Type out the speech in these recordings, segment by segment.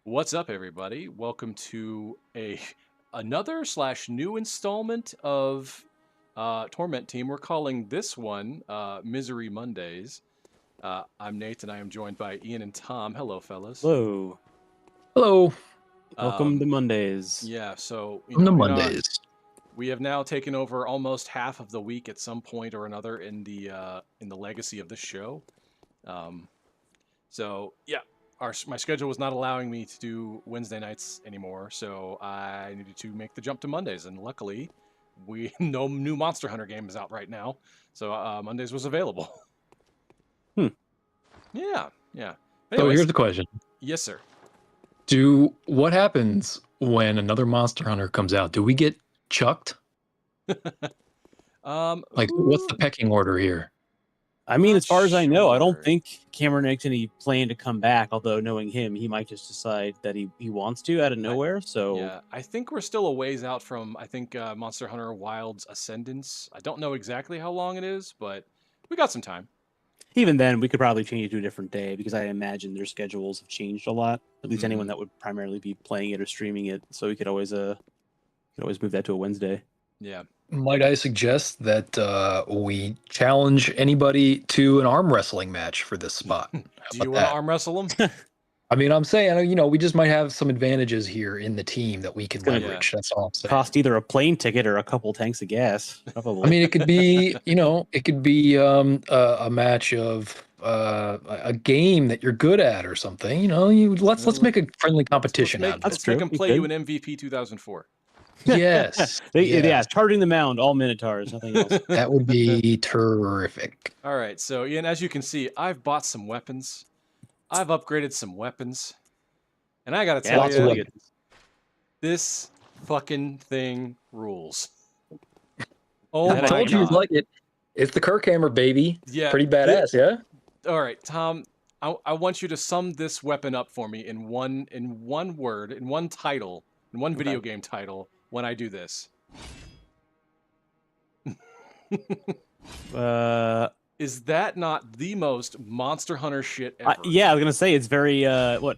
What's up, everybody? Welcome to another / new installment of Torment Team. We're calling this one Misery Mondays. I'm Nate, and I am joined by Ian and Tom. Hello, fellas. Hello. Hello. Welcome to Mondays. Yeah, so Welcome to Mondays. We have now taken over almost half of the week at some point or another in the legacy of this show. So yeah. My schedule was not allowing me to do Wednesday nights anymore, so I needed to make the jump to Mondays. And luckily, no new Monster Hunter game is out right now, so Mondays was available. Yeah. So Anyways, here's the question: yes, sir. What happens when another Monster Hunter comes out? Do we get chucked? What's the pecking order here? I mean, Not as far as I know, I don't sure. think Cameron makes any plan to come back. Although knowing him, he might just decide that he wants to out of nowhere. So Yeah, I think we're still a ways out from Monster Hunter Wild's Ascendance. I don't know exactly how long it is, but we got some time. even then, we could probably change it to a different day because I imagine their schedules have changed a lot. At least anyone that would primarily be playing it or streaming it. So we could always move that to a Wednesday. Yeah. Might I suggest that we challenge anybody to an arm wrestling match for this spot? Do you want to arm wrestle them? I mean, I'm saying, we just might have some advantages here in the team that we can leverage. That's all I'm saying. Cost either a plane ticket or a couple tanks of gas. Probably. I mean, it could be, a match of a game that you're good at or something. Let's make a friendly competition out of it. Let's make them play you in MVP 2004. Yes. Yeah, charging the mound, all Minotaurs, nothing else. That would be terrific. All right, so Ian, as you can see, I've bought some weapons. I've upgraded some weapons. And I gotta tell you, this fucking thing rules. Oh I told you you'd like it. It's the Kirkhammer, baby. Yeah. Pretty badass, yeah? All right, Tom, I want you to sum this weapon up for me in one word, in one title, in one video game title when I do this. Is that not the most Monster Hunter shit ever? Yeah, I was gonna say it's very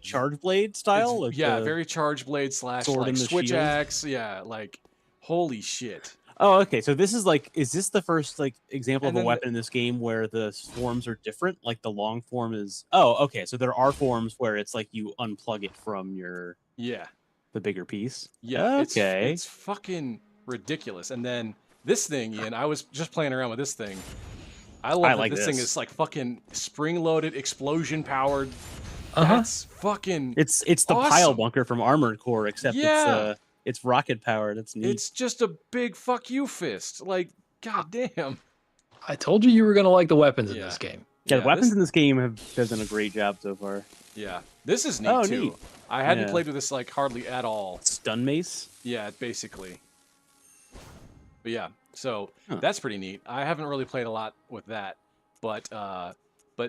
Charge Blade style. Very Charge Blade / sword like in the Switch shield. Axe. Yeah, like holy shit. Oh, okay. So this is is this the first example And of a then weapon in this game where the forms are different? Like the long form is. Oh, okay. So there are forms where it's like you unplug it from the bigger piece. Yeah. Okay. It's fucking ridiculous. And then this thing, Ian, I was just playing around with this thing. I love that this thing is like fucking spring-loaded, explosion-powered. That's fucking. It's the awesome. pile bunker from Armored Core, except it's rocket powered. That's neat. It's just a big fuck you fist. Like, goddamn. I told you were gonna like the weapons in this game. Yeah, the weapons in this game have done a great job so far. Yeah, this is neat too. Neat. I hadn't played with this like hardly at all. Stun mace. Yeah, basically. But yeah, so that's pretty neat. I haven't really played a lot with that, but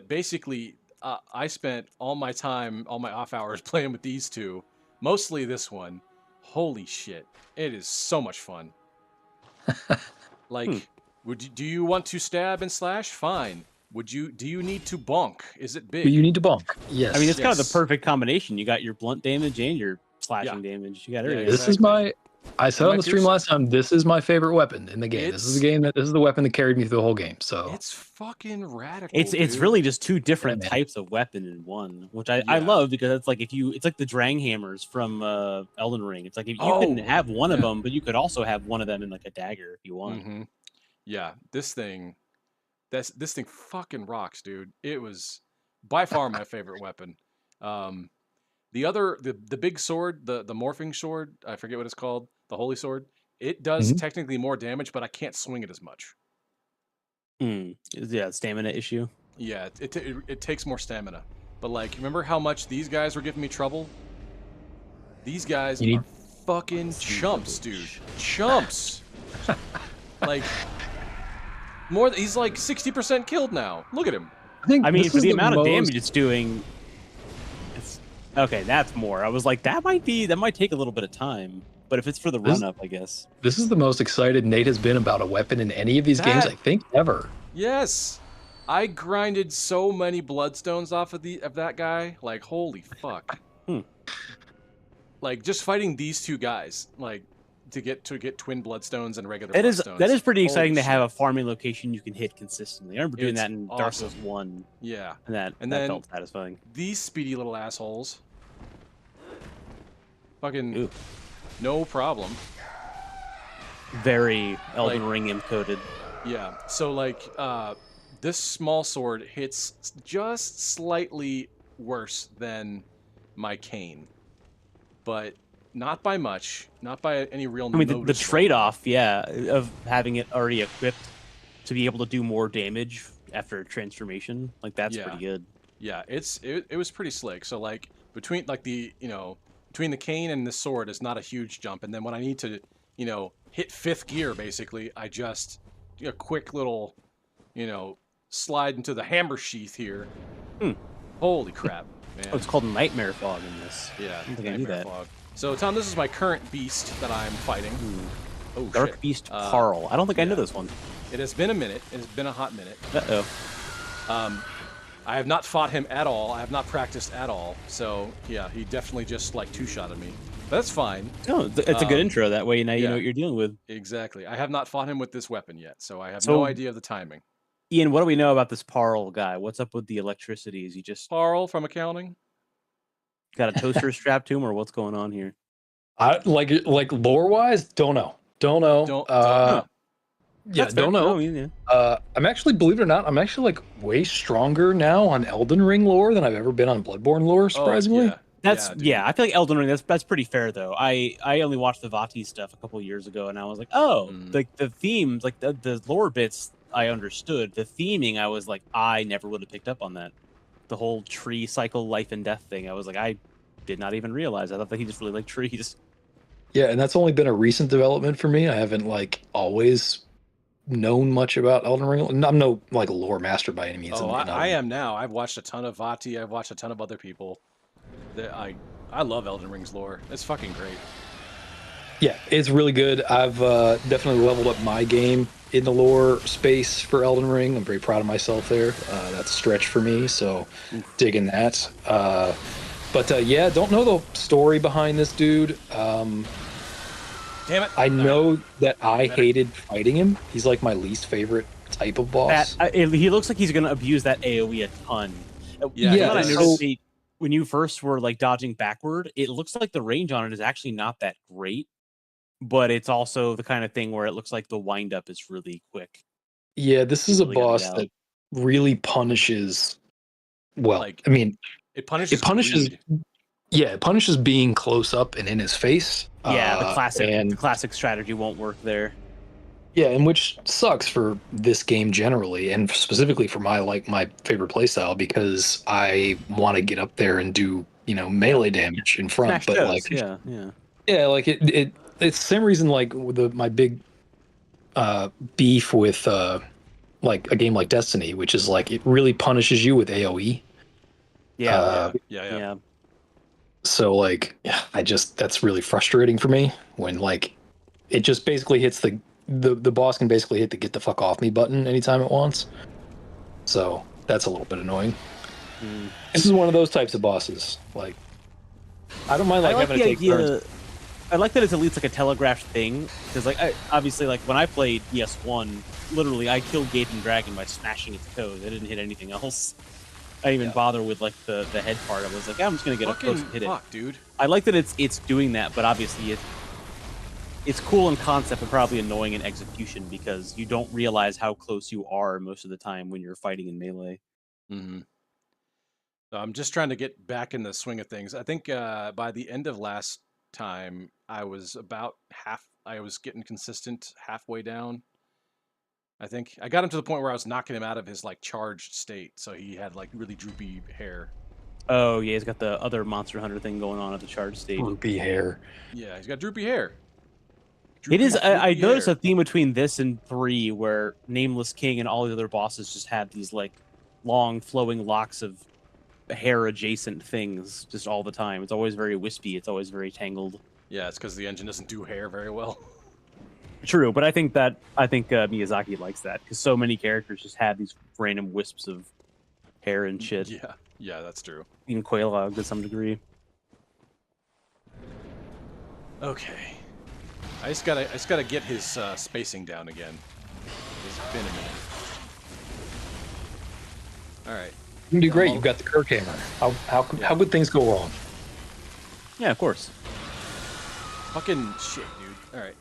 basically, I spent all my time, all my off hours playing with these two. Mostly this one. Holy shit! It is so much fun. Like, do you want to stab and slash? Fine. Do you need to bonk? Is it big? You need to bonk. Yes. I mean, it's kind of the perfect combination. You got your blunt damage and your slashing damage. You got everything. This is I said on the stream last time, this is my favorite weapon in the game. This is the weapon that carried me through the whole game. So it's fucking radical. It's really just two different types of weapon in one, which I love because it's like it's like the Drang hammers from Elden Ring. It's like if you can have one of them, but you could also have one of them in like a dagger if you want. Yeah, this thing fucking rocks, dude. It was by far my favorite weapon. The big sword, the morphing sword, I forget what it's called, the holy sword. It does technically more damage, but I can't swing it as much. Yeah, stamina issue. Yeah, it takes more stamina. But like, remember how much these guys were giving me trouble? These guys are fucking chumps, dude. Chumps. Like he's like 60% killed now. Look at him. I mean, for the amount of damage it's doing. Okay, that's more. I was like, that might take a little bit of time, but if it's for the run up, I guess. This is the most excited Nate has been about a weapon in any of these games, I think, ever. Yes, I grinded so many bloodstones off of that guy. Like, holy fuck. like just fighting these two guys, like to get twin bloodstones and regular that bloodstones. is pretty Holy exciting to have shit. a farming location you can hit consistently. I remember doing It's that in Dark Souls 1. Yeah. And that then felt satisfying. These speedy little assholes. Fucking Ooh. no problem. Very Elden Ring encoded. Yeah. So like this small sword hits just slightly worse than my cane. But not by much, not by any real I mean, the trade-off, yeah, of having it already equipped to be able to do more damage after transformation, like that's pretty good. Yeah, it was pretty slick. So like between like the between the cane and the sword is not a huge jump, and then when I need to hit 5th gear, basically I just do a quick little slide into the hammer sheath here. Holy crap, man! Oh, it's called Nightmare Fog in this. Yeah, I don't think I knew Nightmare that. Fog. So Tom, this is my current beast that I'm fighting. Oh, Dark shit. Beast Parl. I don't think I know this one. It has been a minute. It has been a hot minute. Uh-oh. I have not fought him at all. I have not practiced at all. So, yeah, he definitely just, like, two-shotted me. But that's fine. Oh, it's a good intro. That way now you know what you're dealing with. Exactly. I have not fought him with this weapon yet, so I have no idea of the timing. Ian, what do we know about this Parl guy? What's up with the electricity? Is he just... Parl from accounting? Got a toaster strapped to him, or what's going on here? Like lore-wise, don't know. Don't know. Don't know. Yeah, don't know. I'm actually, believe it or not, I'm actually like way stronger now on Elden Ring lore than I've ever been on Bloodborne lore, surprisingly. Yeah. I feel like Elden Ring, that's pretty fair though. I only watched the Vati stuff a couple of years ago, and I was like, oh, like the themes, like the lore bits I understood. The theming, I was like, I never would have picked up on that. The whole tree cycle, life and death thing. I was like, I did not even realize. I thought that he just really liked trees. Yeah, and that's only been a recent development for me. I haven't like always known much about Elden Ring. I'm no like lore master by any means. Oh, I am now. I've watched a ton of Vati. I've watched a ton of other people. I love Elden Ring's lore. It's fucking great. Yeah, it's really good. I've definitely leveled up my game in the lore space for Elden Ring. I'm very proud of myself there. That's a stretch for me, so digging that. But yeah, don't know the story behind this dude. Damn it! I know that I hated fighting him. He's like my least favorite type of boss. He looks like he's going to abuse that AoE a ton. Yeah, I noticed when you first were like dodging backward, it looks like the range on it is actually not that great. But it's also the kind of thing where it looks like the windup is really quick. Yeah, this is a boss that really punishes. Well, like, I mean, it punishes. Yeah, it punishes being close up and in his face. Yeah, the classic strategy won't work there. Yeah, and which sucks for this game generally, and specifically for my favorite playstyle, because I want to get up there and do melee damage in front. Smash but like like it's the same reason like my big beef with like a game like Destiny, which is like it really punishes you with AoE. Yeah. So like, that's really frustrating for me when like it just basically hits the boss can basically hit the get the fuck off me button anytime it wants. So that's a little bit annoying. This is one of those types of bosses. Like, I don't mind having to take turns. I like that it's at least like a telegraphed thing, because like obviously like when I played ES1, literally I killed Gaten Dragon by smashing its toes. I didn't hit anything else. I didn't even bother with like the head part. I was like, I'm just gonna get up close and hit it. Dude. I like that it's doing that, but obviously it's cool in concept and probably annoying in execution because you don't realize how close you are most of the time when you're fighting in melee. Mm-hmm. So I'm just trying to get back in the swing of things. I think by the end of last time I was about I was getting consistent halfway down. I think I got him to the point where I was knocking him out of his like charged state, so he had like really droopy hair. Oh yeah, he's got the other Monster Hunter thing going on at the charged state. Droopy hair. Yeah, he's got droopy hair. I noticed a theme between this and 3 where Nameless King and all the other bosses just have these like long flowing locks of hair adjacent things just all the time. It's always very wispy. It's always very tangled. Yeah, it's because the engine doesn't do hair very well. True, but I think Miyazaki likes that because so many characters just have these random wisps of hair and shit. Yeah, that's true. Even Quelaag to some degree. Okay. I just gotta get his spacing down again. It's been a minute. All right. You do great. You've got the Kirk hammer. How could things go wrong? Yeah, of course. Fucking shit, dude. All right.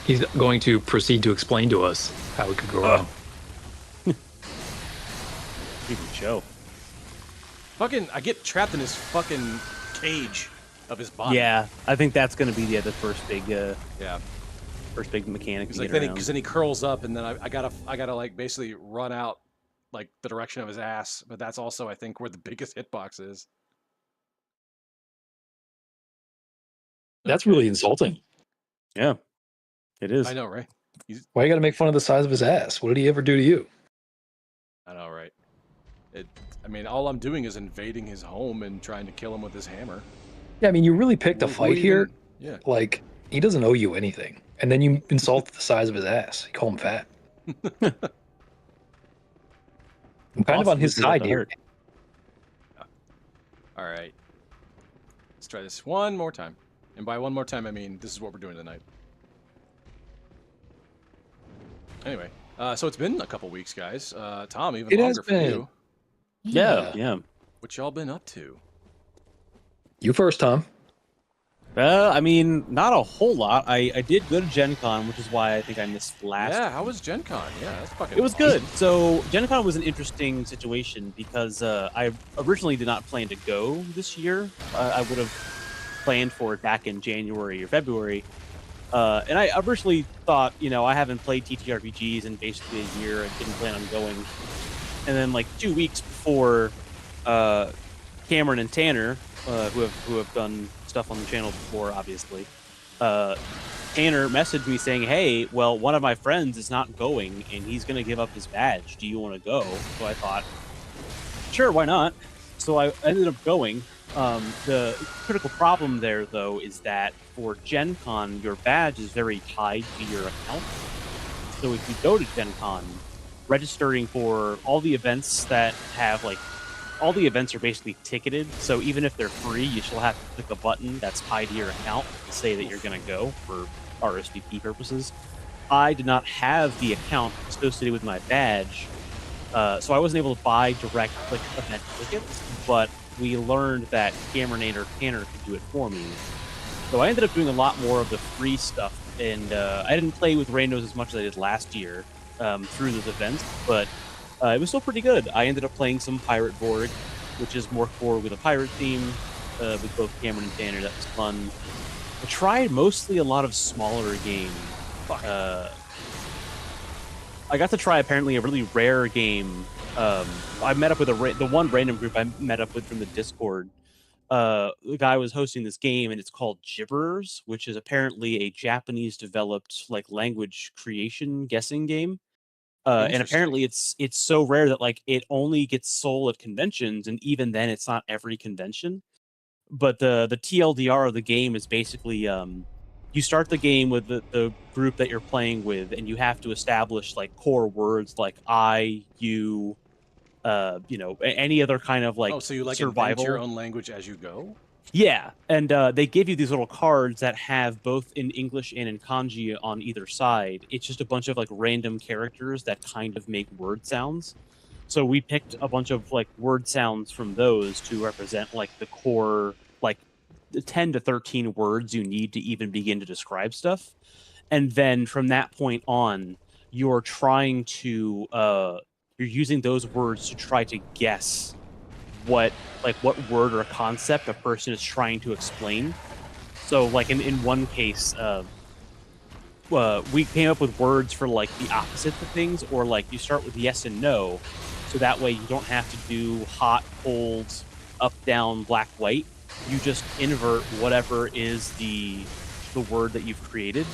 He's going to proceed to explain to us how it could go wrong. Even show. Fucking, I get trapped in his fucking cage of his body. Yeah, I think that's going to be the first big first big mechanic. Because then he curls up, and then I gotta like basically run out like the direction of his ass. But that's also, I think, where the biggest hitbox is. That's really insulting. Yeah, it is. I know, right? Why you got to make fun of the size of his ass? What did he ever do to you? I know, right? I mean, all I'm doing is invading his home and trying to kill him with his hammer. Yeah, I mean, you really picked a fight here. Yeah. Like, he doesn't owe you anything. And then you insult the size of his ass. You call him fat. I'm kind of on his side here. All right. Let's try this one more time. And by one more time, I mean this is what we're doing tonight. Anyway, so it's been a couple weeks, guys. Tom, even longer for you. Yeah. What y'all been up to? You first, Tom. I mean, not a whole lot. I did go to Gen Con, which is why I think I missed last. Yeah, how was Gen Con? Yeah, that's fucking It was awesome. good. So Gen Con was an interesting situation because I originally did not plan to go this year. I would have planned for it back in January or February. And I originally thought, I haven't played TTRPGs in basically a year. I didn't plan on going. And then like 2 weeks before, Cameron and Tanner, who have done stuff on the channel before, obviously, Tanner messaged me saying, "Hey, well, one of my friends is not going, and he's going to give up his badge. Do you want to go?" So I thought, sure, why not? So I ended up going. The critical problem there, though, is that for Gen Con, your badge is very tied to your account. So if you go to Gen Con, registering for all the events that have, like, all the events are basically ticketed. So even if they're free, you still have to click a button that's tied to your account to say that you're going to go for RSVP purposes. I did not have the account associated with my badge, so I wasn't able to buy direct event tickets, but we learned that Cameron or Tanner could do it for me. So I ended up doing a lot more of the free stuff, and I didn't play with randos as much as I did last year through those events, but it was still pretty good. I ended up playing some Pirate Borg, which is more core with a pirate theme, with both Cameron and Tanner. That was fun. I tried mostly a lot of smaller games. I got to try apparently a really rare game. I met up with the one random group I met up with from the Discord. The guy was hosting this game, and it's called Gibberers, which is apparently a Japanese-developed language creation guessing game. And apparently it's so rare that it only gets sold at conventions, and even then it's not every convention. But the TLDR of the game is basically you start the game with the group that you're playing with, and you have to establish core words like I, you, any other kind of so you survival. Invent your own language as you go? Yeah, and they give you these little cards that have both in English and in kanji on either side. It's just a bunch of random characters that kind of make word sounds. So we picked a bunch of word sounds from those to represent the core the 10 to 13 words you need to even begin to describe stuff. And then from that point on, you're trying to you're using those words to try to guess what word or concept a person is trying to explain. So in one case, we came up with words for the opposites of things, or you start with yes and no, so that way you don't have to do hot, cold, up, down, black, white. You just invert whatever is the word that you've created.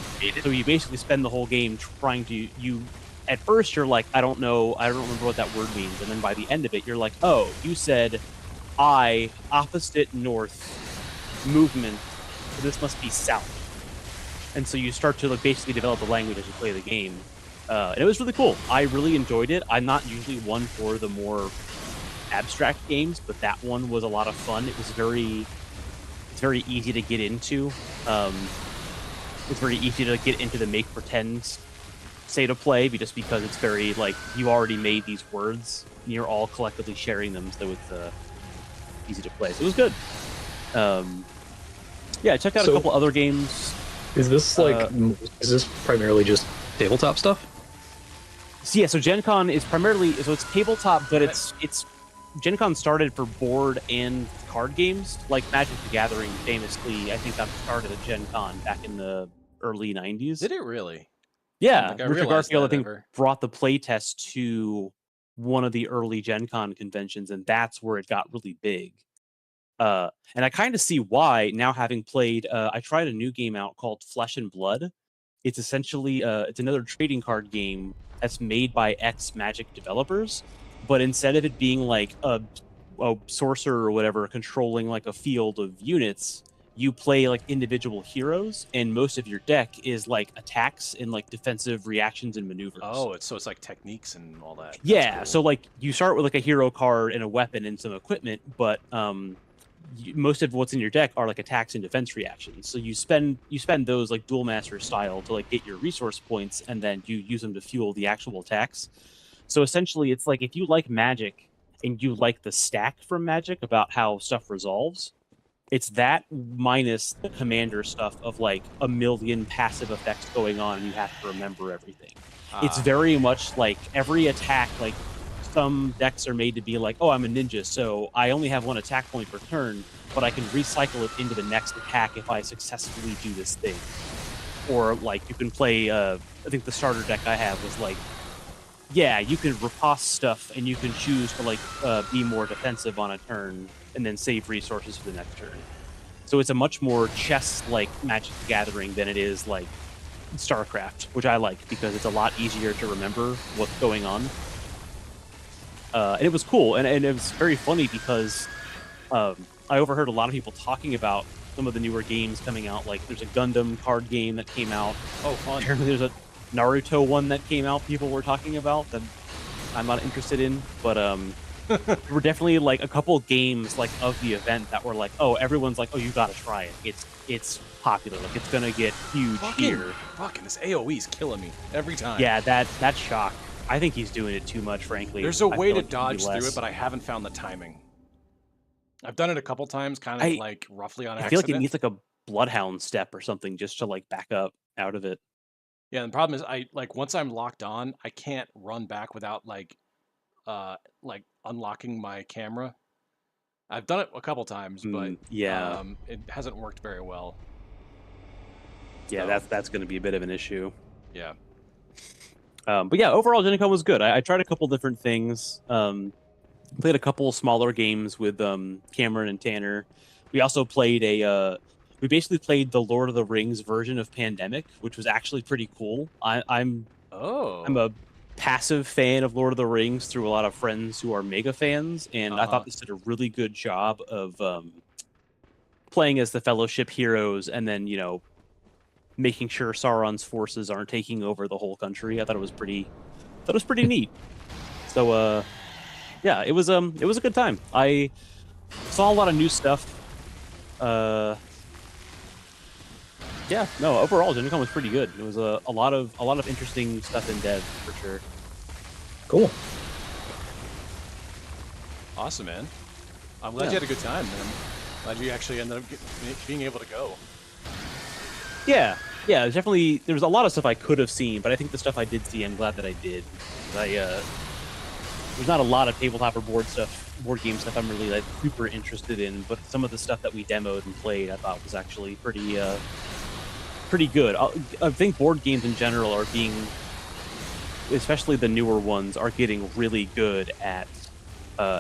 So you basically spend the whole game trying to at first you're I don't know, I don't remember what that word means, and then by the end of it you're oh, you said I, opposite north, movement, so this must be south. And so you start to basically develop the language as you play the game. And it was really cool. I really enjoyed it. I'm not usually one for the more abstract games, but that one was a lot of fun. It was very It's very easy to get into. It's very easy to get into the make pretend state of play, just because it's very like you already made these words and you're all collectively sharing them, so it's easy to play. So it was good. Yeah, I checked out a couple other games. Is this is this primarily just tabletop stuff? So yeah, so Gen Con is primarily it's tabletop, but it's Gen Con started for board and card games, like Magic the Gathering famously, I think got started at Gen Con back in the early 90s. Did it really? Yeah, I Richard Garfield, I think, ever. brought the playtest to one of the early Gen Con conventions, and that's where it got really big. And I kind of see why, now having played, I tried a new game out called Flesh and Blood. It's essentially, it's another trading card game that's made by ex-Magic developers, but instead of it being like a sorcerer or whatever controlling like a field of units, you play like individual heroes, and most of your deck is like attacks and like defensive reactions and maneuvers. Oh, it's like techniques and all that. Yeah, cool. so like you start with like a hero card and a weapon and some equipment, but most of what's in your deck are like attacks and defense reactions. So you spend those like Duel Master style to like get your resource points, and then you use them to fuel the actual attacks. So essentially, it's like if you like Magic and you like the stack from Magic about how stuff resolves, it's that minus the commander stuff of like a million passive effects going on and you have to remember everything. It's very much like every attack, like some decks are made to be like, oh, I'm a ninja, so I only have one attack point per turn, but I can recycle it into the next attack if I successfully do this thing. Or like you can play, I think the starter deck I have was like, yeah, you can riposte stuff and you can choose to like be more defensive on a turn and then save resources for the next turn. So it's a much more chess-like Magic the Gathering than it is like StarCraft, which I like because it's a lot easier to remember what's going on. And it was cool, and it was very funny because I overheard a lot of people talking about some of the newer games coming out. Like there's a Gundam card game that came out. Oh, fun. Apparently there's a Naruto one that came out people were talking about that I'm not interested in, but there were definitely like a couple games like of the event that were like, oh, everyone's like, oh, you gotta try it. It's popular, like it's gonna get huge here. Fucking this AoE's killing me every time. Yeah, that's shock. I think he's doing it too much, frankly. There's a way to dodge through it, but I haven't found the timing. I've done it a couple times, kind of like roughly on accident. I feel like it needs like a Bloodhound step or something just to like back up out of it. Yeah, and the problem is I like once I'm locked on, I can't run back without like unlocking my camera. I've done it a couple times, but yeah, it hasn't worked very well. Yeah, so that's going to be a bit of an issue. Yeah. But yeah, overall, Gen Con was good. I tried a couple different things. Played a couple smaller games with Cameron and Tanner. We also played we basically played the Lord of the Rings version of Pandemic, which was actually pretty cool. I'm a passive fan of Lord of the Rings through a lot of friends who are mega fans, and I thought this did a really good job of playing as the Fellowship heroes, and then making sure Sauron's forces aren't taking over the whole country. I thought it was pretty neat. So yeah, it was a good time. I saw a lot of new stuff. Yeah, no, overall Gen Con was pretty good. It was a lot of interesting stuff in dev for sure. Cool. Awesome, man. I'm glad you had a good time, man. Glad you actually ended up being able to go. Yeah, definitely. There was a lot of stuff I could have seen, but I think the stuff I did see, I'm glad that I did. There's not a lot of tabletop or board game stuff I'm really like super interested in, but some of the stuff that we demoed and played, I thought was actually pretty good. I think board games in general are being, especially the newer ones, are getting really good at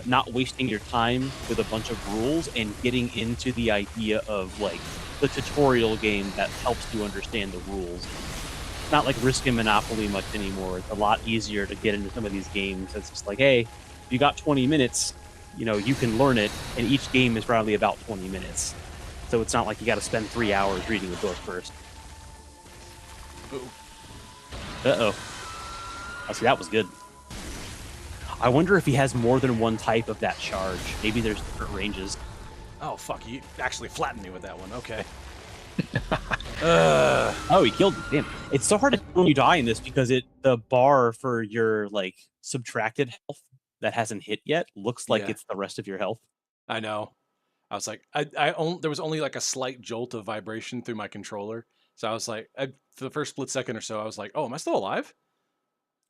not wasting your time with a bunch of rules and getting into the idea of like the tutorial game that helps you understand the rules. Not like Risk and Monopoly much anymore. It's a lot easier to get into some of these games. It's just like, hey, you got 20 minutes, you can learn it, and each game is probably about 20 minutes. So it's not like you got to spend 3 hours reading the book first. Uh-oh. Oh, see, that was good. I wonder if he has more than one type of that charge. Maybe there's different ranges. Oh, fuck. You actually flattened me with that one. Okay. Oh, he killed me. Damn. It's so hard to when you die in this because the bar for your like subtracted health that hasn't hit yet looks like it's the rest of your health. I know. I was like, there was only like a slight jolt of vibration through my controller. So I was like, for the first split second or so, I was like, oh, am I still alive?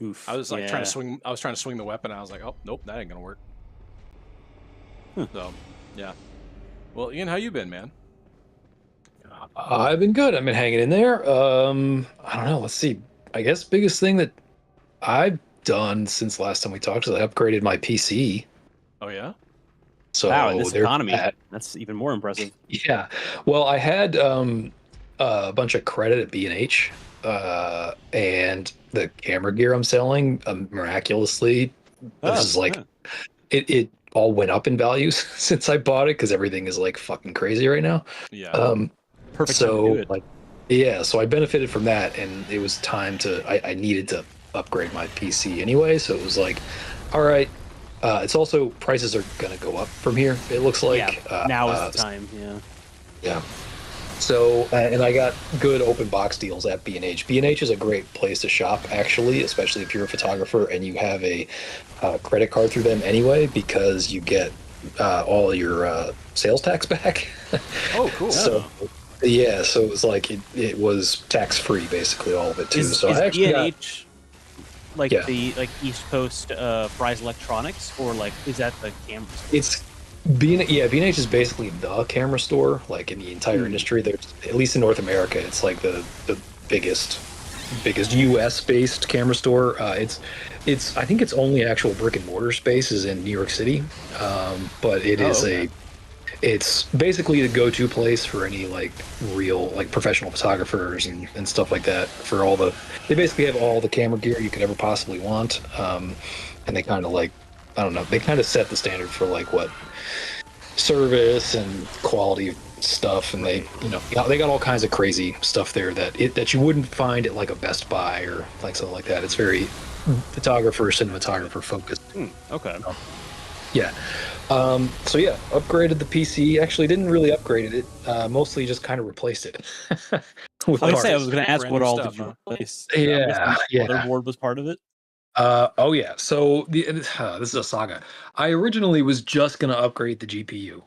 Oof. I was like trying to swing. I was trying to swing the weapon. And I was like, oh, nope, that ain't gonna work. So, yeah. Well, Ian, how you been, man? I've been good. I've been hanging in there. I don't know. Let's see. I guess biggest thing that I've done since last time we talked is I upgraded my PC. Oh yeah. So wow, in this economy, that's even more impressive. Yeah. Well, I had a bunch of credit at B&H, and the camera gear I'm selling miraculously. This is like it all went up in values since I bought it because everything is like fucking crazy right now. Yeah. Perfect. So like, yeah. So I benefited from that, and it was time to. I needed to upgrade my PC anyway. So it was like, all right. It's also prices are gonna go up from here. It looks like now is the time. Yeah. So and I got good open box deals at B&H. B&H is a great place to shop, actually, especially if you're a photographer and you have a credit card through them anyway, because you get all your sales tax back. Oh, cool. So yeah, so it was like it was tax free, basically all of it too. Is I actually B&H the East Coast Fry's Electronics, or like is that the camera store? It's B&H is basically the camera store, like in the entire industry. There's, at least in North America, it's like the biggest US based camera store. It's I think its only actual brick and mortar space is in New York City, but it is it's basically the go-to place for any like real like professional photographers and stuff like that. For all they basically have all the camera gear you could ever possibly want, and they kind of like, I don't know, they kind of set the standard for like what service and quality stuff, and they got all kinds of crazy stuff there that you wouldn't find at like a Best Buy or like something like that. It's very cinematographer focused. Okay. Yeah. So yeah, upgraded the PC. Actually, didn't really upgrade it. Mostly just kind of replaced it. I was going to ask what all did you replace? Yeah, motherboard was part of it. Oh yeah. So this is a saga. I originally was just gonna upgrade the GPU,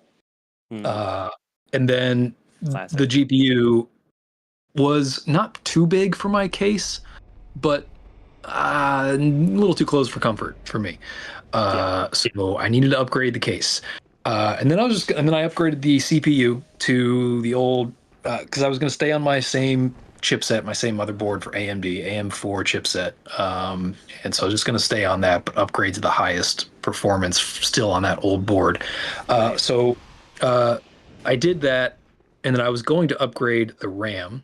and then the GPU was not too big for my case, but a little too close for comfort for me. So I needed to upgrade the case, and then I upgraded the CPU to the old because I was gonna stay on my same chipset, my same motherboard for AMD AM4 chipset, and so I was just going to stay on that, but upgrade to the highest performance still on that old board. So I did that, and then I was going to upgrade the RAM,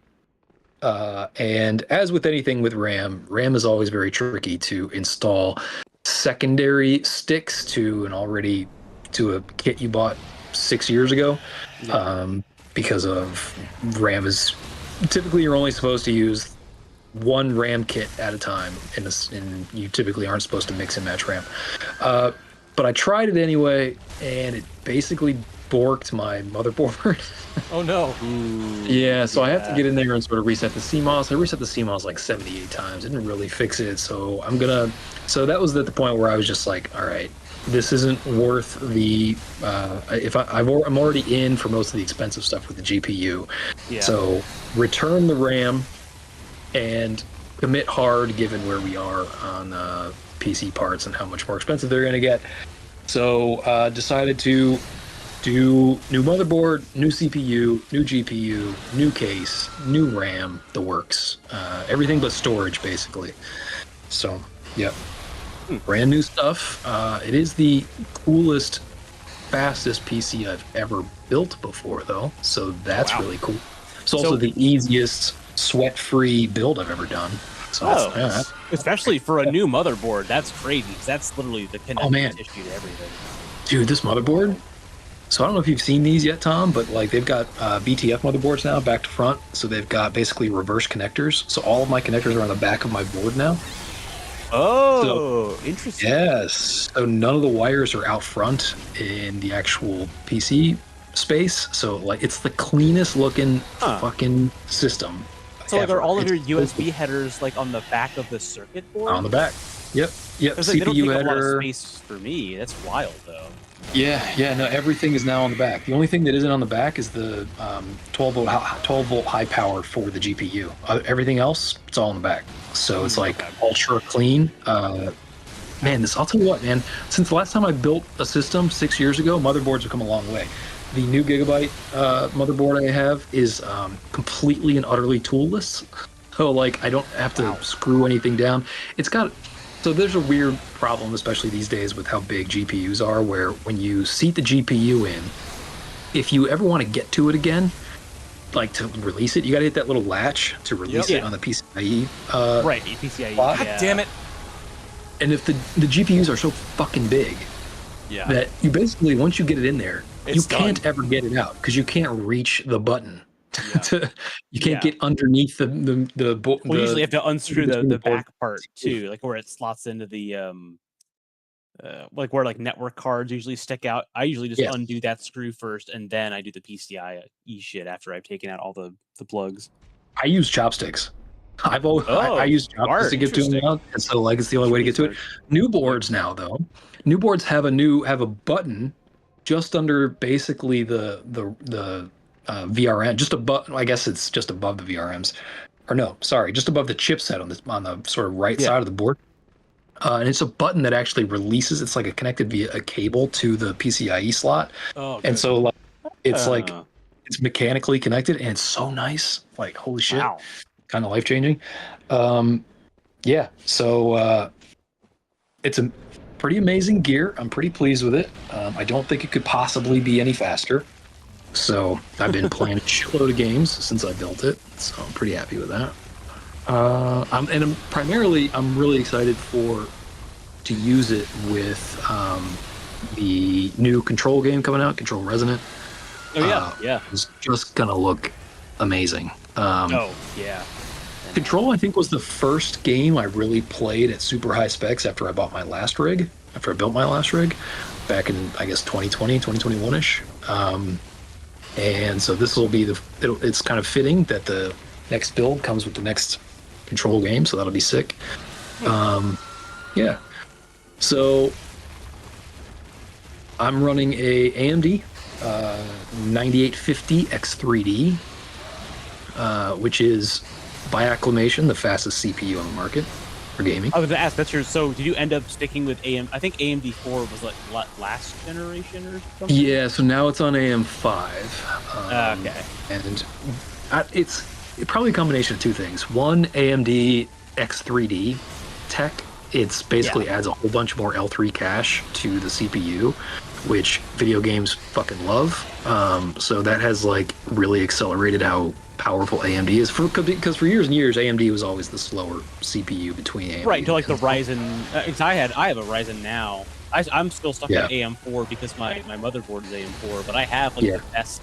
and as with anything with RAM is always very tricky to install secondary sticks to a kit you bought 6 years ago, because of RAM is typically you're only supposed to use one RAM kit at a time, and you typically aren't supposed to mix and match RAM. But I tried it anyway, and it basically borked my motherboard. Oh no. Yeah, so I have to get in there and sort of reset the CMOS. I reset the CMOS like 78 times. Didn't really fix it, so so that was at the point where I was just like, all right, this isn't worth the I'm already in for most of the expensive stuff with the GPU. So return the RAM and commit hard given where we are on PC parts and how much more expensive they're going to get. So decided to do new motherboard, new CPU, new GPU, new case, new RAM, the works, everything but storage basically. So brand new stuff. It is the coolest, fastest PC I've ever built before, though. So that's really cool. It's also the easiest, sweat-free build I've ever done. So especially for a new motherboard, that's crazy. That's literally the connective tissue to everything. Dude, this motherboard. So I don't know if you've seen these yet, Tom, but like they've got BTF motherboards now, back to front. So they've got basically reverse connectors. So all of my connectors are on the back of my board now. Oh, interesting. Yes. So none of the wires are out front in the actual PC space. So like it's the cleanest looking fucking system. So like, ever. are all of It's your USB headers like on the back of the circuit board? on the back. Yep. Like, they don't CPU take header. a lot of space for me. That's wild though. Yeah, no, everything is now on the back. The only thing that isn't on the back is the 12 volt high power for the GPU. Everything else, it's all on the back. So it's like ultra clean. Man, I'll tell you what, man. Since the last time I built a system 6 years ago, motherboards have come a long way. The new Gigabyte motherboard I have is completely and utterly toolless. So like I don't have to screw anything down. So there's a weird problem, especially these days, with how big GPUs are, where when you seat the GPU in, if you ever want to get to it again, like to release it, you got to hit that little latch to release it on the PCIe. Right, PCIe. Slot. God damn it. And if the GPUs are so fucking big that you basically, once you get it in there, you can't ever get it out because you can't reach the button. You can't get underneath the Well, you usually have to unscrew the back part too, like where it slots into the like where like network cards usually stick out. I usually just undo that screw first, and then I do the PCIe shit after I've taken out all the plugs. I use chopsticks. I use chopsticks to get to them out, and so like it's the only way to get to it. New boards now though, new boards have a button just under basically the VRM, just above. I guess it's just above the VRMs, or no, sorry, just above the chipset on the sort of right side of the board. And it's a button that actually releases. It's like a connected via a cable to the PCIe slot, and so like it's like it's mechanically connected, and it's so nice. Like holy shit, kind of life changing. Yeah, so it's a pretty amazing gear. I'm pretty pleased with it. I don't think it could possibly be any faster. So I've been playing a shitload of games since I built it, so I'm pretty happy with that. I'm really excited to use it with the new Control game coming out, Control Resonant. It's just gonna look amazing. Control, I think, was the first game I really played at super high specs after I built my last rig back in, I guess, 2020, 2021-ish. And so this will be it's kind of fitting that the next build comes with the next Control game, so that'll be sick. So I'm running a AMD 9850 X3D, which is by acclamation the fastest CPU on the market for gaming. I was going to ask, so did you end up sticking with I think AMD 4 was like last generation or something? Yeah, so now it's on AM5. Okay. And it's probably a combination of two things. One, AMD X3D tech, it's basically adds a whole bunch more L3 cache to the CPU, which video games fucking love. So that has like really accelerated how powerful AMD is, because for years and years AMD was always the slower CPU between AMD. Right, until like the Ryzen. I have a Ryzen now. I'm still stuck on AM4 because my motherboard is AM4, but I have like the best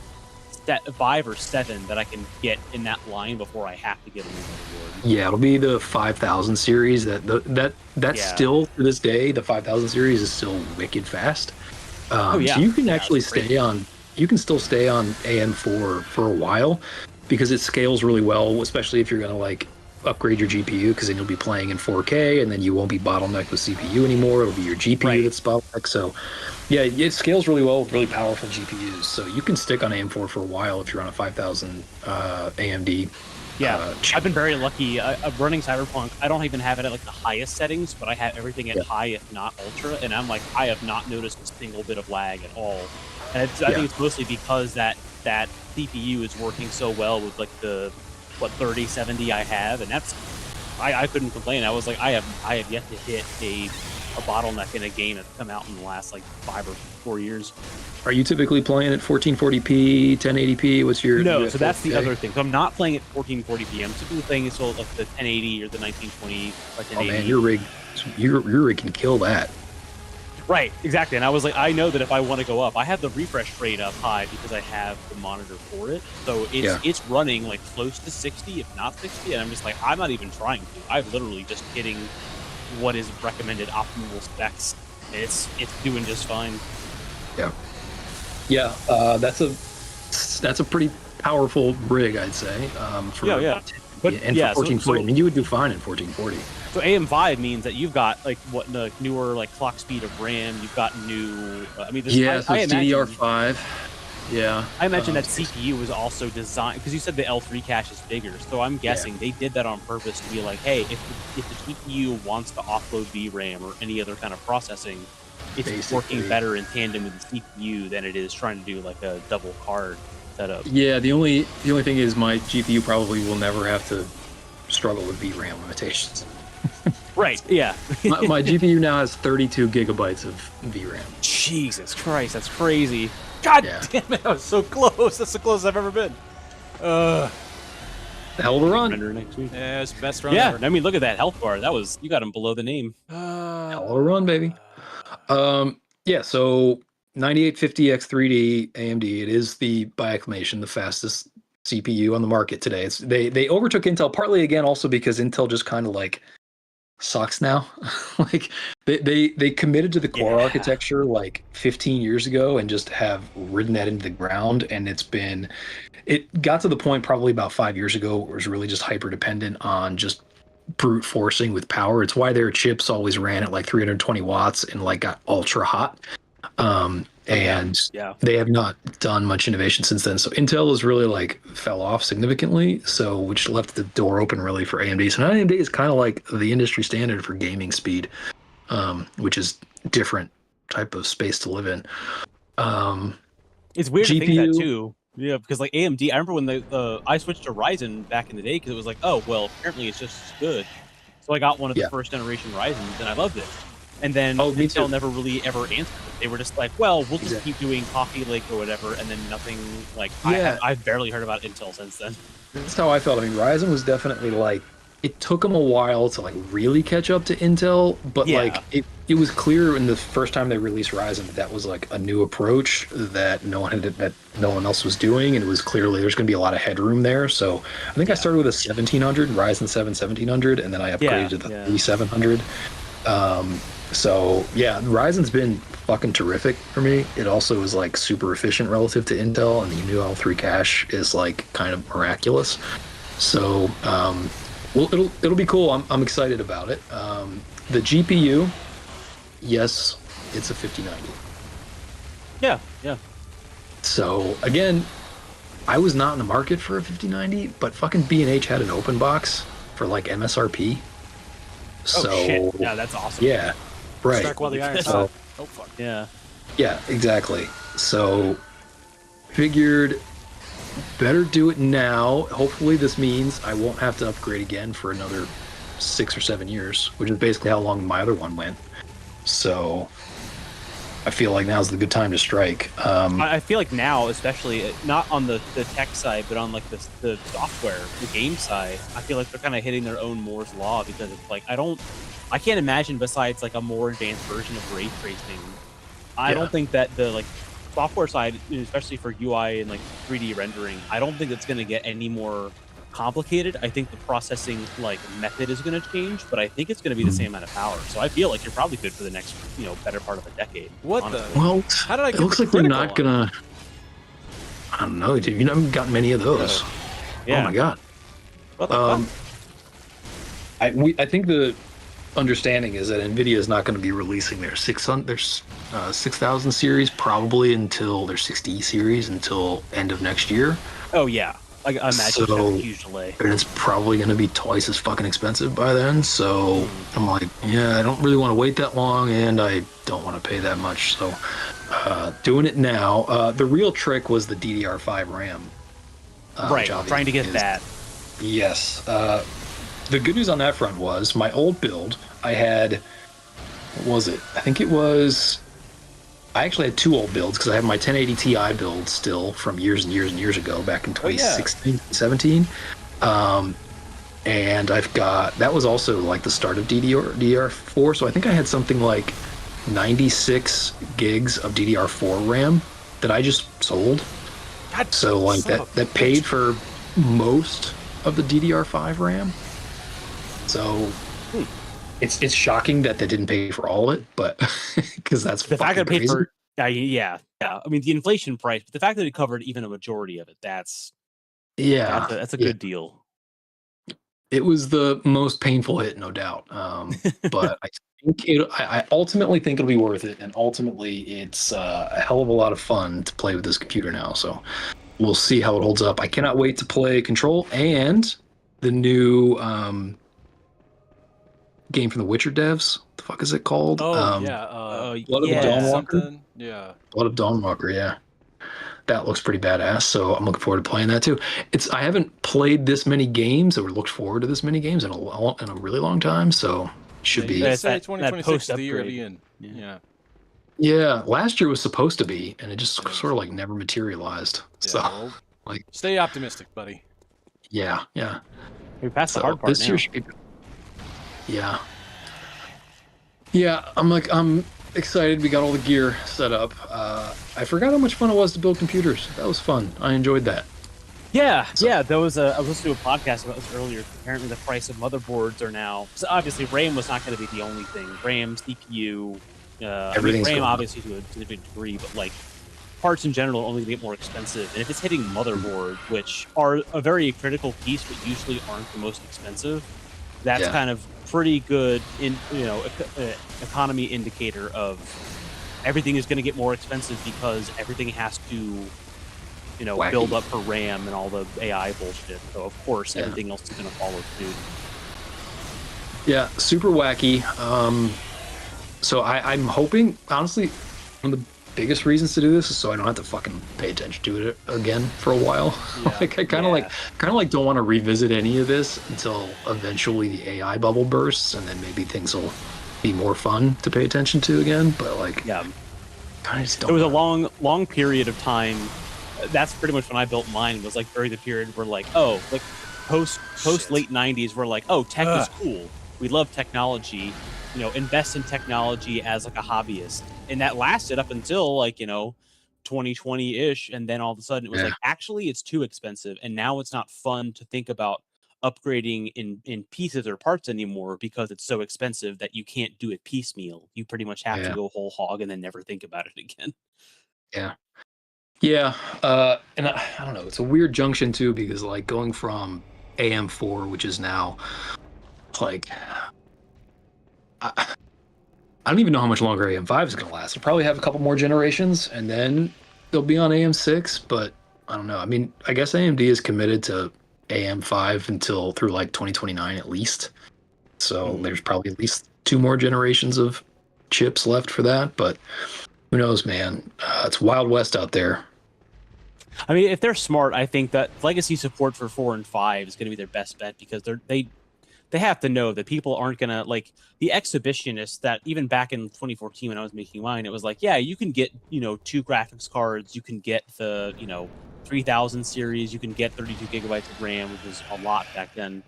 5 or 7 that I can get in that line before I have to get a new motherboard. Yeah, it'll be the 5000 series. That's still to this day, the 5000 series is still wicked fast. So you can actually stay on. You can still stay on AM4 for a while because it scales really well, especially if you're going to like upgrade your GPU, because then you'll be playing in 4K and then you won't be bottlenecked with CPU anymore. It'll be your GPU that's bottlenecked. So yeah, it scales really well with really powerful GPUs. So you can stick on AM4 for a while if you're on a 5000 AMD. Yeah, I've been very lucky. I'm running Cyberpunk. I don't even have it at like the highest settings, but I have everything at high, if not ultra. And I'm like, I have not noticed a single bit of lag at all. And I think it's mostly because that CPU is working so well with like the 3070 I have, and that's I couldn't complain. I was like, I have yet to hit a bottleneck in a game that's come out in the last like 5 or 4 years. Are you typically playing at 1440p, 1080p? What's your so that's the other thing. So I'm not playing at 1440p. I'm typically playing it so like the 1080 or the 1920, like 1080. Oh man, your rig can kill that. Right, exactly. And I was like, I know that if I want to go up, I have the refresh rate up high because I have the monitor for it. So it's running like close to 60, if not 60. And I'm just like, I'm not even trying to. I'm literally just hitting what is recommended optimal specs. And it's doing just fine. Yeah. Yeah, that's a pretty powerful rig, I'd say. For, But and for 1440, I mean, you would do fine in 1440. So AM5 means that you've got like what the newer like clock speed of RAM. You've got new. I mean, so it's DDR5. Yeah, I imagine that CPU was also designed because you said the L3 cache is bigger. So I'm guessing they did that on purpose to be like, hey, if the GPU wants to offload VRAM or any other kind of processing, it's working better in tandem with the CPU than it is trying to do like a double card setup. Yeah, the only thing is my GPU probably will never have to struggle with VRAM limitations. Right, yeah. my GPU now has 32 gigabytes of VRAM. Jesus Christ, that's crazy. God damn it, I was so close. That's the closest I've ever been. Hell of a run. Next week. Yeah, it's the best run ever. I mean, look at that health bar. That was, you got him below the name. Hell of a run, baby. So 9850X3D AMD, it is the, by acclamation, the fastest CPU on the market today. They overtook Intel partly again also because Intel just kind of like sucks now. Like they committed to the core architecture like 15 years ago and just have ridden that into the ground, and it got to the point probably about 5 years ago where it was really just hyper dependent on just brute forcing with power. It's why their chips always ran at like 320 watts and like got ultra hot. They have not done much innovation since then. So Intel has really like fell off significantly. So which left the door open really for AMD. So now AMD is kind of like the industry standard for gaming speed, which is different type of space to live in. It's weird to think that too. Yeah, because like AMD, I remember when I switched to Ryzen back in the day because it was like, oh, well, apparently it's just as good. So I got one of the first generation Ryzens and I loved it. And then Intel never really ever answered it. They were just like, well, we'll just keep doing Coffee Lake or whatever, and then nothing, like, I've barely heard about Intel since then. That's how I felt. I mean, Ryzen was definitely like, it took them a while to like really catch up to Intel, but like it was clear in the first time they released Ryzen that was like a new approach that no one else was doing, and it was clearly there's going to be a lot of headroom there. So I think I started with a 1700 Ryzen 7 1700, and then I upgraded to the 3700. So yeah, Ryzen's been fucking terrific for me. It also is like super efficient relative to Intel, and the new L3 cache is like kind of miraculous. So it'll be cool. I'm excited about it. The GPU, yes, it's a 5090. Yeah. So again, I was not in the market for a 5090, but fucking B&H had an open box for like MSRP. So shit. Yeah, that's awesome. Yeah. Right. Strike while the iron's hot. Oh fuck. Yeah. Yeah, exactly. So figured better do it now. Hopefully this means I won't have to upgrade again for another 6 or 7 years, which is basically how long my other one went. So I feel like now's the good time to strike. I feel like now, especially not on the tech side, but on like the software, the game side, I feel like they're kind of hitting their own Moore's law, because it's like I can't imagine besides like a more advanced version of ray tracing. I don't think that the like software side, especially for UI and like 3D rendering, I don't think it's going to get any more complicated. I think the processing like method is going to change, but I think it's going to be the same amount of power. So I feel like you're probably good for the next, better part of a decade. What honestly. the? Well, how did I get it looks like they're not gonna. I don't know, dude. You haven't gotten many of those. Yeah. Oh my god. What the fuck? I think the understanding is that NVIDIA is not going to be releasing their 6000 series probably until their 60 series until end of next year. Oh yeah, I imagine that's a huge delay. And it's probably going to be twice as fucking expensive by then. So I'm like, I don't really want to wait that long, and I don't want to pay that much. So doing it now. The real trick was the DDR5 RAM. Right, trying to get that. Yes. The good news on that front was my old build, I had, what was it? I actually had two old builds because I have my 1080 Ti build still from years and years and years ago, back in 2016, 17. And I've got, that was also like the start of DDR4. So I think I had something like 96 gigs of DDR4 RAM that I just sold. God, so like that paid for most of the DDR5 RAM. So it's shocking that they didn't pay for all of it, but because that's the fact that it paid for Yeah, I mean the inflation price, but the fact that it covered even a majority of it, that's a good deal. It was the most painful hit, no doubt. But I ultimately think it'll be worth it, and ultimately it's a hell of a lot of fun to play with this computer now. So we'll see how it holds up. I cannot wait to play Control and the new game from the Witcher devs. What the fuck is it called? Oh Blood of the Dawnwalker. Something. Yeah. Blood of Dawnwalker. Yeah. That looks pretty badass, so I'm looking forward to playing that too. I haven't played this many games or looked forward to this many games in a really long time, so it should be. Say 2026 is the year of the end. Yeah. Yeah, last year was supposed to be, and it just sort of like never materialized. Yeah, So, well, stay optimistic, buddy. Yeah. We passed the hard part this now. year should be. Yeah. I'm excited. We got all the gear set up. I forgot how much fun it was to build computers. That was fun. I enjoyed that. Yeah. There was I was listening to a podcast about this earlier. Apparently, the price of motherboards are now. So obviously, RAM was not going to be the only thing. RAM, CPU, Everything's RAM going up. obviously to a big degree, but like parts in general are only going to get more expensive. And if it's hitting motherboard, which are a very critical piece, but usually aren't the most expensive, that's kind of pretty good economy indicator of everything is going to get more expensive because everything has to build up for RAM and all the AI bullshit. So of course everything else is going to follow suit. Yeah, super wacky. So I'm hoping, honestly, one of the biggest reasons to do this is so I don't have to fucking pay attention to it again for a while. Yeah. I kind of like don't want to revisit any of this until eventually the AI bubble bursts, and then maybe things will be more fun to pay attention to again. But kind of just don't. There was a long period of time. That's pretty much when I built mine. Was like during the period where post late 90s, where tech is cool. We love technology. Invest in technology as like a hobbyist, and that lasted up until 2020-ish, and then all of a sudden it was actually it's too expensive, and now it's not fun to think about upgrading in pieces or parts anymore because it's so expensive that you can't do it piecemeal. You pretty much have to go whole hog and then never think about it again. Yeah. And I don't know, it's a weird junction too, because going from AM4, which is now I don't even know how much longer AM5 is going to last. It'll probably have a couple more generations, and then they'll be on AM6. But I don't know. I mean, I guess AMD is committed to AM5 through 2029 at least. So there's probably at least 2 more generations of chips left for that. But who knows, man? It's Wild West out there. I mean, if they're smart, I think that legacy support for 4 and 5 is going to be their best bet, because they have to know that people aren't going to the exhibitionists that even back in 2014 when I was making mine, it was you can get 2 graphics cards, you can get the 3000 series, you can get 32 gigabytes of RAM, which was a lot back then.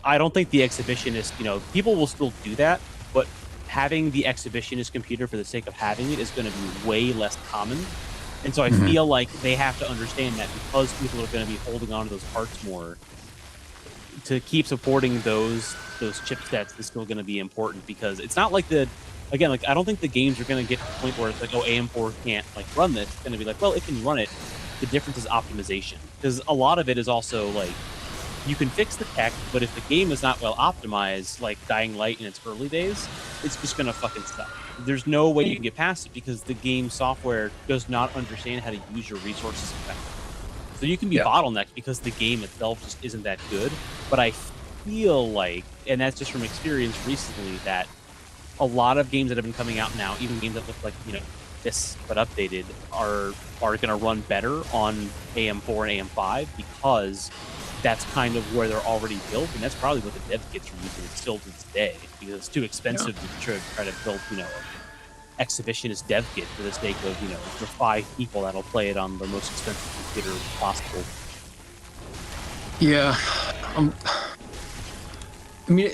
I don't think the exhibitionist, people will still do that, but having the exhibitionist computer for the sake of having it is going to be way less common. And so I feel like they have to understand that because people are going to be holding on to those parts more, to keep supporting those chipsets is still going to be important, because it's not I don't think the games are going to get to the point where it's AM4 can't run this. It's going to be well, it can run it. The difference is optimization, because a lot of it is also you can fix the tech, but if the game is not well optimized, like Dying Light in its early days, it's just going to fucking suck. There's no way you can get past it because the game software does not understand how to use your resources effectively. So you can be bottlenecked because the game itself just isn't that good. But I feel and that's just from experience recently, that a lot of games that have been coming out now, even games that look like this but updated, are going to run better on AM4 and AM5 because that's kind of where they're already built, and that's probably what the dev kits are using still to this day, because it's too expensive to try to build exhibitionist dev kit for the sake of the 5 people that'll play it on the most expensive computer possible. Yeah, I mean,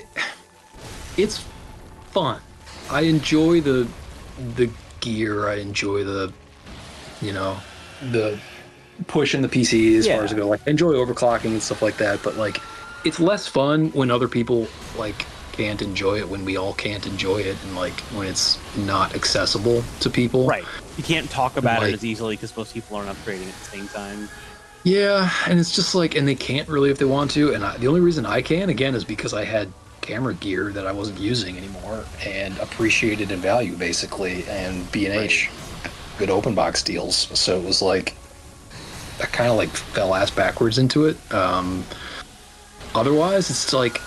it's fun. I enjoy the gear. I enjoy the pushing the PC as far as I go. I enjoy overclocking and stuff like that. But it's less fun when other people can't enjoy it when we all can't enjoy it, and like when it's not accessible to people. Right. You can't talk about Like- it as easily because most people aren't upgrading at the same time. Yeah, and it's just like, and they can't really if they want to. And the only reason I can, again, is because I had camera gear that I wasn't using anymore and appreciated in value, basically. And B&H, good open box deals. So it was like, I kind of like fell ass backwards into it. Otherwise, it's like,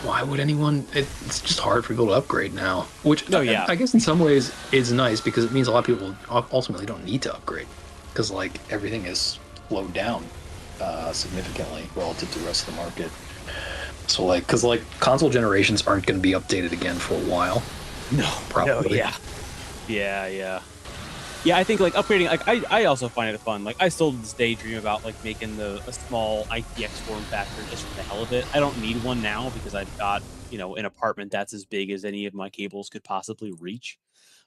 why would anyone, it's just hard for people to upgrade now. Which, I guess in some ways is nice because it means a lot of people ultimately don't need to upgrade. Because like everything is slowed down significantly relative to the rest of the market. So like, because like console generations aren't going to be updated again for a while. No, probably. Yeah, I think like upgrading, like I also find it fun. Like I still to this day dream about like making a small ITX form factor just for the hell of it. I don't need one now because I've got, an apartment that's as big as any of my cables could possibly reach.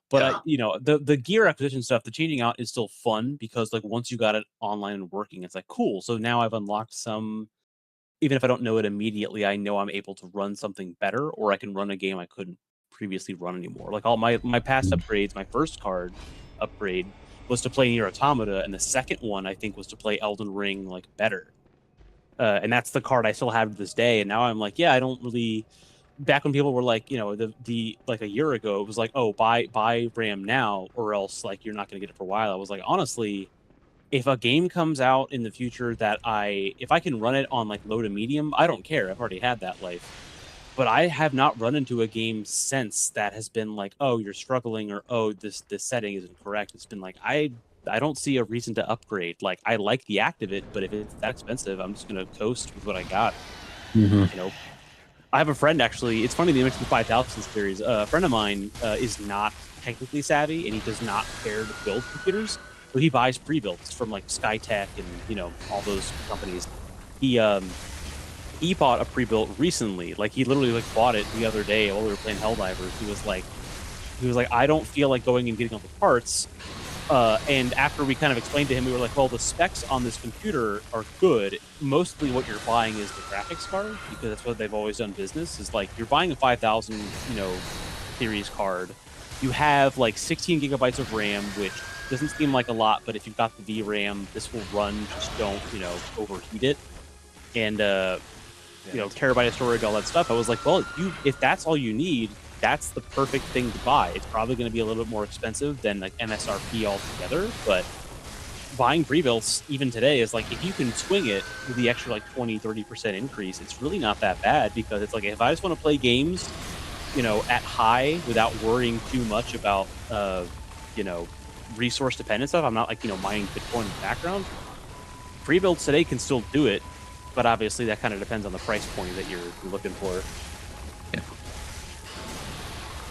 But the gear acquisition stuff, the changing out is still fun because like once you got it online and working, it's like cool. So now I've unlocked some, even if I don't know it immediately, I know I'm able to run something better, or I can run a game I couldn't previously run anymore. Like all my past upgrades, my first card upgrade was to play Nier Automata, and the second one I think was to play Elden Ring like better. And that's the card I still have to this day. And now I'm like, I don't really. Back when people were like, the like a year ago, it was like, oh, buy RAM now, or else like you're not going to get it for a while. I was like, honestly, if a game comes out in the future that if I can run it on like low to medium, I don't care. I've already had that life. But I have not run into a game since that has been like, oh, you're struggling, or oh, this setting isn't correct. It's been like I don't see a reason to upgrade. Like I like the act of it, but if it's that expensive, I'm just gonna coast with what I got. I have a friend, actually. It's funny that you mentioned the 5000 series. A friend of mine is not technically savvy, and he does not care to build computers. So he buys pre-builds from like Skytech and all those companies. He bought a pre-built recently. Like he literally like bought it the other day while we were playing Helldivers. He was like, I don't feel like going and getting all the parts. And after we kind of explained to him, we were like, well, the specs on this computer are good. Mostly what you're buying is the graphics card, because that's what they've always done business, is like you're buying a 5000, series card. You have like 16 gigabytes of RAM, which doesn't seem like a lot, but if you've got the VRAM, this will run. Just don't, overheat it. And, terabyte of storage, all that stuff. I was like, well, if that's all you need, that's the perfect thing to buy. It's probably going to be a little bit more expensive than like MSRP altogether, but buying pre-builts even today is like, if you can swing it with the extra like 20-30% increase, it's really not that bad, because it's like, if I just want to play games, at high without worrying too much about, resource dependent stuff, I'm not like, mining Bitcoin in the background. Pre-builts today can still do it, but obviously that kind of depends on the price point that you're looking for.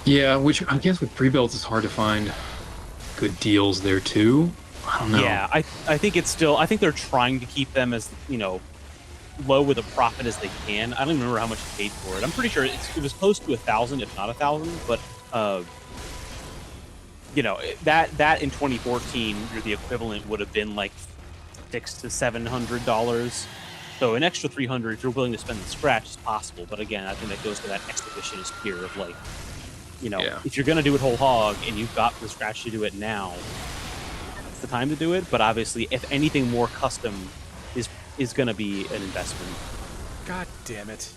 Yeah, which I guess with pre-builds it's hard to find good deals there too. I don't know. Yeah, I think it's still, I think they're trying to keep them as, low with a profit as they can. I don't even remember how much he paid for it. I'm pretty sure it was close to 1,000, if not 1,000, but that in 2014, the equivalent would have been like $600 to $700. So an extra 300, if you're willing to spend the scratch, is possible. But again, I think that goes to that exhibitionist fear of like, if you're going to do it whole hog and you've got the scratch to do it now, it's the time to do it. But obviously, if anything more custom is going to be an investment. God damn it.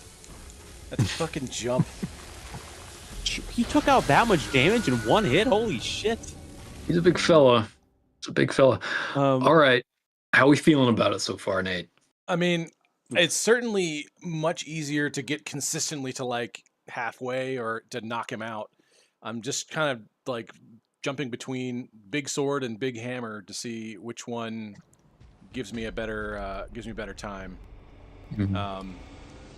That's a fucking jump. He took out that much damage in one hit? Holy shit. He's a big fella. It's a big fella. All right. How are we feeling about it so far, Nate? I mean, it's certainly much easier to get consistently to like halfway or to knock him out. I'm just kind of like jumping between big sword and big hammer to see which one gives me a better time. Mm-hmm.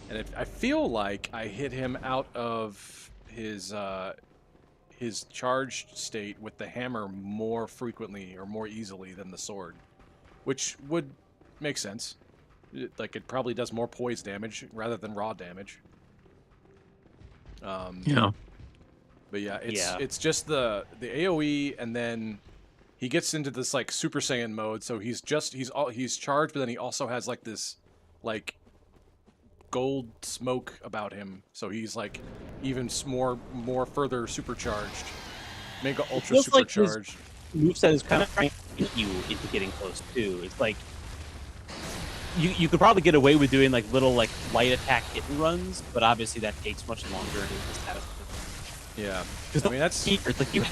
And I feel like I hit him out of his charged state with the hammer more frequently or more easily than the sword, which would make sense. It probably does more poise damage rather than raw damage. Yeah. But yeah, it's just the AoE, and then he gets into this like Super Saiyan mode. So he's charged, but then he also has like this like gold smoke about him, so he's like even more further supercharged, mega ultra supercharged. Moveset is kind of trying to get you into getting close too. It's like you could probably get away with doing like little like light attack hit and runs, but obviously that takes much longer and it's just yeah. I mean that's it's like you.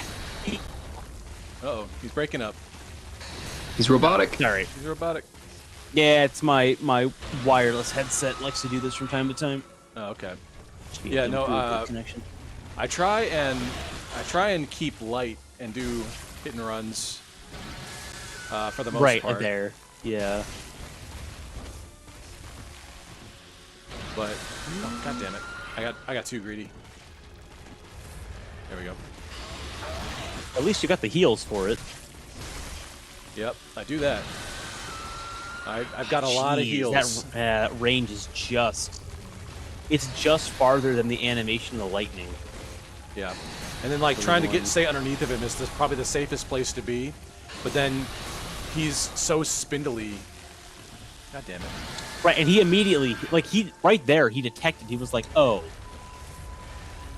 Uh-oh, he's breaking up. He's robotic. Sorry. He's robotic. Yeah, it's my wireless headset likes to do this from time to time. Oh, okay. Yeah, no. Connection. I try and keep light and do hit and runs for the most part. Right there. Yeah. But oh, god damn it, I got too greedy. There we go. At least you got the heals for it. Yep, I do that. I've got a lot of heals. That range is it's just farther than the animation of the lightning. Yeah, and then like trying to stay underneath of him is probably the safest place to be, but then he's so spindly. God damn it. Right, and he immediately, like right there, he detected. He was like, oh.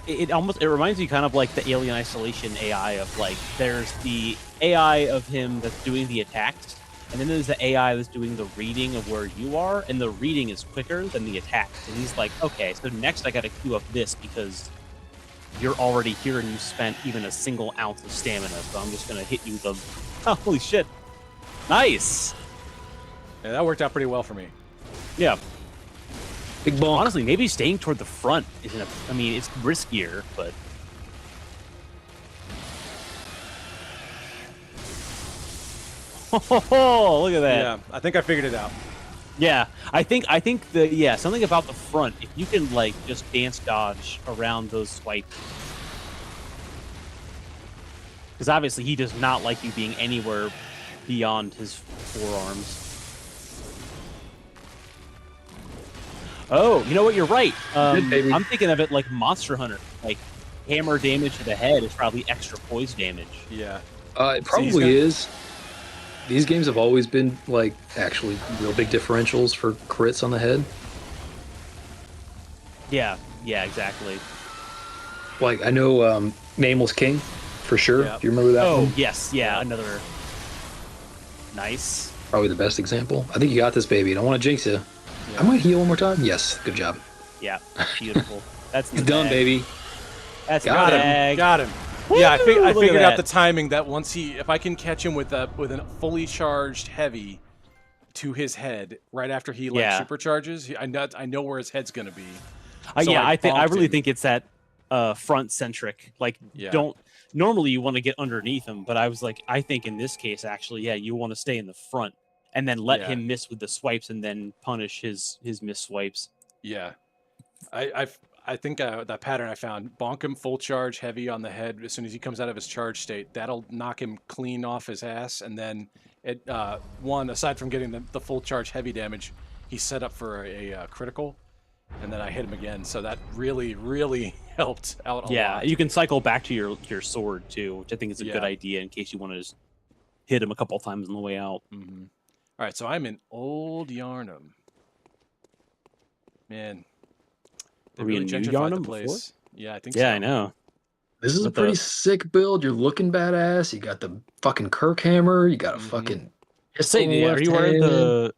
It reminds me kind of like the Alien Isolation AI of like, there's the AI of him that's doing the attacks, and then there's the AI that's doing the reading of where you are, and the reading is quicker than the attacks. And he's like, okay, so next I gotta queue up this because you're already here and you spent even a single ounce of stamina, so I'm just gonna hit you with a... Oh, holy shit. Nice! Yeah, that worked out pretty well for me. Yeah. Big bonk. Honestly, maybe staying toward the front isn't I mean, it's riskier, but... Oh, look at that. Yeah, I think I figured it out. Yeah, I think something about the front. If you can like just dance dodge around those swipes, because obviously he does not like you being anywhere beyond his forearms. Oh, you know what? You're right. I'm thinking of it like Monster Hunter. Like hammer damage to the head is probably extra poise damage. Yeah. It probably is. These games have always been like actually real big differentials for crits on the head. Yeah, exactly. Like I know Nameless King for sure. Yeah. Do you remember that one? Oh yes, yeah, another nice. Probably the best example. I think you got this, baby. I don't want to jinx you. Yeah. I might heal one more time. Yes, good job. Yeah, beautiful. That's He's done, baby. That's Got the him. bag. Got him. Woo! Yeah, I Look figured at out that. the timing that once if I can catch him with a fully charged heavy to his head right after he like supercharges, I know where his head's gonna be. So Yeah, I really him. think it's that front centric. Like, don't normally you want to get underneath him, but I was like, I think in this case actually, yeah, you want to stay in the front and then let him miss with the swipes and then punish his miss swipes. Yeah, I think that pattern I found, bonk him full charge heavy on the head as soon as he comes out of his charge state. That'll knock him clean off his ass, and then aside from getting the full charge heavy damage, he's set up for a critical, and then I hit him again. So that really helped out a lot. Yeah, you can cycle back to your sword too, which I think is a good idea in case you want to just hit him a couple times on the way out. Mm-hmm. All right, so I'm in Old Yarnum. Man. They Were we in New gentrified the Yarnum place. before? Yeah, I think so. Yeah, I know. This is a But pretty sick build. You're looking badass. You got the fucking Kirk hammer. You got a fucking. Say, pistol in the are you left wearing hand. the?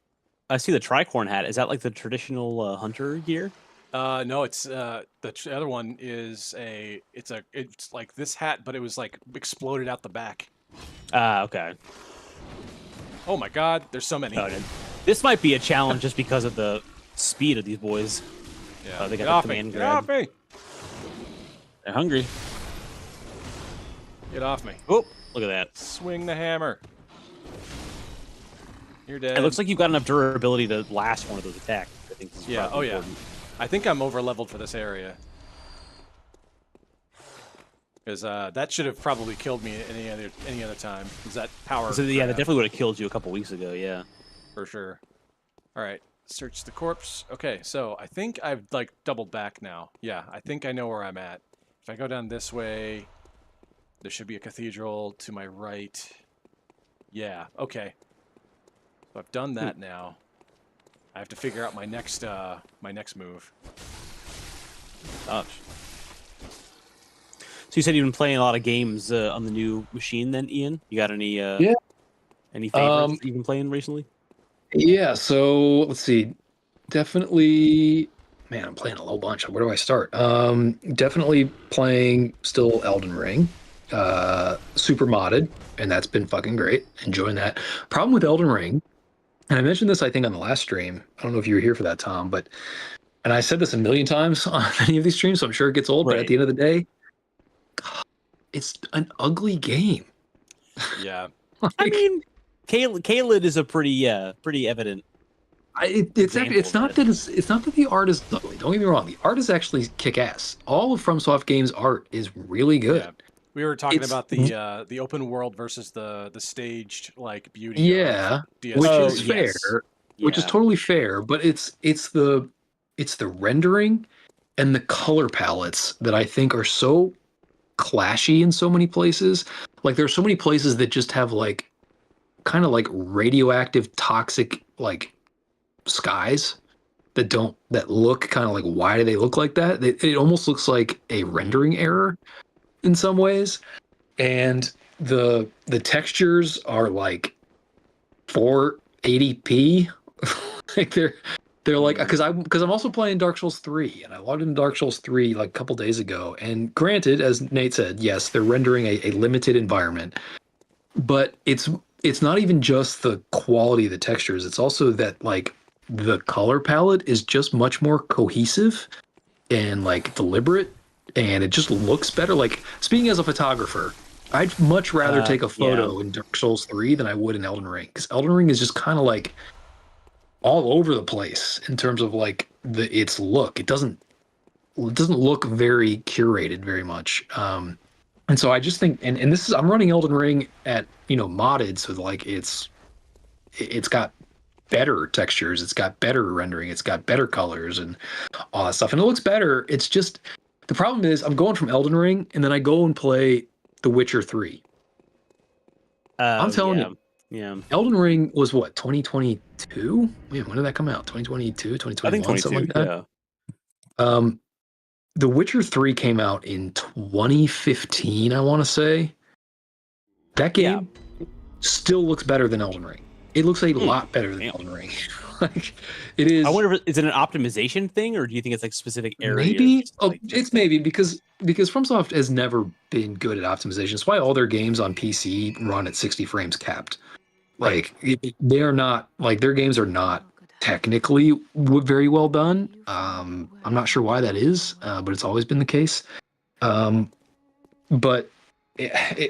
I see the tricorn hat. Is that like the traditional hunter gear? No, it's the other one is it's like this hat, but it was like exploded out the back. Okay. Oh my God, there's so many. This might be a challenge just because of the speed of these boys. Yeah, they get got off the me! command Get grab. off me! They're hungry. Get off me! Oh, look at that. Swing the hammer. You're dead. It looks like you've got enough durability to last one of those attacks. I think this is yeah. Oh probably yeah. important. I think I'm over leveled for this area. Because that should have probably killed me any other time. Because that power. So, yeah, that definitely would have killed you a couple weeks ago. Yeah. For sure. All right. Search the corpse. Okay, so I think I've like doubled back now. Yeah, I think I know where I'm at. If I go down this way, there should be a cathedral to my right. Yeah, okay. So I've done that now. I have to figure out my next move. Gosh. So you said you've been playing a lot of games on the new machine, then, Ian? You got any? Any favorites that you've been playing recently? Yeah. So let's see. Definitely. Man, I'm playing a whole bunch. Where do I start? Definitely playing still Elden Ring, super modded, and that's been fucking great. Enjoying that. Problem with Elden Ring, and I mentioned this I think on the last stream. I don't know if you were here for that, Tom, but and I said this a million times on many of these streams, so I'm sure it gets old. But at the end of the day, it's an ugly game. Yeah. I mean, Caelid is a pretty evident. It's not that the art is ugly. Don't get me wrong. The art is actually kick-ass. All of FromSoft Games' art is really good. Yeah. We were talking about the open world versus the staged like beauty. Yeah, which is fair. Which is totally fair. But it's the rendering and the color palettes that I think are so clashy in so many places. Like there's so many places that just have like kind of like radioactive, toxic like skies that look kind of like, why do they look like that? It almost looks like a rendering error in some ways, and the textures are like 480p. Like they're like, because I'm also playing Dark Souls 3, and I logged into Dark Souls 3 like a couple days ago, and granted, as Nate said, yes, they're rendering a limited environment, but it's not even just the quality of the textures, it's also that like the color palette is just much more cohesive and like deliberate, and it just looks better. Like, speaking as a photographer, I'd much rather take a photo in Dark Souls 3 than I would in Elden Ring, because Elden Ring is just kind of like all over the place in terms of like its look. It doesn't look very curated very much. And so I just think, and this is, I'm running Elden Ring at, modded, so like it's got better textures, it's got better rendering, it's got better colors and all that stuff, and it looks better. It's just, the problem is I'm going from Elden Ring and then I go and play The Witcher 3. I'm telling you, Elden Ring was what, 2022? Man, when did that come out? 2022, 2021, I think something like that. The Witcher 3 came out in 2015, I want to say. That game still looks better than Elden Ring. It looks a lot better than Elden Ring. Like, it is. I wonder if is it an optimization thing, or do you think it's like specific areas? Maybe. It's maybe because FromSoft has never been good at optimization. That's why all their games on PC run at 60 frames capped. Like they're not, like, their games are not technically very well done. I'm not sure why that is, but it's always been the case. But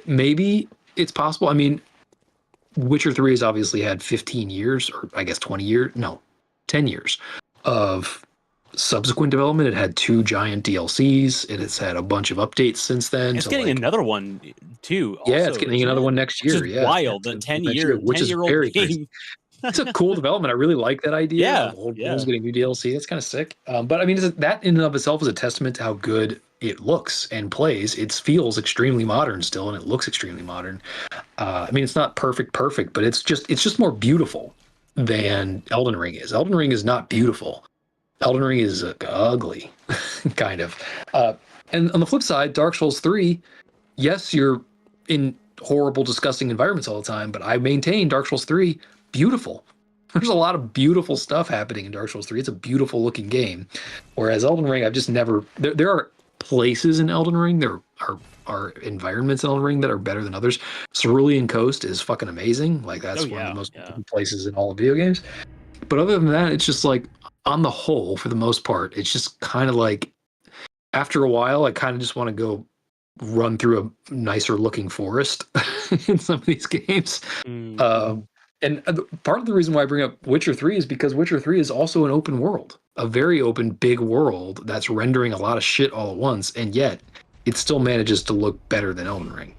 maybe it's possible. I mean, Witcher 3 has obviously had 15 years, or I guess 10 years of subsequent development. It had 2 giant DLCs. It has had a bunch of updates since then. It's getting another one too. Also, it's getting another one next year. Which is wild. 10 year, which is very game. It's a cool development. I really like that idea. Yeah, old games getting new DLC. That's kind of sick. But I mean, that in and of itself is a testament to how good it looks and plays. It feels extremely modern still, and it looks extremely modern. I mean, it's not perfect, but it's just more beautiful than Elden Ring is. Elden Ring is not beautiful. Elden Ring is ugly, kind of. And on the flip side, Dark Souls 3, yes, you're in horrible, disgusting environments all the time, but I maintain Dark Souls 3, beautiful. There's a lot of beautiful stuff happening in Dark Souls 3. It's a beautiful looking game. Whereas Elden Ring, I've just never... There are places in Elden Ring, there are environments in Elden Ring that are better than others. Cerulean Coast is fucking amazing. Like, that's one of the most places in all of video games. But other than that, it's just like, on the whole, for the most part, it's just kind of like, after a while, I kind of just want to go run through a nicer looking forest in some of these games. And part of the reason why I bring up Witcher 3 is because Witcher 3 is also an open world, a very open, big world that's rendering a lot of shit all at once, and yet it still manages to look better than Elden Ring.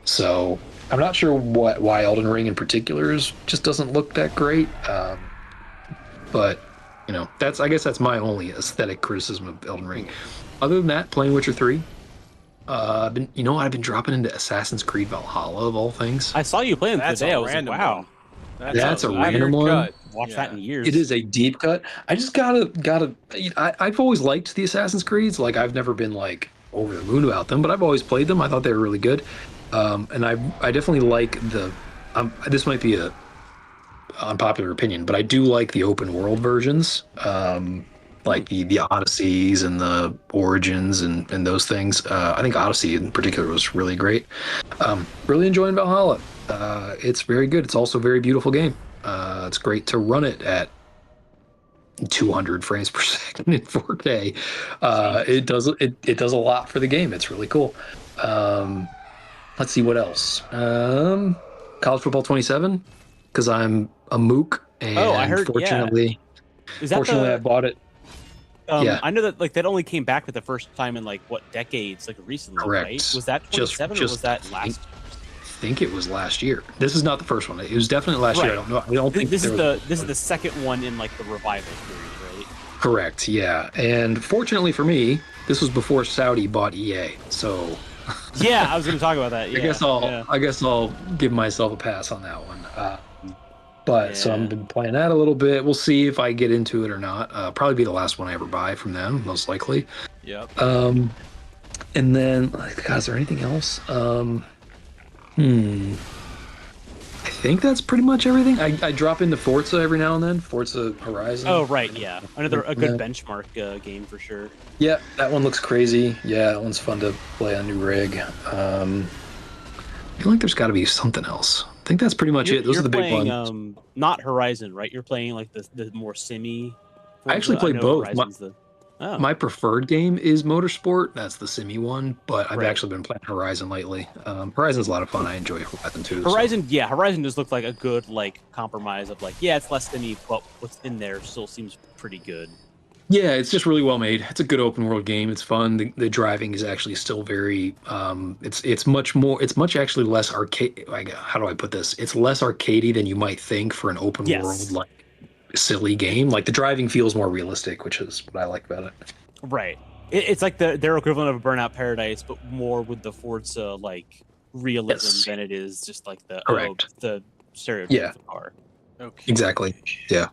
So I'm not sure why Elden Ring in particular just doesn't look that great. But I guess that's my only aesthetic criticism of Elden Ring. Other than that, playing Witcher 3. I've been dropping into Assassin's Creed Valhalla of all things. I saw you playing today. I was like, wow. That's a random one. cut. Watch that in years. It is a deep cut. I just gotta. I've always liked the Assassin's Creeds. Like I've never been like over the moon about them, but I've always played them. I thought they were really good, and I definitely like the. This might be a unpopular opinion, but I do like the open world versions, like the Odysseys and the Origins and those things. I think Odyssey in particular was really great. Really enjoying Valhalla. It's very good. It's also a very beautiful game. It's great to run it at 200 frames per second in 4K. It does a lot for the game. It's really cool. Let's see what else. College Football 27, because I'm a mook, and I heard. Fortunately, I bought it. Yeah. I know that like that only came back for the first time in like what decades, like recently, Correct. right? Was that 27 or was that last? I think it was last year. This is not the first one. It was definitely last year. I don't know. I don't think this is the second one in like the revival series, right? Correct. Yeah. And fortunately for me, this was before Saudi bought EA. So yeah, I was going to talk about that. Yeah, I guess I'll give myself a pass on that one. So I've been playing that a little bit. We'll see if I get into it or not. Probably be the last one I ever buy from them, most likely. Yep. And then, God, is there anything else? I think that's pretty much everything. I drop into Forza every now and then. Forza Horizon. Oh right, yeah, a good benchmark game for sure. Yeah, that one looks crazy. Yeah, that one's fun to play on new rig. I feel like there's got to be something else. I think that's pretty much it. Those are the big ones. Not Horizon, right? You're playing like the more simi. I actually play both. My Oh. preferred game is Motorsport. That's the Simi one, but I've actually been playing Horizon lately. Horizon's a lot of fun. I enjoy Horizon too. Horizon, yeah, Horizon does look like a good like compromise of like, yeah, it's less Simi, but what's in there still seems pretty good. Yeah, it's just really well made. It's a good open world game. It's fun. The driving is actually still very. It's much actually less arcade. Like, how do I put this? It's less arcadey than you might think for an open world like silly game. Like the driving feels more realistic, which is what I like about it. Right. It's like their equivalent of a Burnout Paradise, but more with the Forza like realism than it is just like the stereotype of the car. Okay. Exactly. Yeah.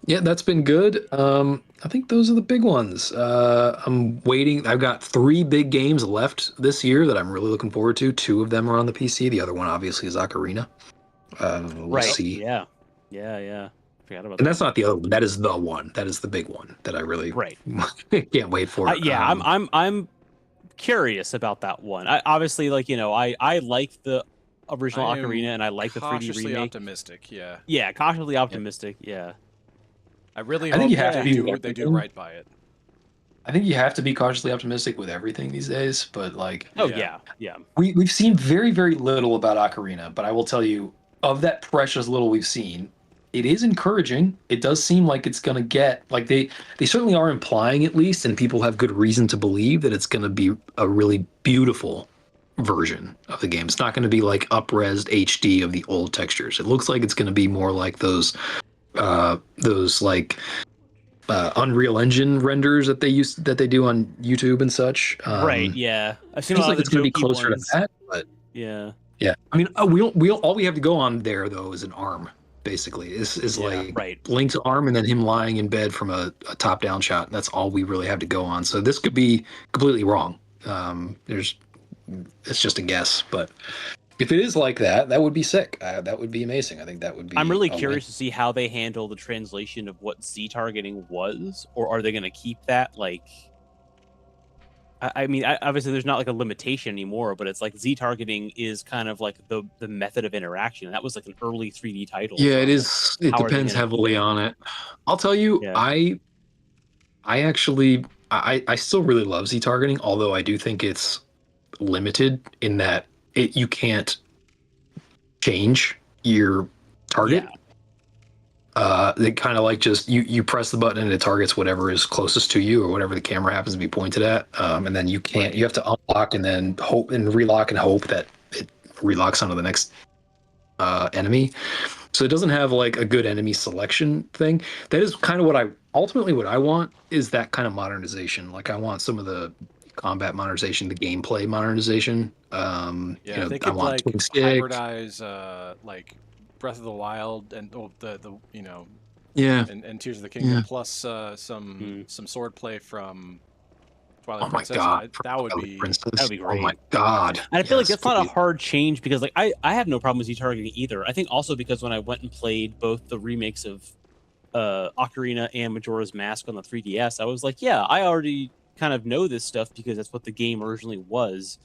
Yeah, that's been good. I think those are the big ones. I'm waiting. I've got 3 big games left this year that I'm really looking forward to. 2 of them are on the PC. The other one, obviously, is Ocarina. We'll see. Yeah. Forgot about and that's not the other one. That is the one. That is the big one that I really can't wait for. I'm curious about that one. I obviously I like the original Ocarina and I like the 3D cautiously remake. Optimistic, yeah. Yeah, cautiously optimistic. Yeah. I really hope they do right by it. I think you have to be cautiously optimistic with everything these days, but like, yeah. We've seen very, very little about Ocarina, but I will tell you, of that precious little we've seen, it is encouraging. It does seem like it's going to get, like they certainly are implying at least, and people have good reason to believe that it's going to be a really beautiful version of the game. It's not going to be like up-res HD of the old textures. It looks like it's going to be more like those Unreal Engine renders that they do on YouTube and such. Right. Yeah. I've seen a lot like of it's going to be closer to that, but yeah. I mean, all we have to go on there though is an arm. Basically, is like Link's arm and then him lying in bed from a top-down shot. That's all we really have to go on. So this could be completely wrong. It's just a guess, but if it is like that, that would be sick. That would be amazing. I think that would be. I'm really curious to see how they handle the translation of what Z targeting was, or are they going to keep that like? I mean, obviously, there's not like a limitation anymore, but it's like Z targeting is kind of like the method of interaction. That was like an early 3D title. Yeah, it is. It depends heavily on it. I'll tell you, I actually still really love Z targeting, although I do think it's limited in that you can't change your target. They kind of like just you press the button and it targets whatever is closest to you or whatever the camera happens to be pointed at, and then you have to unlock and then hope and relock and hope that it relocks onto the next enemy. So it doesn't have like a good enemy selection thing. That is kind of what I want is that kind of modernization. Like I want some of the combat modernization, the gameplay modernization. Yeah, they I could want like twin stick. hybridize like Breath of the Wild and the Yeah. and Tears of the Kingdom Yeah. plus some sword play from Twilight Oh my Princess. god, That would That'd be be Oh my great. god. And I feel like Yes, that's not a please. hard change because like I have no problem with Z-targeting either. I think also because when I went and played both the remakes of Ocarina and Majora's Mask on the 3DS, I was like, yeah, I already kind of know this stuff because that's what the game originally was.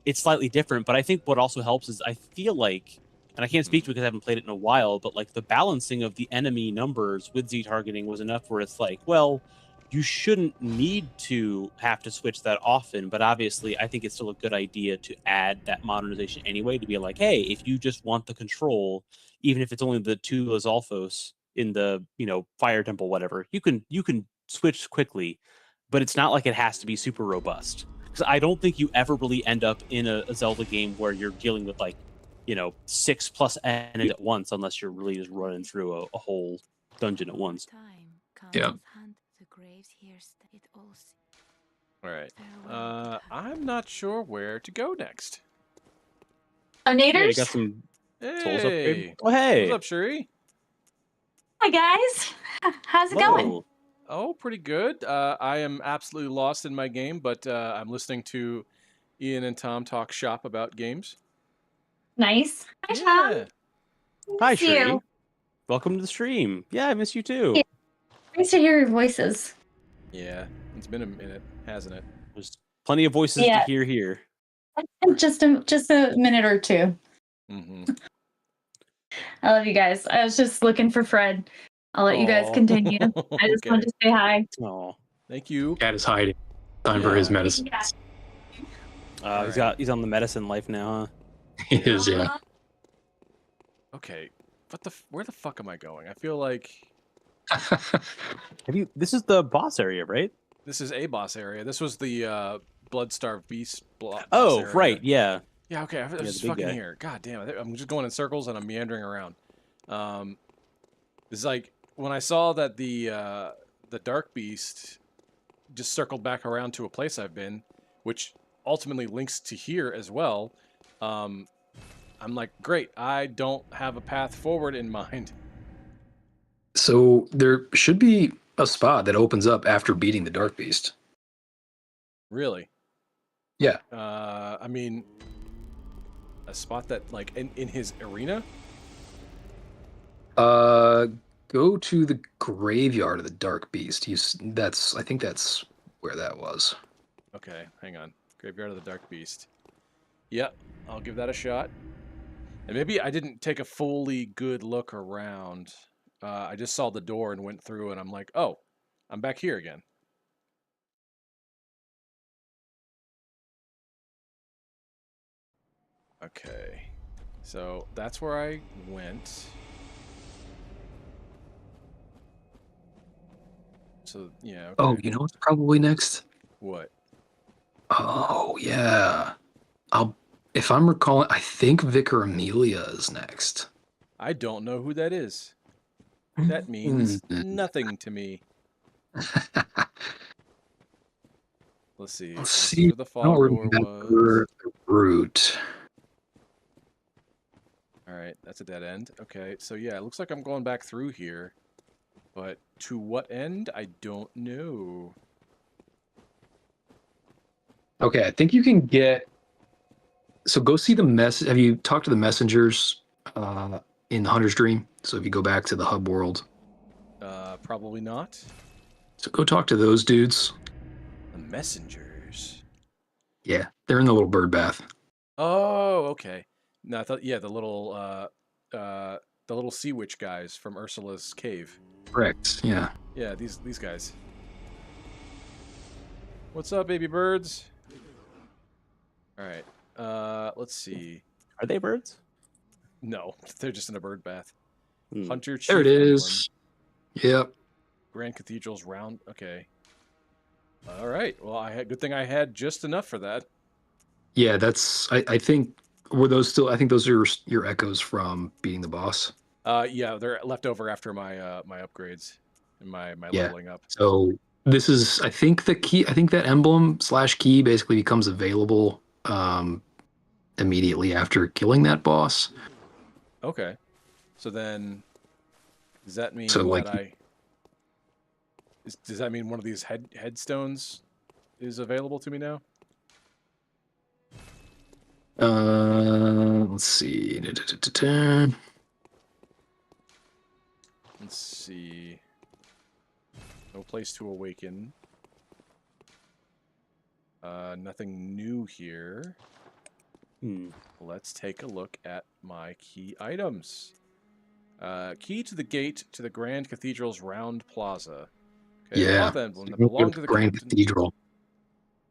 It's slightly different, but I think what also helps is I feel like, and I can't speak to it because I haven't played it in a while, but like the balancing of the enemy numbers with Z-targeting was enough where it's like, well, you shouldn't need to have to switch that often, but obviously I think it's still a good idea to add that modernization anyway, to be like, hey, if you just want the control, even if it's only the two Lizalfos in the fire temple, whatever, you can switch quickly, but it's not like it has to be super robust. Because I don't think you ever really end up in a Zelda game where you're dealing with like 6+ enemies at once, unless you're really just running through a whole dungeon at once. Yeah. all right. I'm not sure where to go next. Yeah, you Donators? got some souls Hey, upgrade. Oh, hey. what's up, Shuri? Hi guys. How's it going? Hello. Oh, pretty good. I am absolutely lost in my game, but I'm listening to Ian and Tom talk shop about games. Nice. Hi, Tom. Yeah. Hi, Miss Shuri. you. Welcome to the stream. Yeah, I miss you too. Yeah. Nice to hear your voices. Yeah, it's been a minute, hasn't it? There's plenty of voices to Yeah. hear here. Just a minute or two. Mm-hmm. I love you guys. I was just looking for Fred. I'll let you guys Aw. continue. I just Okay. wanted to say hi. Oh, Thank you. Cat is hiding. Time for his Yeah. medicine. Yeah. he's on the medicine life now, He is, yeah. Okay. Where the fuck am I going? I feel like huh? This is the boss area, right? this is a boss area. This was the Bloodstarved Beast boss Oh, area. right, yeah. Yeah, okay. I was the just big fucking guy. here. God damn it. I'm just going in circles and I'm meandering around. It's like when I saw that the Dark Beast just circled back around to a place I've been, which ultimately links to here as well. I'm like, great. I don't have a path forward in mind. So there should be a spot that opens up after beating the Dark Beast. Really? Yeah. I mean, a spot that like in his arena. Go to the graveyard of the Dark Beast. I think that's where that was. Okay, hang on. Graveyard of the Dark Beast. Yep, I'll give that a shot. And maybe I didn't take a fully good look around. I just saw the door and went through, and I'm like, oh, I'm back here again. Okay, so that's where I went. So, yeah. Okay. Oh, you know what's probably next? What? Oh, yeah. If I'm recalling, I think Vicar Amelia is next. I don't know who that is. That means nothing to me. Let's see. Let's This is see. where the I don't fog door remember was. the route. All right, that's a dead end. Okay, so yeah, it looks like I'm going back through here. But to what end? I don't know. Okay, I think you can get. So go see the mess. Have you talked to the messengers in the Hunter's Dream? So if you go back to the hub world. Probably not. So go talk to those dudes. The messengers. Yeah, they're in the little bird bath. Oh, okay. No, I thought the little sea witch guys from Ursula's cave. Correct. Yeah. Yeah, these guys. What's up, baby birds? All right. Let's see. Are they birds? No, they're just in a bird bath. Hmm. Hunter Chief There it is. Yep. Grand Cathedral's round. Okay. All right. Well, good thing I had just enough for that. Yeah, that's. I think were those still? I think those are your echoes from beating the boss. Yeah, they're left over after my my upgrades and my Yeah. leveling up. So this is, I think, the key. I think that emblem / key basically becomes available immediately after killing that boss. Okay. So then, does that mean So, like, does that mean one of these headstones is available to me now? Let's see. Let's see. No place to awaken. Nothing new here. Let's take a look at my key items. Key to the gate to the Grand Cathedral's round plaza. Okay, Yeah. cloth emblem that belonged to the Grand captain. Cathedral.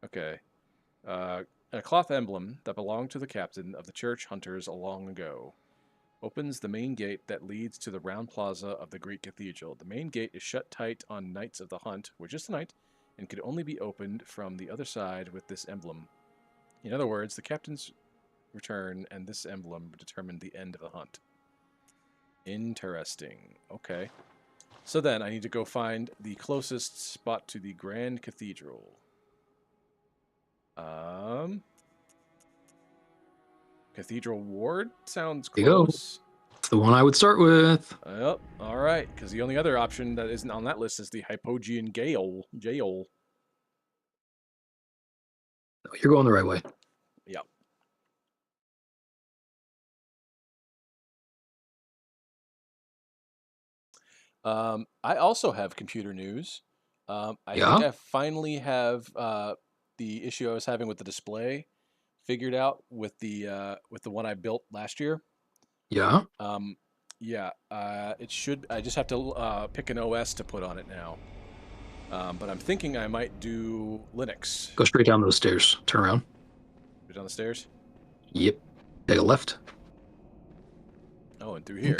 Okay. A cloth emblem that belonged to the captain of the church hunters long ago. Opens the main gate that leads to the round plaza of the Greek cathedral. The main gate is shut tight on nights of the hunt, which is tonight, and could only be opened from the other side with this emblem. In other words, the captain's return and this emblem determined the end of the hunt. Interesting. Okay. So then I need to go find the closest spot to the Grand Cathedral. Cathedral Ward sounds There you go. close. It's the one I would start with. Yep. All right. Because the only other option that isn't on that list is the Hypogean Jail. You're going the right way. Yep. I also have computer news. I think I finally have the issue I was having with the display figured out with the one I built last year. Yeah. Yeah. It should. I just have to pick an OS to put on it now. But I'm thinking I might do Linux. Go straight down those stairs. Turn around. Go down the stairs. Yep. Take a left. Oh, and through here.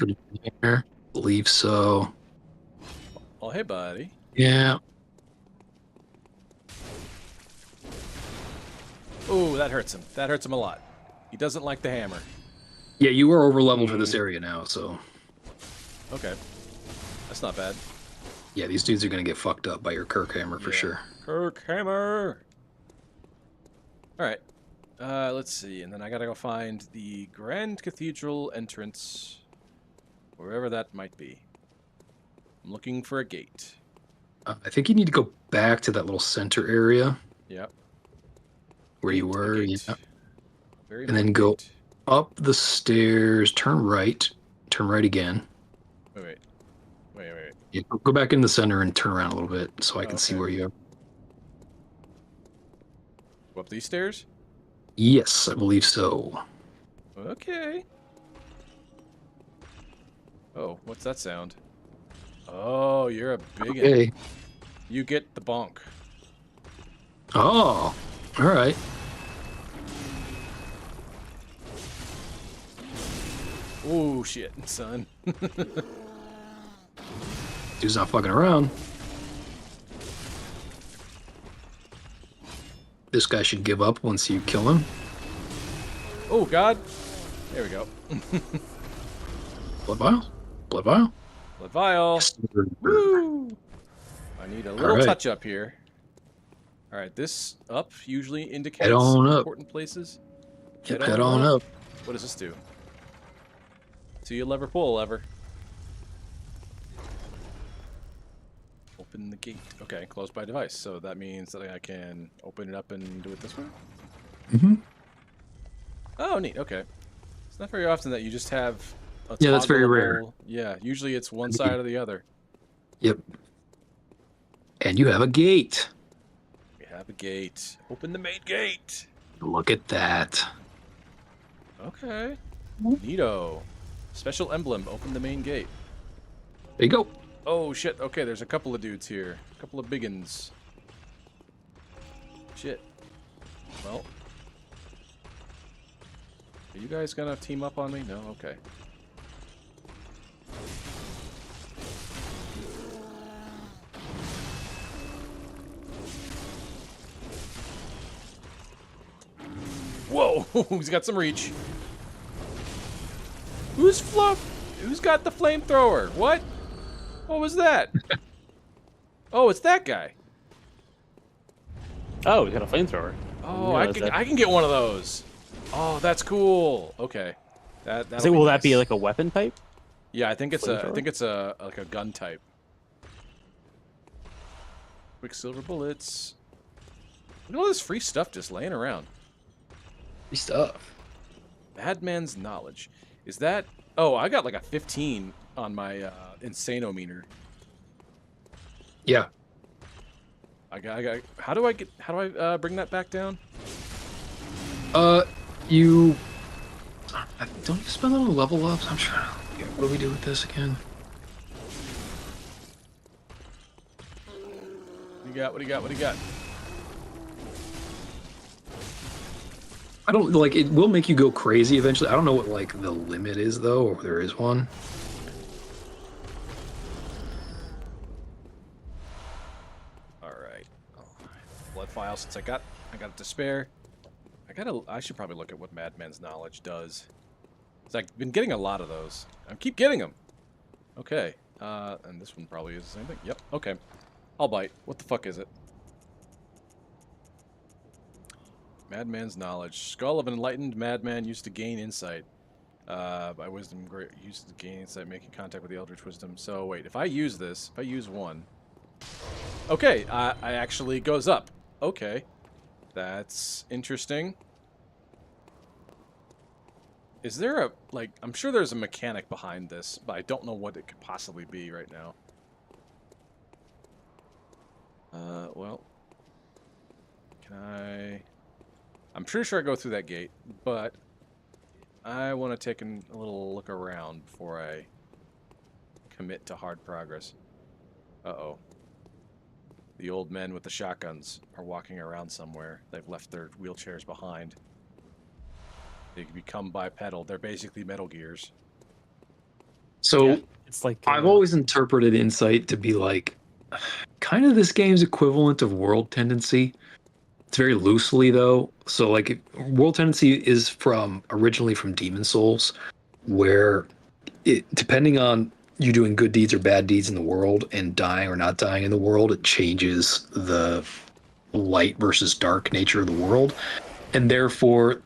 Here. Believe so. Oh, hey, buddy. Yeah. Oh, that hurts him. That hurts him a lot. He doesn't like the hammer. Yeah, you are over leveled for this area now, so. Okay. That's not bad. Yeah, these dudes are gonna get fucked up by your Kirk hammer for sure. Kirk hammer. All right. Let's see, and then I gotta go find the Grand Cathedral entrance, wherever that might be. I'm looking for a gate. I think you need to go back to that little center area. Yep. Where you were. Yeah. Very and then go up the stairs, turn right again. Wait. Yeah, go back in the center and turn around a little bit so I can see where you are. Go up these stairs? Yes, I believe so. Okay. Oh, what's that sound? Oh, you're a big one. You get the bonk. Oh, all right. Oh, shit, son. Dude's not fucking around. This guy should give up once you kill him. Oh, God. There we go. Blood vial? Blood vial? Blood vial. Woo! I need a little touch up here. All right, this up usually indicates important places. Head on up. What does this do? See a lever, pull a lever. Open the gate. Okay, closed by device. So that means that I can open it up and do it this way? Mm-hmm. Oh, neat. Okay. It's not very often that you just have a Yeah, that's very rare. Yeah, usually it's one side or the other. Yep. And you have a gate. We have a gate. Open the main gate. Look at that. Okay. Neato. Special emblem. Open the main gate. There you go. Oh, shit. Okay, there's a couple of dudes here. A couple of biggins. Shit. Well. Are you guys gonna team up on me? No? Okay. Whoa! He's got some reach. Who's got the flamethrower? What? What was that? Oh, it's that guy. Oh, we got a flamethrower. Oh, I can get one of those. Oh, that's cool. Okay. Will that be like a weapon type? Yeah, I think it's a like a gun type. Quicksilver bullets. Look at all this free stuff just laying around. Free stuff. Madman's knowledge. Is that? Oh, I got like a 15 on my insano-meter. Yeah. I got. How do I bring that back down? You don't you spend it on level ups? I'm trying to get, what do we do with this again? What do you got? What do you got? I don't like it. Will make you go crazy eventually. I don't know what like the limit is though, or if there is one. All right. Blood file since I got it to spare. I should probably look at what Madman's knowledge does. I've been getting a lot of those. I keep getting them. Okay. And this one probably is the same thing. Yep. Okay. I'll bite. What the fuck is it? Madman's knowledge. Skull of an enlightened madman used to gain insight. By wisdom, used to gain insight, making contact with the eldritch wisdom. So wait, if I use this, if I use one, okay, I actually goes up. Okay, that's interesting. Is there a like? I'm sure there's a mechanic behind this, but I don't know what it could possibly be right now. Well, can I? I'm pretty sure I go through that gate, but I want to take a little look around before I commit to hard progress. Uh-oh. The old men with the shotguns are walking around somewhere. They've left their wheelchairs behind. They become bipedal. They're basically Metal Gears. So yeah, it's like I've always interpreted insight to be like kind of this game's equivalent of world tendency. It's very loosely though. So like world tendency is originally from Demon Souls, where depending on you doing good deeds or bad deeds in the world and dying or not dying in the world, it changes the light versus dark nature of the world. And therefore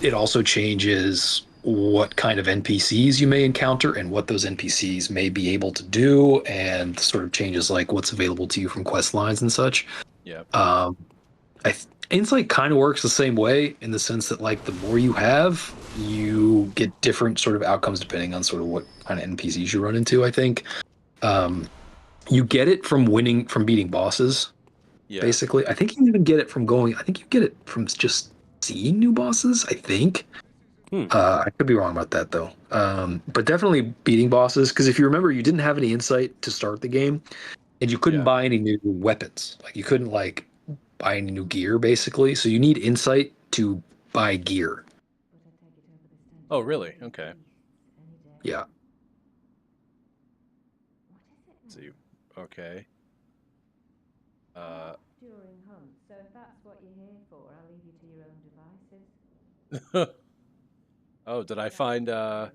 it also changes what kind of NPCs you may encounter and what those NPCs may be able to do, and sort of changes like what's available to you from quest lines and such. Yeah. Insight kind of works the same way in the sense that like the more you have, you get different sort of outcomes depending on sort of what kind of NPCs you run into. I think you get it from beating bosses. Yeah. Basically, I think you even get it from I think you get it from just seeing new bosses. I think. I could be wrong about that though. But definitely beating bosses, because if you remember, you didn't have any insight to start the game, and you couldn't buy any new weapons. Like you couldn't like buy any new gear basically. So you need insight to buy gear. Oh, really? Okay. Yeah. Let's see. Okay. During hunt, so if that's what you're here for, I'll leave you to your own devices. Oh, did I find a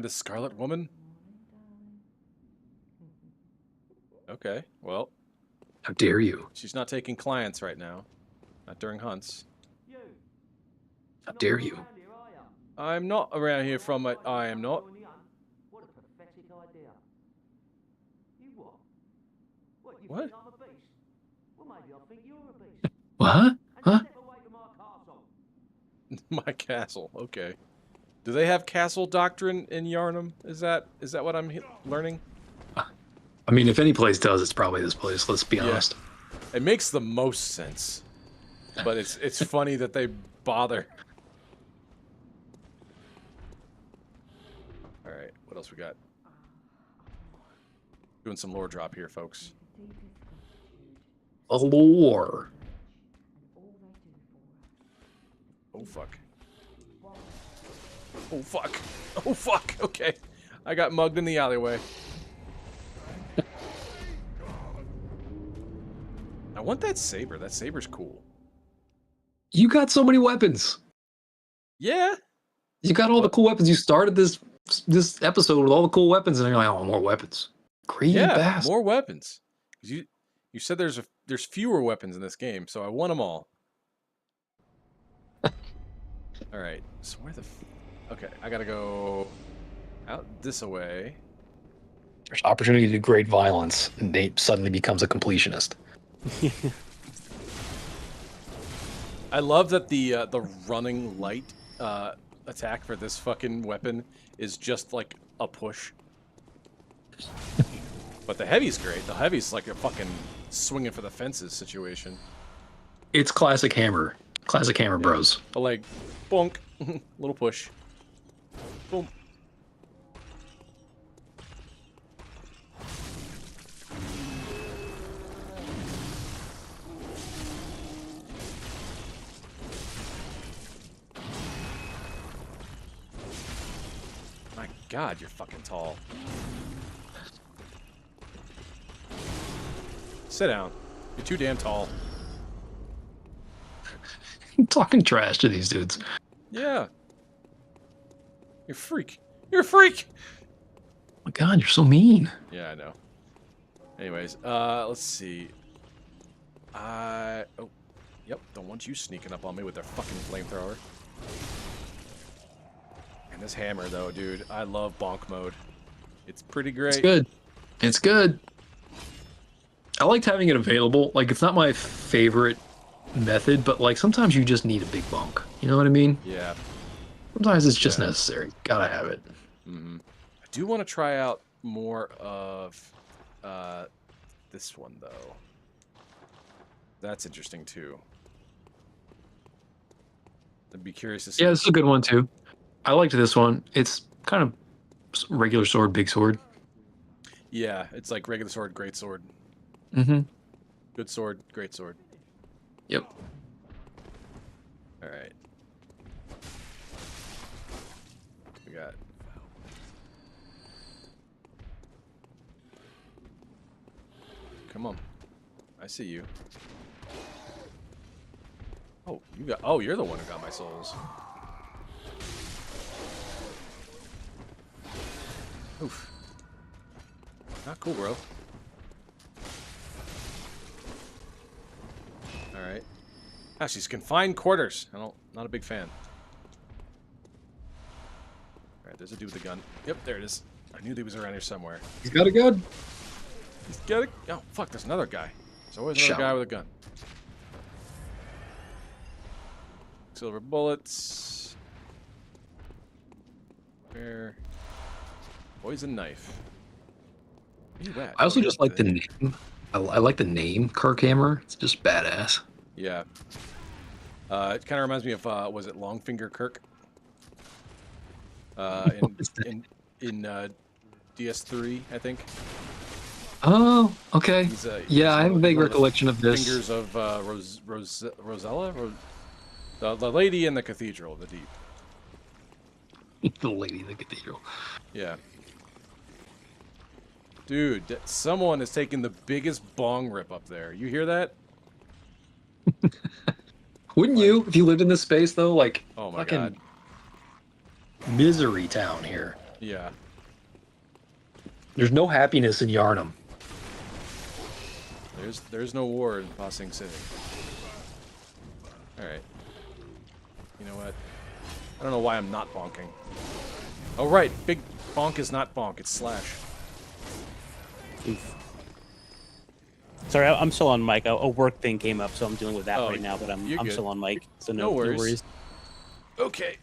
Scarlet Woman? Okay, well. How dare you? She's not taking clients right now. Not during hunts. How dare you? I'm not around here from it. I am not. What a pathetic idea. You what? What, you what? think I'm a beast? Well, maybe I think you're a beast. What? Huh? Step away from my castle. My castle. Okay. Do they have castle doctrine in Yharnam? Is that what I'm learning? I mean, if any place does, it's probably this place. Let's be honest. It makes the most sense, but it's funny that they bother. All right, what else we got? Doing some lore drop here, folks. A lore. Oh fuck. Oh fuck. Oh fuck. Okay, I got mugged in the alleyway. I want that saber. That saber's cool. You got so many weapons. Yeah. You got all the cool weapons. You started this episode with all the cool weapons, and you're like, oh, more weapons. Greedy bastard. More weapons. You said there's there's fewer weapons in this game, so I want them all. All right. So where the? Okay, I gotta go out this way. There's opportunity to do great violence, and Nate suddenly becomes a completionist. I love that the running light attack for this fucking weapon is just like a push. But the heavy's great. The heavy's like a fucking swinging for the fences situation. It's classic hammer. Classic hammer bros. But like, bonk, little push. Boom. My God, you're fucking tall. Sit down. You're too damn tall. I'm talking trash to these dudes. Yeah. You're a freak. You're a freak! Oh my God, you're so mean. Yeah, I know. Anyways, let's see. Oh, yep, don't want you sneaking up on me with their fucking flamethrower. And this hammer, though, dude, I love bonk mode. It's pretty great. It's good. It's good. I liked having it available. Like, it's not my favorite method, but like sometimes you just need a big bonk. You know what I mean? Yeah. Sometimes it's just necessary. Gotta have it. Mm-hmm. I do want to try out more of this one, though. That's interesting, too. I'd be curious to see. Yeah, this is a good one, too. I liked this one. It's kind of regular sword, big sword. Yeah, it's like regular sword, great sword. Mm-hmm. Good sword, great sword. Yep. All right. We got. Come on. I see you. Oh, you got. Oh, you're the one who got my souls. Oof. Not cool, bro. All right. Ah, she's confined quarters. Not a big fan. All right, there's a dude with a gun. Yep, there it is. I knew he was around here somewhere. He's got a gun. He's got a. Oh, fuck! There's another guy. There's always another Shout. guy with a gun. Silver bullets. Where? Poison knife. Where you at? I also Oh, just you're like the name. I like the name Kirk Hammer. It's just badass. Yeah. It kind of reminds me of was it Longfinger Kirk? In DS3, I think. Oh, okay. He's, Yeah, I have a vague one of the recollection of this. Fingers of Rosella, the lady in the cathedral, the deep. The lady in the cathedral. Yeah. Dude, someone is taking the biggest bong rip up there. You hear that? Wouldn't you, if you lived in this space, though? Like, Oh my fucking God. misery town here. Yeah. There's no happiness in Yarnum. There's no war in Ba Sing City. All right. You know what? I don't know why I'm not bonking. Oh right, big bonk is not bonk. It's slash. Oof. Sorry, I'm still on mic. A work thing came up, so I'm dealing with that Oh, right now. But you're I'm good. still on mic, so No no worries. worries. Okay.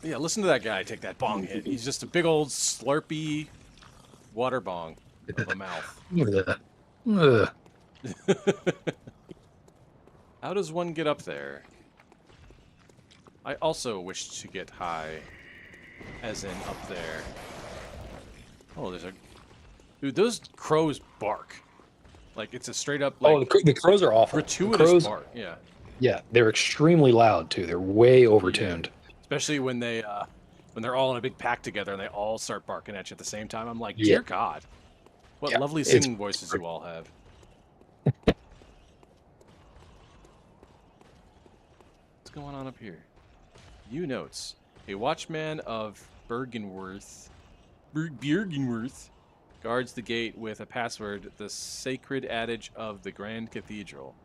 Yeah, listen to that guy take that bong hit. He's just a big old slurpy water bong of a mouth. Ugh. How does one get up there? I also wish to get high, as in up there. Oh, there's a... Dude, those crows bark. Like, it's a straight up, like, the crows are awful. gratuitous bark. Yeah. Yeah, they're extremely loud too. They're way overtuned. Especially when they're all in a big pack together and they all start barking at you at the same time. I'm like, Yeah. dear God. What Yeah, lovely it's singing voices you all have. What's going on up here? You notes. A watchman of Bergenworth. guards the gate with a password, the sacred adage of the Grand Cathedral.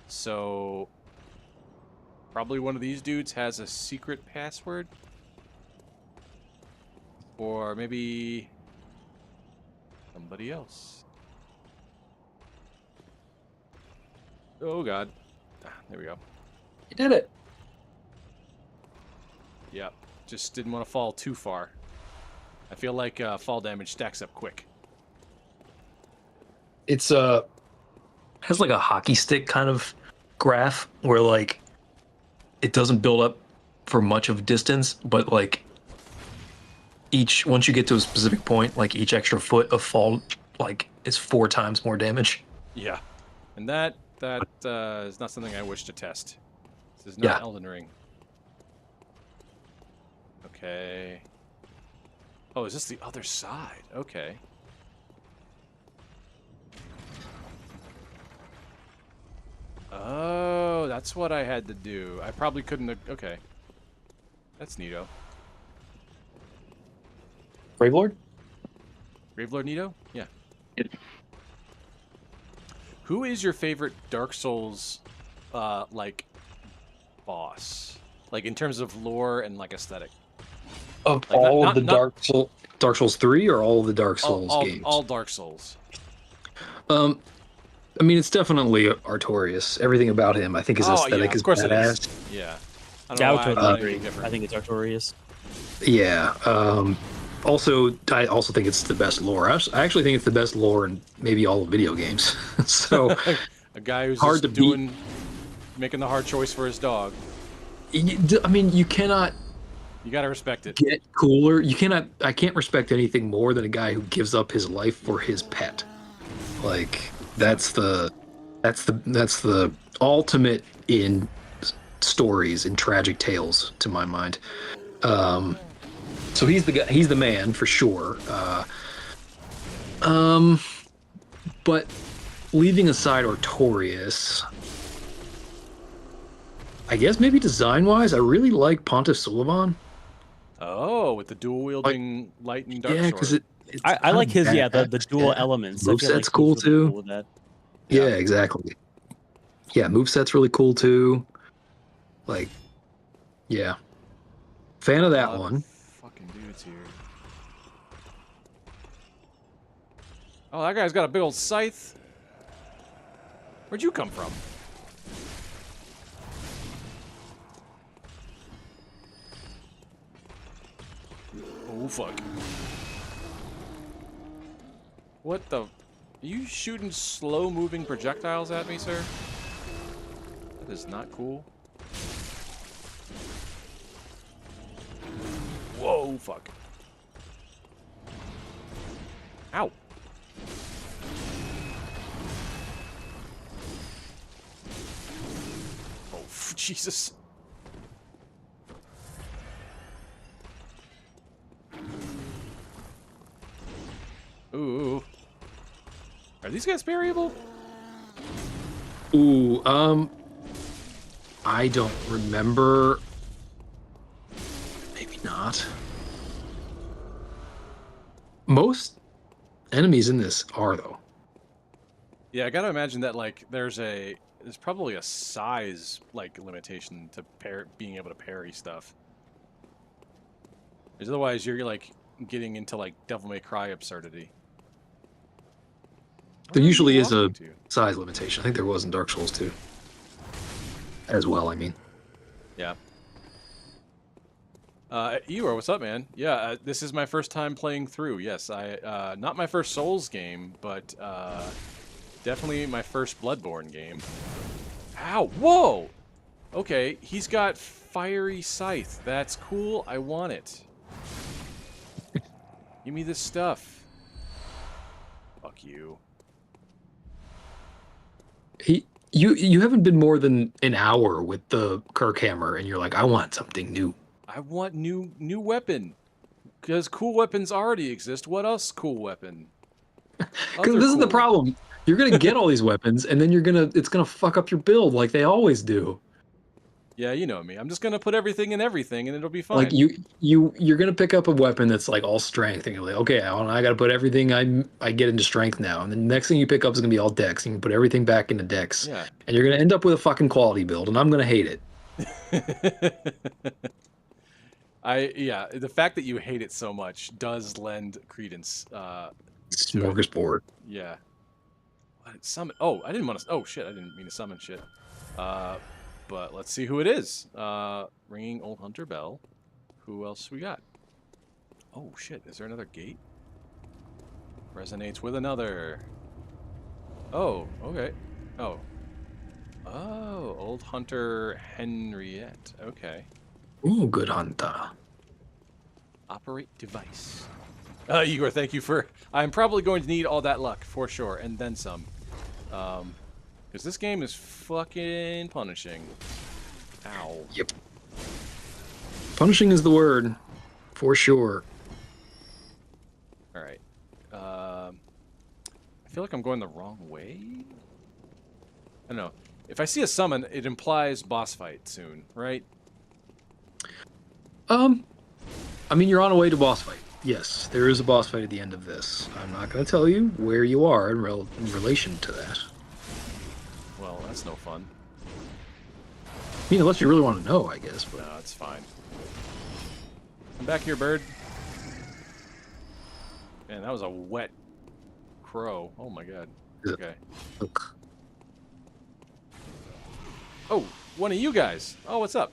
So, probably one of these dudes has a secret password. Or maybe somebody else. Oh, God. There we go. You did it. Yep. Just didn't want to fall too far. I feel like fall damage stacks up quick. It's has like a hockey stick kind of graph where like it doesn't build up for much of distance, but like once you get to a specific point, like each extra foot of fall like is 4 times more damage. Yeah. And that is not something I wish to test. This is not Elden Ring. Okay. Oh, is this the other side? Okay. Oh, that's what I had to do. I probably couldn't have... Okay. That's neato. Gravelord? Gravelord neato? Yeah. Who is your favorite Dark Souls, like, boss? Like, in terms of lore and, like, aesthetic? Of like, all of the Dark Souls 3 or all of the Dark Souls games? All Dark Souls. I mean, it's definitely Artorias. Everything about him, I think, his aesthetic is badass. Yeah. I think it's Artorias. Yeah. Also, I also think it's the best lore. I actually think it's the best lore in maybe all of video games. So a guy who's hard just to making the hard choice for his dog. I mean, you cannot. You gotta respect it. Get cooler. You cannot. I can't respect anything more than a guy who gives up his life for his pet. Like that's the ultimate in stories and tragic tales, to my mind. So he's the guy. He's the man for sure. But leaving aside Artorias, I guess maybe design-wise, I really like Pontiff Sulivan. Oh, with the dual-wielding light and dark sword. Yeah, because I like his the dual elements. Moveset's cool too. With that. Yeah, exactly. Yeah, moveset's really cool too. Like, yeah. Fan of that one. Fucking dudes here. Oh, that guy's got a big old scythe. Where'd you come from? Oh, fuck. What the... Are you shooting slow-moving projectiles at me, sir? That is not cool. Whoa, fuck. Ow. Oh, Jesus. Ooh. Are these guys variable? Ooh, I don't remember. Maybe not. Most enemies in this are, though. Yeah, I gotta imagine that, like, there's probably a size, like, limitation to being able to parry stuff. Because otherwise you're, like, getting into, like, Devil May Cry absurdity. There usually is a size limitation. I think there was in Dark Souls 2. As well, I mean. Yeah. Eeyore, what's up, man? Yeah, this is my first time playing through. Yes, not my first Souls game, but definitely my first Bloodborne game. Ow! Whoa! Okay, he's got fiery scythe. That's cool. I want it. Give me this stuff. Fuck you. You haven't been more than an hour with the Kirkhammer, and you're like, I want something new. I want new weapon. Because cool weapons already exist. What else cool weapon? Because this is the problem. You're gonna get all these weapons, and then it's gonna fuck up your build like they always do. Yeah, you know me. I'm just gonna put everything in everything, and it'll be fine. Like you're gonna pick up a weapon that's like all strength, and you're like, okay, I got to put everything I get into strength now, and the next thing you pick up is gonna be all dex. You can put everything back into dex, Yeah. and you're gonna end up with a fucking quality build, and I'm gonna hate it. Yeah, the fact that you hate it so much does lend credence. To it. Smorgasbord. Yeah. What, summon? Oh, I didn't want to. Oh shit, I didn't mean to summon shit. But let's see who it is. Ringing Old Hunter Bell. Who else we got? Oh shit, is there another gate? Resonates with another. Oh, okay. Oh. Oh, Old Hunter Henriette. Okay. Ooh, good hunter. Operate device. Igor, thank you for... I'm probably going to need all that luck, for sure, and then some. Because this game is fucking punishing. Ow. Yep. Punishing is the word, for sure. Alright. I feel like I'm going the wrong way? I don't know. If I see a summon, it implies boss fight soon, right? I mean, you're on a way to boss fight. Yes, there is a boss fight at the end of this. I'm not going to tell you where you are in relation to that. Well, that's no fun. I mean, unless you really want to know, I guess. But... No, it's fine. Come back here, bird. Man, that was a wet crow. Oh my god. Okay. Look. Oh, one of you guys. Oh, what's up?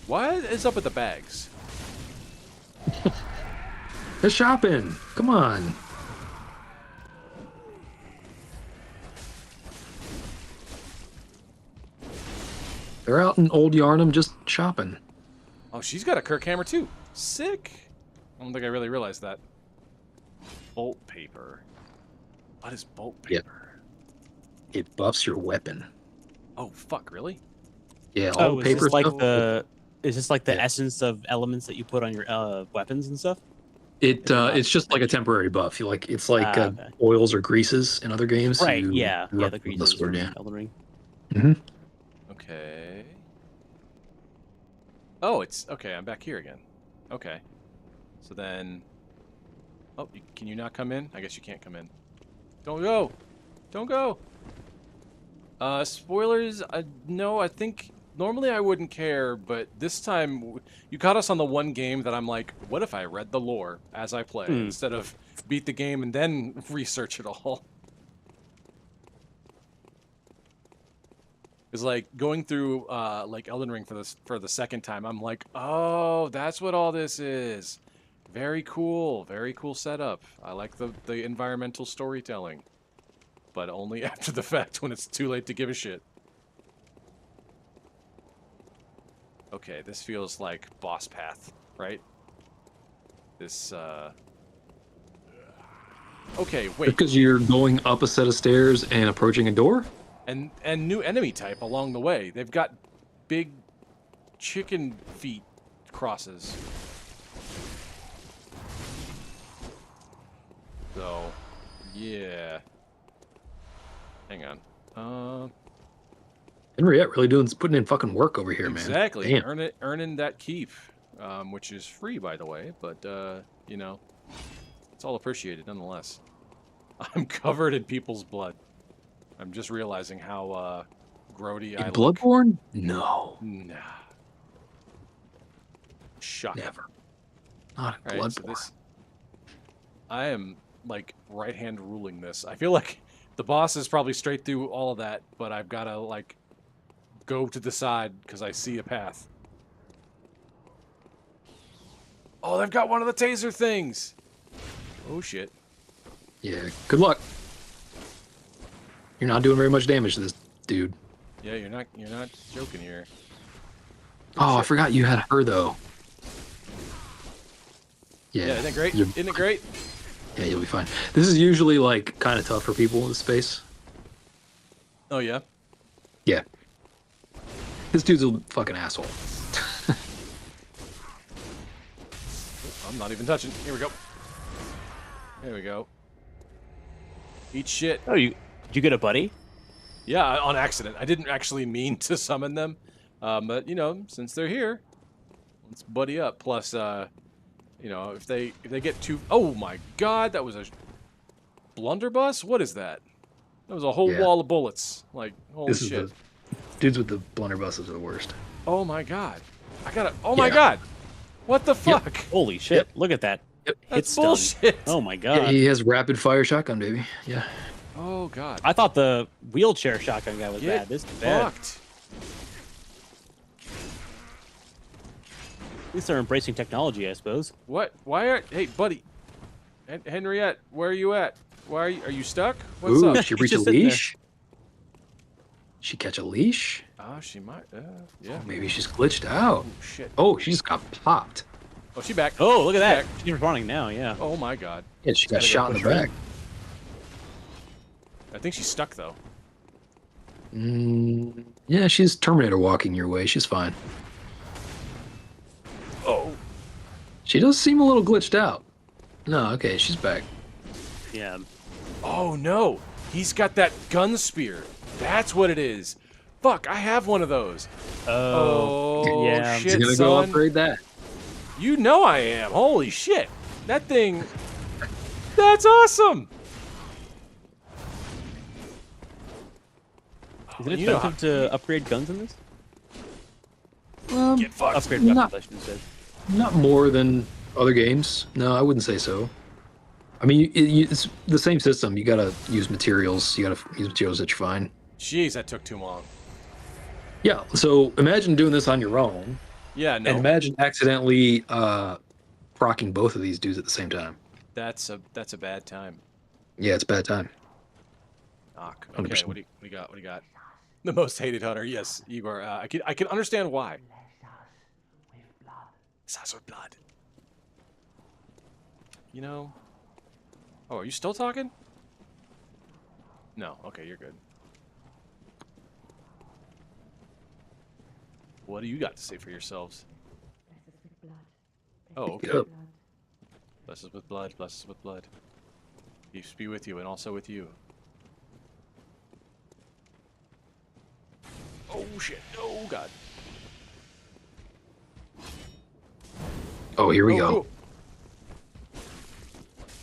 What is up with the bags? They're shopping. Come on. They're out in Old Yarnum just shopping. Oh, she's got a Kirk hammer too. Sick. I don't think I really realized that. Bolt paper. What is bolt paper? It buffs your weapon. Oh, fuck, really? Yeah, all the paper stuff. Is this like the essence of elements that you put on your weapons and stuff? It's just like a temporary buff. It's like okay. oils or greases in other games. Right? You Yeah, the rub greases sword, from yeah. Elden Ring. Mm-hmm. Okay. Oh, it's okay. I'm back here again. Okay. So then. Oh, can you not come in? I guess you can't come in. Don't go. Don't go. Spoilers. No, I think normally I wouldn't care, but this time you caught us on the one game that I'm like, what if I read the lore as I play instead of beat the game and then research it all? It's like going through like Elden Ring for the second time. I'm like, oh, that's what all this is. Very cool setup. I like the environmental storytelling, but only after the fact when it's too late to give a shit. Okay, this feels like boss path, right? This okay, wait. Because you're going up a set of stairs and approaching a door? And new enemy type along the way. They've got big chicken feet crosses. So, yeah. Hang on. Henriette really putting in fucking work over here, exactly. man. Exactly. Earning that keep, which is free, by the way. But you know, it's all appreciated nonetheless. I'm covered in people's blood. I'm just realizing how grody I look. Bloodborne? No. Nah. Shocking. Never. Not in Right, Bloodborne. so I am like right hand ruling this. I feel like the boss is probably straight through all of that, but I've got to like go to the side because I see a path. Oh, they've got one of the taser things. Oh shit. Yeah, good luck. You're not doing very much damage to this dude. Yeah, you're not joking here. Oh, I forgot you had her though. Yeah, isn't it great? Isn't it great? Yeah, you'll be fine. This is usually like kind of tough for people in this space. Oh yeah. Yeah. This dude's a fucking asshole. I'm not even touching. Here we go. There we go. Eat shit. Oh, did you get a buddy? Yeah, on accident. I didn't actually mean to summon them, But you know, since they're here, let's buddy up. Plus, you know, if they get too... Oh my god, that was a blunderbuss? What is that? That was a whole wall of bullets. Like, holy This is shit. the dudes with the blunderbusses are the worst. Oh my god. I gotta... Oh my god. What the fuck? Holy shit! Look at that. Yep. That's stun. bullshit. Oh my Yeah, god! he has rapid fire shotgun, baby. Yeah. Oh god. I thought the wheelchair shotgun guy was Get bad. This is bad. fucked. At least they're embracing technology, I suppose. What? Why are... Hey, buddy. Henriette, where are you at? Why are you stuck? What's Ooh, up? she reach a just sitting there. leash? She catch a leash? Oh, she might. Yeah. Maybe she's glitched out. Oh, shit. Oh, she just got popped. Oh, she back. Oh, look at that! Back. She's responding now. Yeah. Oh my god. Yeah, she got Gotta go shot in the push her back. I think she's stuck, though. Yeah, she's Terminator walking your way. She's fine. Oh. She does seem a little glitched out. No, okay, she's back. Yeah. Oh, no. He's got that gun spear. That's what it is. Fuck, I have one of those. Oh, yeah. shit, She's gonna son. go upgrade that. You know I am. Holy shit. That thing... That's awesome. Is it You know expensive to upgrade guns in this? Get fucked. Upgrade not- weapons, I should say. Not more than other games. No, I wouldn't say so. I mean, it's the same system. You gotta use materials. You gotta use materials that you find. Jeez, that took too long. Yeah, so imagine doing this on your own. Yeah, no. And imagine accidentally procking both of these dudes at the same time. That's a bad time. Yeah, it's a bad time. Knock. Okay, 100%. what do you got? What do you got? The most hated hunter. Yes, Igor. I can understand why. Sauce with blood. You know. Oh, are you still talking? No. Okay, you're good. What do you got to say for yourselves? Bless us with blood. Oh, okay. Yep. Bless us with blood. Bless us with blood. Peace be with you, and also with you. Oh shit! Oh god! Oh, here we Oh, go. cool.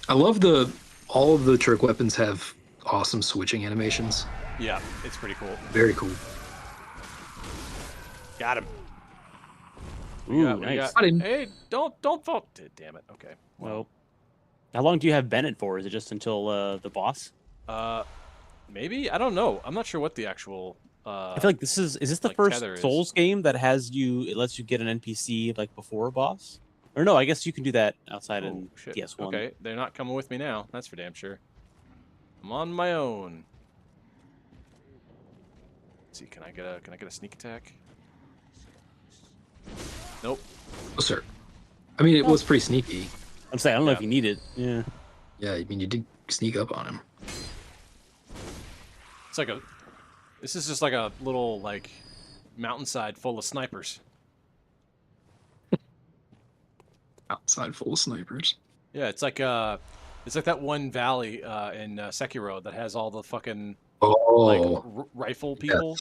I love all of the trick weapons have awesome switching animations. Yeah, it's pretty cool. Very cool. Got him. Ooh, What do you nice. got? Got him. Hey, don't fall. Damn it. Okay. Well, how long do you have Bennett for? Is it just until the boss? Maybe, I don't know. I'm not sure what the actual. I feel like this is this the like first tether is. Souls game that has it lets you get an NPC like before a boss? Or no, I guess you can do that outside Oh, in shit. PS1. Okay, they're not coming with me now. That's for damn sure. I'm on my own. Let's see, can I get a sneak attack? Nope. Oh, sir. I mean, it was pretty sneaky. I'm saying I don't know if Yeah. you need it. Yeah. Yeah, I mean, you did sneak up on him. It's like this is just like a little like mountainside full of snipers. Outside full of snipers. Yeah, it's like that one valley in Sekiro that has all the fucking like Oh, rifle people.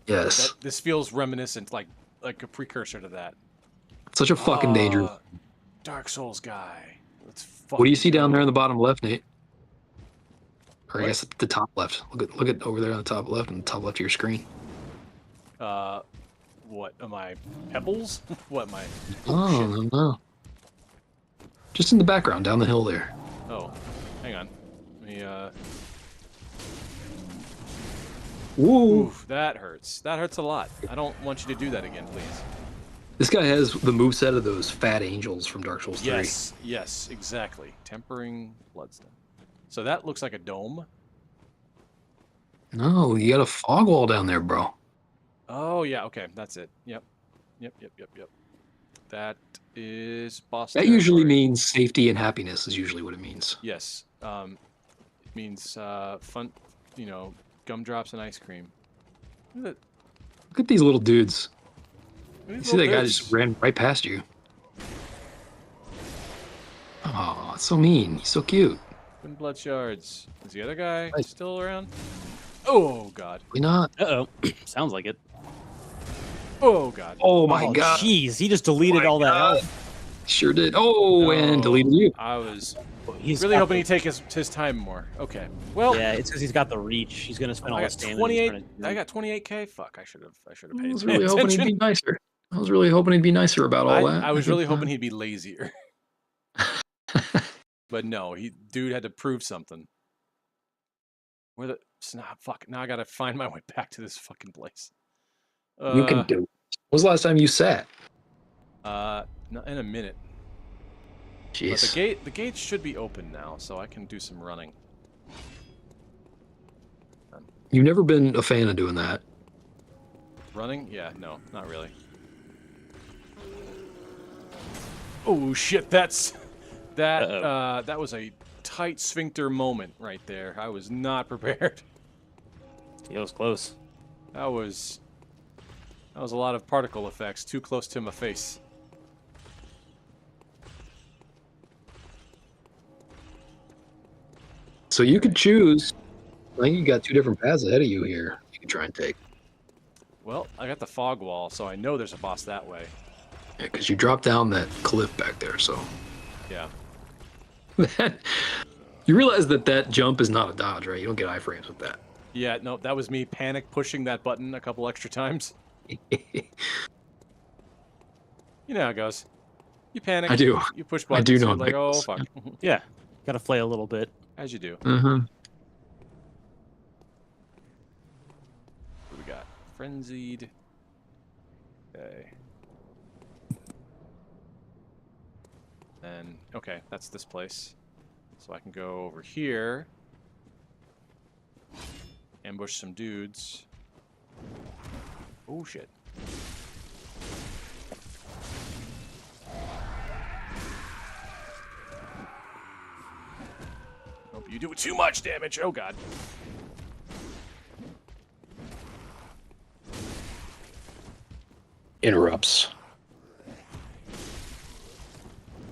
yes. This feels reminiscent, like a precursor to that. Such a fucking danger. Dark Souls guy. Let's What do you fucking see down go. there in the bottom left, Nate? Or I What? guess the top left. Look at over there on the top left and the top left of your screen. What am I? Pebbles? What am I? Oh, no. Just in the background, down the hill there. Oh, hang on. Let me Woo! Oof, that hurts. That hurts a lot. I don't want you to do that again, please. This guy has the moveset of those fat angels from Dark Souls 3. Yes, yes, exactly. Tempering bloodstone. So that looks like a dome. No, you got a fog wall down there, bro. Oh yeah, okay, that's it. Yep. That is boss. That usually territory. means safety and happiness is usually what it means. Yes. It means fun. You know, gumdrops and ice cream. Look Look at these little dudes. at You these see that little guy dudes. just ran right past you. Oh, it's so mean. He's so cute. Twin blood shards. Is the other guy Right. still around? Oh god. We not. Uh-oh. Sounds like it. Oh god. Oh my god. Jeez, he just deleted my all that God. health. Sure did. Oh, and deleted you. I was He's really got hoping the- he'd take his time more. Okay. Well, Yeah, it's because he's got the reach. He's gonna spend all I his got stamina. 28. trying to- I got 28k. Fuck. I should have I paid was more really hoping he'd attention. be nicer. I was really hoping he'd be nicer about all that. I was really think, hoping he'd be lazier. But no, dude had to prove something. Where the snap? Fuck. Now I gotta find my way back to this fucking place. you can do it. When was the last time you sat? In a minute. Jeez. But the gate should be open now, so I can do some running. You've never been a fan of doing that. Running? Yeah, no, not really. Oh shit, that was a tight sphincter moment right there. I was not prepared. It was close. That was a lot of particle effects too close to my face. So you could choose. I think you got two different paths ahead of you here. You can try and take. Well, I got the fog wall, so I know there's a boss that way. Yeah, because you dropped down that cliff back there. So Yeah. you realize that jump is not a dodge, right? You don't get iframes with that. Yeah, no, that was me panic pushing that button a couple extra times. You know how it goes. You panic. I do. You push I buttons. do know You're how like, that oh goes. fuck. Yeah, gotta play a little bit. As you do. Uh-huh. What we got? Frenzied. Okay. Then, okay, that's this place. So I can go over here. Ambush some dudes. Oh shit. Hope you do too much damage. Oh god. Interrupts.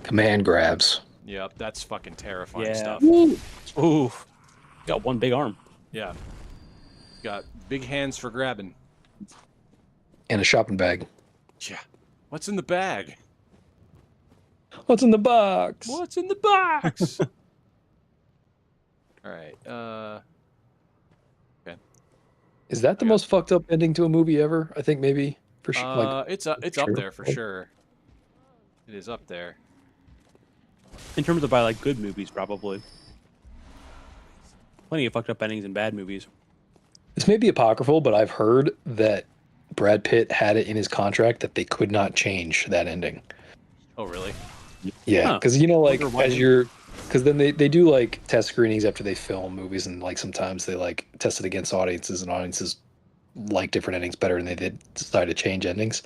Command grabs. Yep, that's fucking terrifying Yeah. stuff. Ooh, got one big arm. Yeah. Got big hands for grabbing. And a shopping bag. Yeah. What's in the bag? What's in the box? What's in the box? All right. Okay. Is that the most fucked up ending to a movie ever? I think maybe for sure. It's up sure. there for sure. It is up there. In terms of by like good movies, probably. Plenty of fucked up endings in bad movies. This may be apocryphal, but I've heard that Brad Pitt had it in his contract that they could not change that ending. Oh, really? Yeah, Huh. because like Wonder why. because then they do like test screenings after they film movies, and like sometimes they like test it against audiences, and audiences like different endings better, and they did decide to change endings.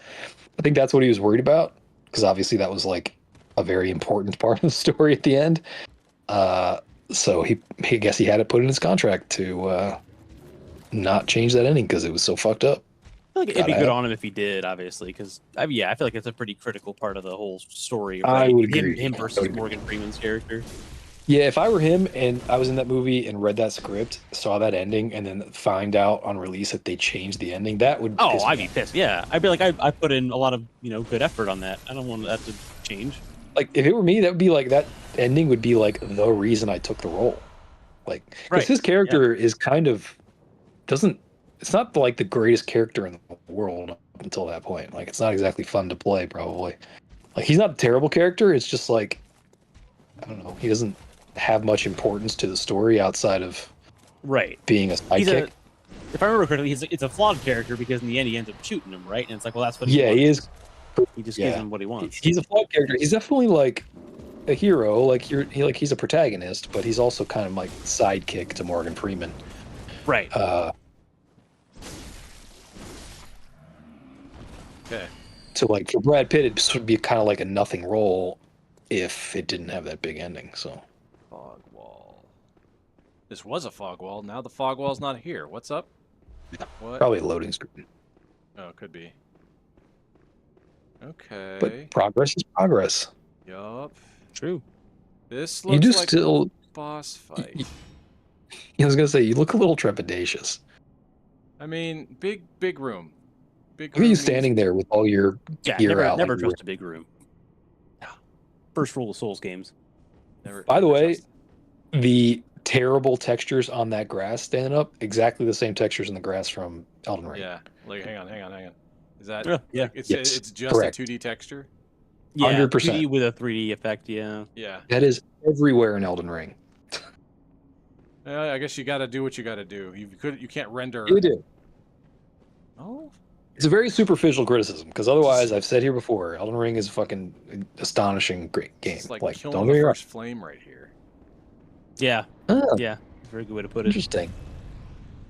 I think that's what he was worried about, because obviously that was like a very important part of the story at the end. So I guess he had it put in his contract to not change that ending because it was so fucked up. I feel like it'd be Gotta good have- on him if he did, obviously, because I feel like it's a pretty critical part of the whole story. I Right? would agree. Him I versus would agree. Morgan Freeman's character. Yeah, if I were him and I was in that movie and read that script, saw that ending, and then find out on release that they changed the ending, that would Oh, piss me I'd be off. pissed. Yeah, I'd be like, I put in a lot of good effort on that. I don't want that to change. Like if it were me, that would be like that ending would be like the reason I took the role. Like because Right, his character is kind of it's not like the greatest character in the world up until that point. Like it's not exactly fun to play probably. Like he's not a terrible character, it's just like I don't know, he doesn't have much importance to the story outside of Right. being a sidekick. If I remember correctly, it's a flawed character because in the end he ends up shooting him, right? And it's like, well, that's what Yeah, he wants. is. He just yeah. gives him what he wants. He's a flawed character. He's definitely like a hero. Like he's a protagonist, but he's also kind of like sidekick to Morgan Freeman. Right. Okay. So like for Brad Pitt, it would be kind of like a nothing role if it didn't have that big ending. So Fog wall. This was a fog wall. Now the fog wall's not here. What's up? What? probably a loading screen. Oh, it could be. Okay. But progress is progress. Yup. True. This You looks do like still. a boss fight. I was gonna say you look a little trepidatious. I mean, big room. big Look at you room standing means- there with all your Yeah, gear never, out. never like trust a big room. First rule of Souls games. Never, By the never way, trust- the terrible textures on that grass standing up, exactly the same textures in the grass from Elden Ring. yeah. Like, hang on. Is that? Yeah. Like, it's Yes, it's just correct. a 2D texture. Yeah, 100%. 2D with a 3D effect. Yeah. Yeah. That is everywhere in Elden Ring. I guess you got to do what you got to do. You can't render. You do. Oh. It's a very superficial criticism because otherwise, I've said here before, Elden Ring is a fucking astonishing, great game. It's like Like, killing don't the get me wrong. first flame right here. Yeah. Oh, Yeah. Very good way to put it. interesting.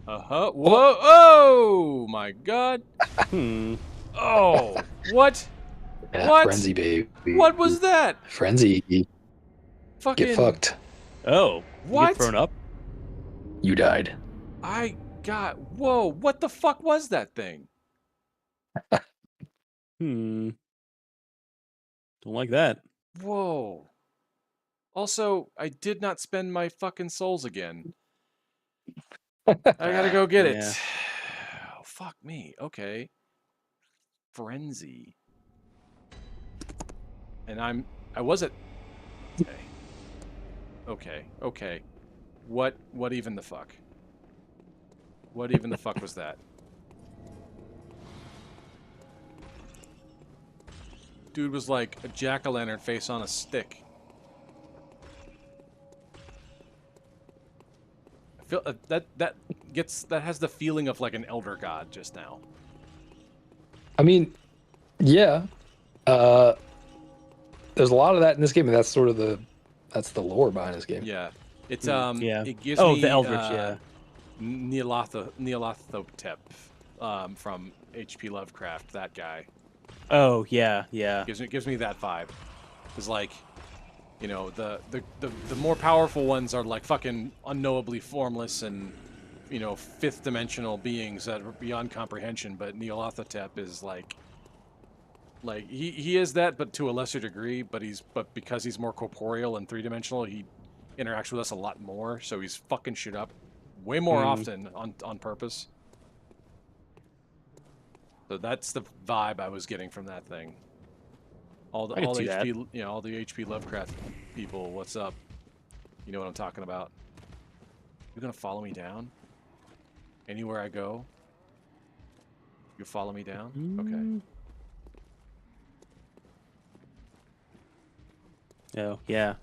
Uh-huh. Whoa! Oh my God! Hmm. Oh, what? Yeah, What? Frenzy, baby. What was that? Frenzy? Fucking Get fucked. Oh. You What? get thrown up? You died. I got. Whoa! What the fuck was that thing? Hmm. Don't like that. Whoa! Also, I did not spend my fucking souls again. I gotta go get Yeah. it. Oh, fuck me. Okay. Frenzy. And I was at. Okay. Okay. What even the fuck? What even the fuck was that? Dude was like a jack-o'-lantern face on a stick. I feel that has the feeling of like an elder god just now. I mean, yeah. There's a lot of that in this game, and that's sort of the lore behind this game. Yeah. It's Yeah. it gives Oh, me the Eldritch, yeah. Nyarlathotep from H.P. Lovecraft, that guy. Oh, yeah, yeah. Gives me that vibe. It's like, you know, the more powerful ones are like fucking unknowably formless and, you know, fifth dimensional beings that are beyond comprehension, but Nyarlathotep is like he is that, but to a lesser degree, but because he's more corporeal and three-dimensional, he interacts with us a lot more, so he's fucking shit up way more often on purpose. So that's the vibe I was getting from that thing. All the HP, you know, all the HP Lovecraft people, what's up? You know what I'm talking about. You're gonna follow me down? Anywhere I go? You follow me down? Okay. Oh, yeah.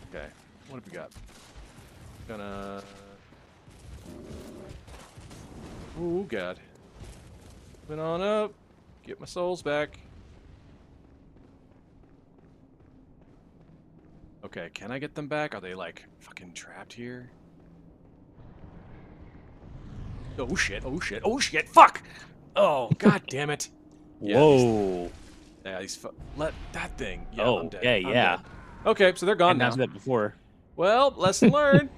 Okay. What have we got? Gonna. Oh God. Moving on up. Get my souls back. Okay, can I get them back? Are they like fucking trapped here? Oh shit! Oh shit! Oh shit! Fuck! Oh God damn it! Yeah, Whoa. let that thing. Yeah, Oh, I'm dead. yeah, I'm yeah. dead. Okay, so they're gone I've now. done that before. Well, lesson learned.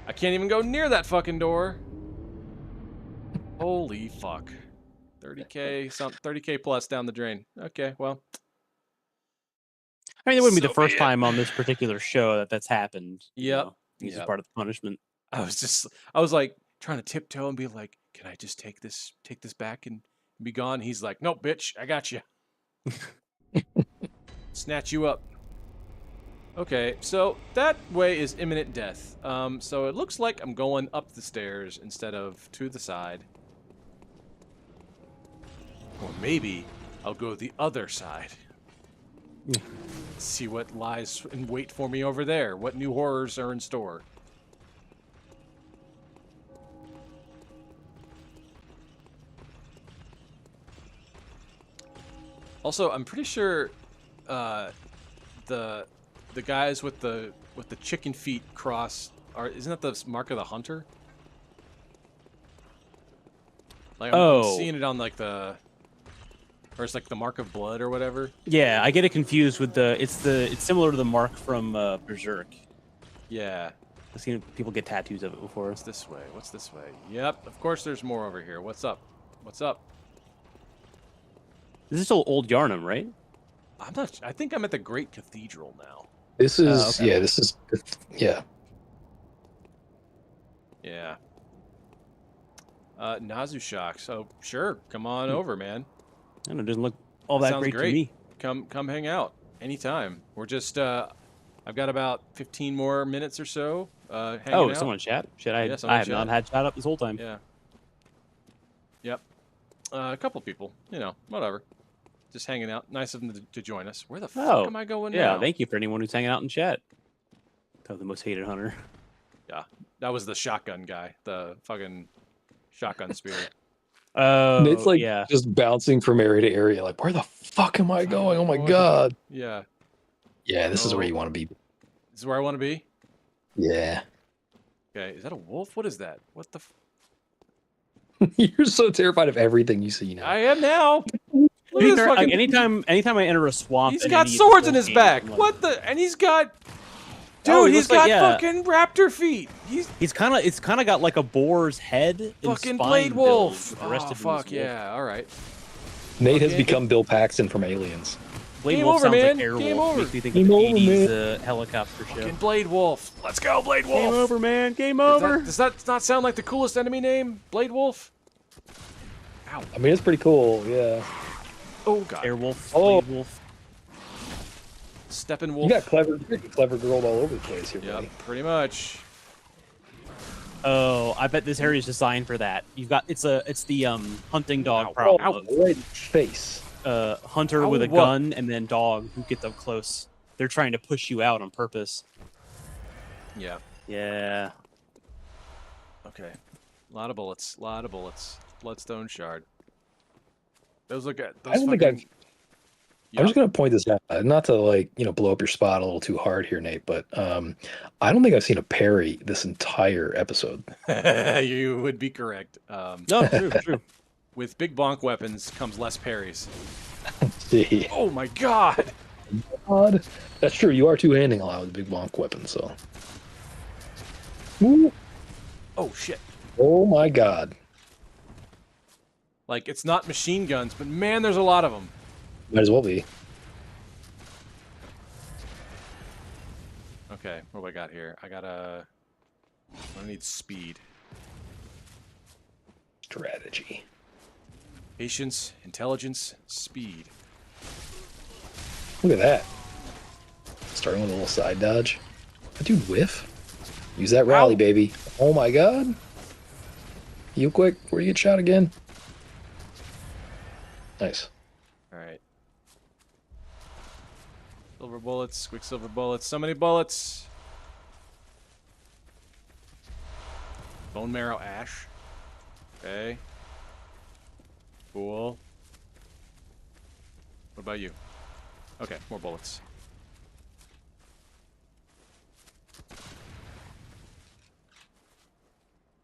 I can't even go near that fucking door. Holy fuck. 30K plus down the drain. Okay, well. I mean, it wouldn't be the So first be it. time on this particular show that's happened. Yep. This is Yep. part of the punishment. I was like trying to tiptoe and be like, can I just take this back and be gone? He's like, nope, bitch, I got you. Snatch you up. Okay, so that way is imminent death. So it looks like I'm going up the stairs instead of to the side. Or maybe I'll go the other side. See what lies in wait for me over there. What new horrors are in store. Also, I'm pretty sure the guys with the chicken feet cross isn't that the mark of the hunter? Like I'm seeing it on like or it's like the mark of blood or whatever. Yeah, I get it confused with it's similar to the mark from Berserk. Yeah. I've seen people get tattoos of it before. What's this way? What's this way? Yep, of course there's more over here. What's up? What's up? This is still Old Yarnum, right? I think I'm at the Great Cathedral now. This is okay. this is yeah. Yeah. Nazu Shock. So sure, come on over, man. I don't know, it doesn't look all that Sounds great great. to me. Come hang out anytime. We're just I've got about 15 more minutes or so hanging Oh, out. someone chat? Shit, Yeah, I someone have not chat. had chat up this whole time. Yeah. Yep. A couple people, you know, whatever. Just hanging out. Nice of them to join us. Where the fuck am I going yeah, now? thank you for anyone who's hanging out in chat. Oh, the most hated hunter. Yeah, that was the shotgun guy, the fucking shotgun spear. Oh, It's like yeah. just bouncing from area to area. Like, where the fuck am I going? Oh my god. Yeah. Yeah, this is where Oh. you want to be. This is where I want to be? Yeah. Okay, is that a wolf? What is that? What the You're so terrified of everything you see now. I am now. Look at this Like, fucking... anytime I enter a swamp, He's in got any swords in Bloodborne his game, back. I'm like- What the... And he's got... Dude, Oh, he he's looks got like- yeah. fucking raptor feet. It's kind of got like a boar's head. And Fucking spine Blade build Wolf. with the rest Oh, of him is fuck wolf. yeah. All right. Nate has Okay. become Bill Paxton from Aliens. Blade Game Wolf over, sounds man. like Airwolf. Game over. Makes me think Game of over, an 80s helicopter show. Fucking Blade Wolf. Let's go, Blade Wolf. Game over, man. Game Does over. does that not sound like the coolest enemy name? Blade Wolf? Ow. I mean, it's pretty cool. Yeah. Oh, God. Airwolf. Oh. Blade Wolf. Steppin' You Wolf. got clever girl all over the place here, Yep, buddy. pretty much. Oh, I bet this area is designed for that. You've got it's the hunting dog Ow. problem. Oh, right in the face. Hunter with a Ow, what? gun and then dog who get them close. They're trying to push you out on purpose. Yeah. Yeah. Okay. A lot of bullets. A lot of bullets. Bloodstone shard. Those look at those I don't think fucking... I'm just gonna point this out, not to like blow up your spot a little too hard here, Nate, but I don't think I've seen a parry this entire episode. You would be correct. No, true. With big bonk weapons comes less parries. See, Oh my god! God. That's true. You are two-handing a lot with big bonk weapons, so. Ooh. Oh shit. Oh my god. Like, it's not machine guns, but man, there's a lot of them. Might as well be. Okay, what do I got here? I need speed. Strategy. Patience, intelligence, speed. Look at that. Starting with a little side dodge. That dude whiff. Use that rally, Ow. baby. Oh my god. You quick. Where do you get shot again? Nice. Alright. Silver bullets, quicksilver bullets, so many bullets. Bone marrow ash. Okay. Cool. What about you? Okay, more bullets.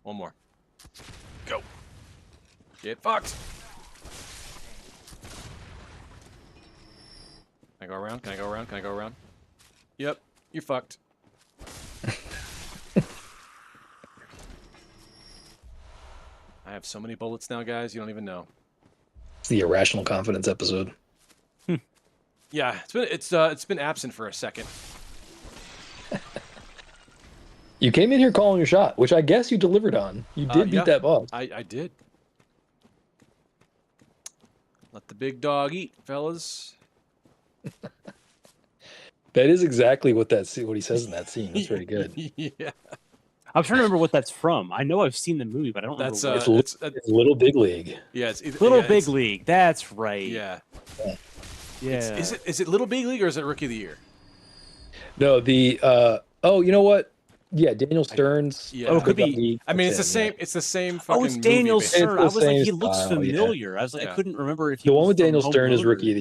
One more. Go. Get fucked. Can I go around? Can I go around? Can I go around? Yep, you're fucked. I have so many bullets now, guys, you don't even know. It's the irrational confidence episode. Yeah, it's been absent for a second. You came in here calling your shot, which I guess you delivered on. You did Yeah. beat that boss. I did. Let the big dog eat, fellas. That is exactly what what he says in that scene. That's very good. Yeah. I'm trying to remember what that's from. I know I've seen the movie, but I don't That's remember. What It's Little Big League. yeah, it's either, Little yeah, Big it's- League. That's right. Yeah. Yeah. Is it Little Big League or is it Rookie of the Year? No, oh, you know what? Yeah, Daniel Stearns. Yeah. Oh, it could be- I mean, it's the in, same. yeah. It's the same fucking. Oh, it's Daniel movie, basically. Stern. I It's the was like, he same looks style, yeah. familiar. I was like, Yeah. I couldn't remember if he The one was with from Daniel Home Stern is Alone rookie or-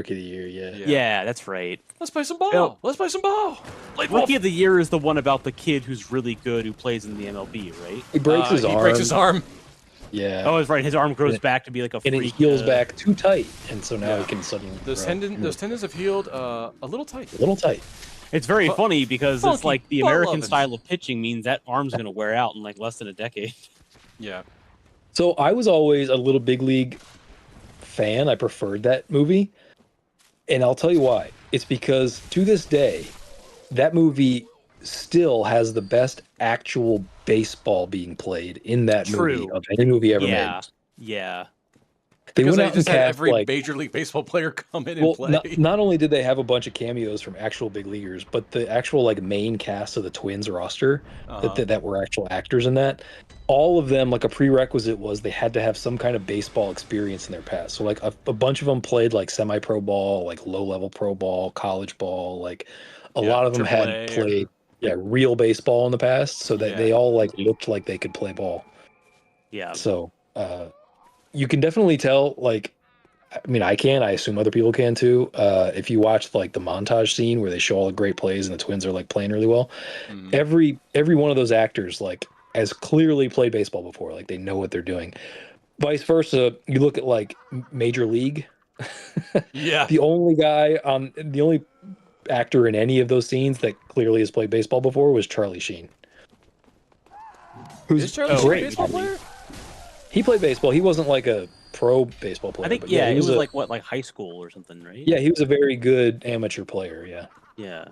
of the year. Yeah. Yeah, that's right. Let's play some ball. Well, Let's play some ball. Blade Wolf. Rookie of the Year is the one about the kid who's really good who plays in the MLB, right? He breaks his He arm. breaks his arm. Yeah. Oh, that's right. His arm grows And it- back to be like a and it freak. heals back too tight, and so now Yeah. he can suddenly. Those throw. those tendons have healed a little tight. A little tight. It's very Fu- funny because it's funky like the ball American lovin'. style of pitching means that arm's going to wear out in like less than a decade. Yeah. So I was always a Little Big League fan. I preferred that movie, and I'll tell you why. It's because to this day, that movie still has the best actual baseball being played in that movie True. of any movie ever Yeah. made. Yeah. They Because went they out and just had cast every like Major League Baseball player come in and well, play. not only did they have a bunch of cameos from actual big leaguers, but the actual like main cast of the Twins roster that were actual actors in that, all of them, like a prerequisite was they had to have some kind of baseball experience in their past. So like a bunch of them played like semi-pro ball, like low-level pro ball, college ball, like a lot of them had AAA played real baseball in the past, so that they all like Mm-hmm. looked like they could play ball. Yeah. So you can definitely tell, like, I mean, I assume other people can too. If you watch like the montage scene where they show all the great plays and the Twins are like playing really well, every one of those actors like has clearly played baseball before. Like they know what they're doing. Vice versa, you look at like Major League. Yeah. The only actor in any of those scenes that clearly has played baseball before was Charlie Sheen. Is Charlie Sheen a baseball player? He played baseball. He wasn't like a pro baseball player. I think but he was a, like what, like high school or something, right? Yeah, he was a very good amateur player. Yeah. Yeah.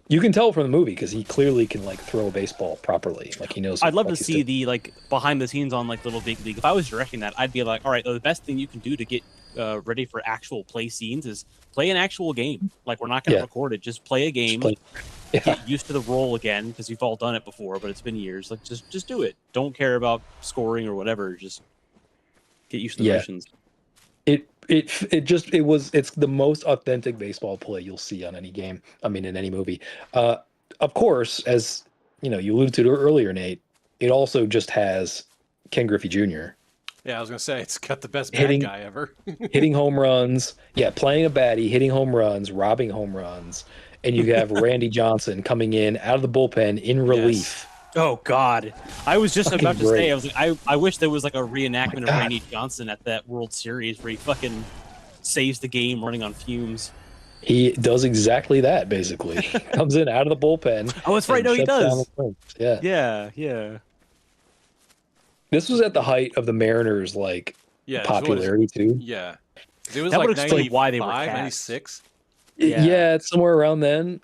You can tell from the movie because he clearly can like throw a baseball properly. Like he knows. I'd love what to he's see doing. the like behind the scenes on like Little Big League. If I was directing that, I'd be like, all right, the best thing you can do to get ready for actual play scenes is play an actual game. Like we're not going to record it, just play a game. Get used to the role again because you've all done it before, but it's been years. Like just do it. Don't care about scoring or whatever. Just get used to the motions. It's the most authentic baseball play you'll see on any game. I mean, in any movie. Of course, as you know, you alluded to earlier, Nate. It also just has Ken Griffey Jr. Yeah, I was gonna say it's got the best bad guy ever. Hitting home runs. Yeah, playing a baddie, hitting home runs, robbing home runs, and you have Randy Johnson coming in out of the bullpen in relief. Oh God! I was just Fucking about to great. say, I was like, I wish there was like a reenactment of Randy Johnson at that World Series where he fucking saves the game running on fumes. He does exactly that. Basically, he comes in out of the bullpen. Oh, that's right. No, he does. Yeah. This was at the height of the Mariners' like popularity too. Yeah, it was that like would explain why they were 96. Yeah, it's somewhere around then.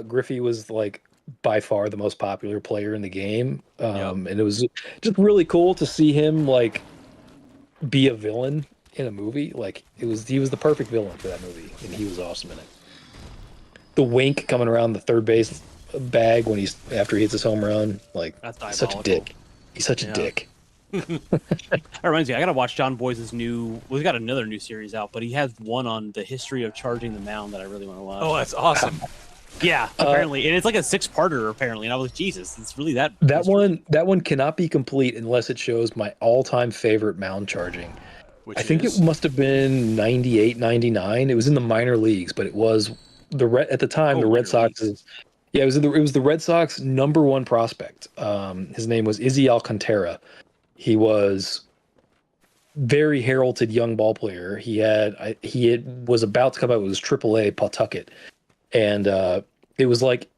Griffey was like by far the most popular player in the game, and it was just really cool to see him like be a villain in a movie. Like he was the perfect villain for that movie, and he was awesome in it. The wink coming around the third base bag when after he hits his home run, like that's such a dick. He's such a dick. That reminds me, I gotta watch John Boyce's new. Well, he's got another new series out, but he has one on the history of charging the mound that I really want to watch. Oh, that's awesome. Yeah, apparently, and it's like a 6-parter apparently. And I was like, Jesus, it's really that. That one cannot be complete unless it shows my all-time favorite mound charging. I think it must have been 98, 99. It was in the minor leagues, but it was at the time the Red Sox. It was the Red Sox #1 prospect. His name was Izzy Alcantara. He was very heralded young ball player. He was about to come out with his AAA Pawtucket, and it was like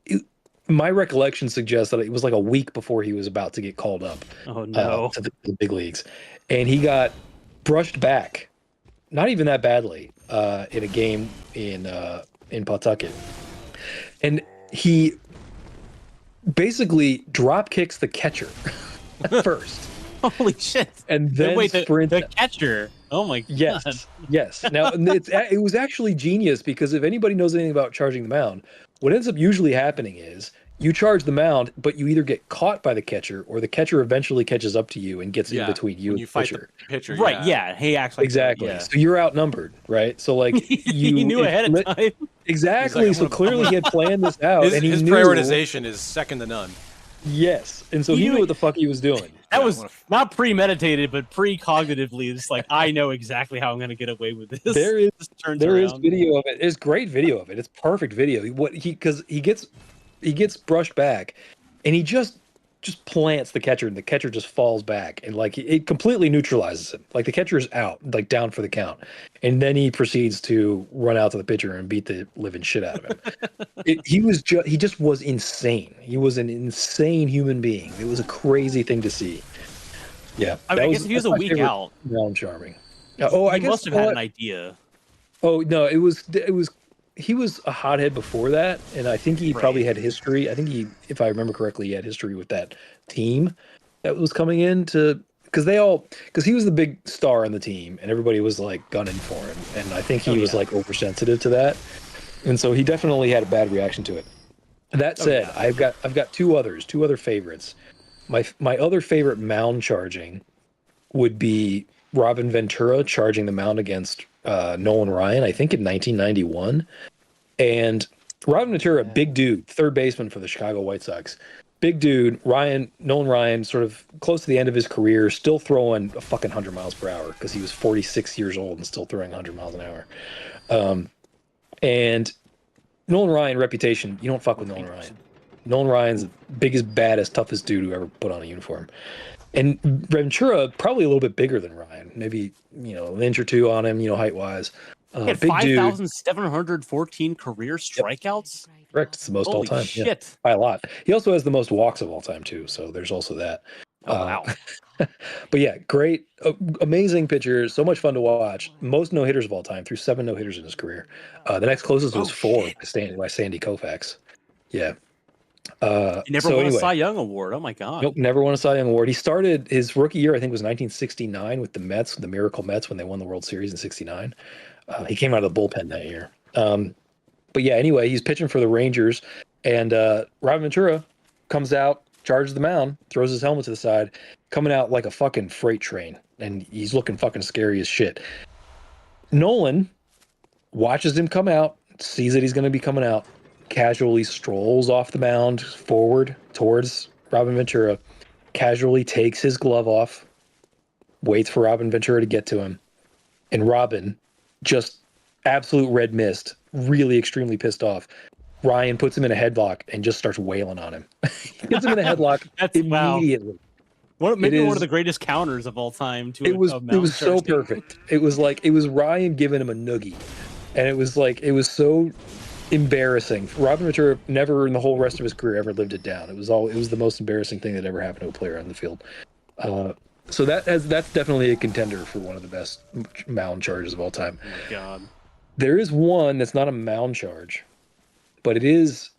my recollection suggests that it was like a week before he was about to get called up. Oh no! To the big leagues, and he got brushed back, not even that badly, in a game in Pawtucket, and he basically drop kicks the catcher first. Holy shit! And then wait, sprint the catcher. Oh my god! Yes. Now it was actually genius because if anybody knows anything about charging the mound, what ends up usually happening is you charge the mound, but you either get caught by the catcher or the catcher eventually catches up to you and gets in between you and the pitcher. Right? Yeah, he acts like exactly. That, So you're outnumbered, right? So like he knew ahead of time. Exactly. So clearly he had planned this out, and his knew, prioritization is second to none. Yes, and so he knew what the fuck he was doing. That was not premeditated, but precognitively. It's like I know exactly how I'm going to get away with this. There is video of it. There's great video of it. It's perfect video. Because he gets brushed back, and he just plants the catcher, and the catcher just falls back, and like it completely neutralizes him. Like the catcher is out, like down for the count, and then he proceeds to run out to the pitcher and beat the living shit out of him. He just was insane. He was an insane human being. It was a crazy thing to see. Yeah, I guess if he was a week out. Round charming. I guess must have had an idea. Oh no, it was he was a hothead before that, and I think he probably had history. I think if I remember correctly, he had history with that team that was coming in to because he was the big star on the team, and everybody was like gunning for him, and I think he was like oversensitive to that, and so he definitely had a bad reaction to it. That said, I've got two other favorites. My other favorite mound charging would be Robin Ventura charging the mound against Nolan Ryan, I think in 1991. And Robin Ventura, big dude, third baseman for the Chicago White Sox. Big dude, Nolan Ryan, sort of close to the end of his career, still throwing a fucking 100 miles per hour because he was 46 years old and still throwing 100 miles an hour. And Nolan Ryan reputation, you don't fuck with Nolan Ryan. Nolan Ryan's the biggest, baddest, toughest dude who ever put on a uniform. And Ventura, probably a little bit bigger than Ryan, maybe, an inch or two on him, height-wise. He had big 5,714 career strikeouts. Yep. Correct. It's the most all time. Shit. Yeah, by a lot. He also has the most walks of all time, too. So there's also that. Wow. But yeah, great, amazing pitcher. So much fun to watch. Most no-hitters of all time, threw 7 no-hitters in his career. The next closest was 4 by Sandy Koufax. Yeah. He never won a Cy Young Award. Oh my God. Nope, never won a Cy Young Award. He started his rookie year, I think, was 1969 with the Mets, the Miracle Mets, when they won the World Series in '69. He came out of the bullpen that year. But yeah, anyway, he's pitching for the Rangers, and Robin Ventura comes out, charges the mound, throws his helmet to the side, coming out like a fucking freight train, and he's looking fucking scary as shit. Nolan watches him come out, sees that he's going to be coming out, casually strolls off the mound forward towards Robin Ventura, casually takes his glove off, waits for Robin Ventura to get to him, and Robin, just absolute red mist, really extremely pissed off. Ryan puts him in a headlock and just starts wailing on him. He puts him in a headlock immediately. Maybe one of the greatest counters of all time. It was so perfect. It was Ryan giving him a noogie, and it was so embarrassing. Robin Ventura never in the whole rest of his career ever lived it down. It was the most embarrassing thing that ever happened to a player on the field. So that's definitely a contender for one of the best mound charges of all time. Oh my God. There is one that's not a mound charge, but it is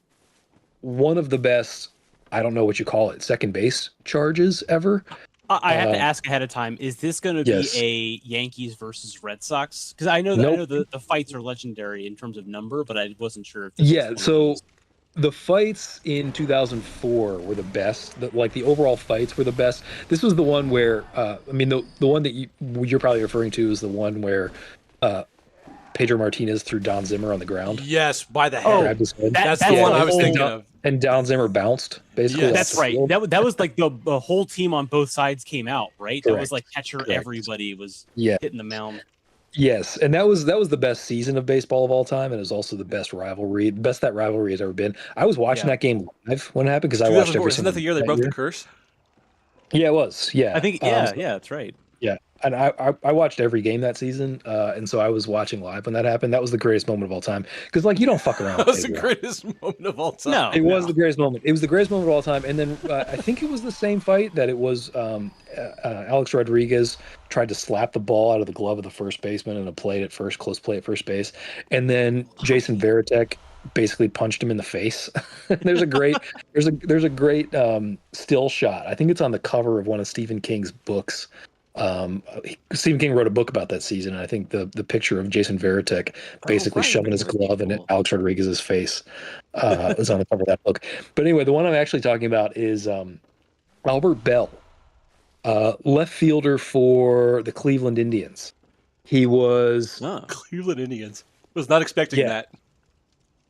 one of the best, I don't know what you call it, second base charges ever. I have to ask ahead of time, is this going to be a Yankees versus Red Sox? Because I know the fights are legendary in terms of number, but I wasn't sure if so the fights in 2004 were the best. The overall fights were the best. This was the one where the one that you're probably referring to is the one where Pedro Martinez threw Don Zimmer on the ground. Yes, by the head. Grabbed his head. That's the one I was thinking of. And Don Zimmer bounced, basically. Yeah, that's right. That was like the whole team on both sides came out, right? Correct. That was like catcher. Correct. Everybody was hitting the mound. Yes, and that was the best season of baseball of all time, and it was also the best rivalry. Best that rivalry has ever been. I was watching that game live when it happened because I watched every. Isn't that the year they broke the curse? Yeah, it was. Yeah, I think. Yeah, that's right. Yeah, and I watched every game that season, and so I was watching live when that happened. That was the greatest moment of all time because, you don't fuck around. That was the greatest moment of all time. No, it was the greatest moment. It was the greatest moment of all time. And then I think it was the same fight that it was Alex Rodriguez tried to slap the ball out of the glove of the first baseman in a close play at first base, and then Jason Varitek basically punched him in the face. there's a great still shot. I think it's on the cover of one of Stephen King's books. Stephen King wrote a book about that season, and I think the picture of Jason Varitek basically shoving his glove in Alex Rodriguez's face is on the cover of that book. But anyway, the one I'm actually talking about is Albert Bell, left fielder for the Cleveland Indians. He was Cleveland Indians. Was not expecting that.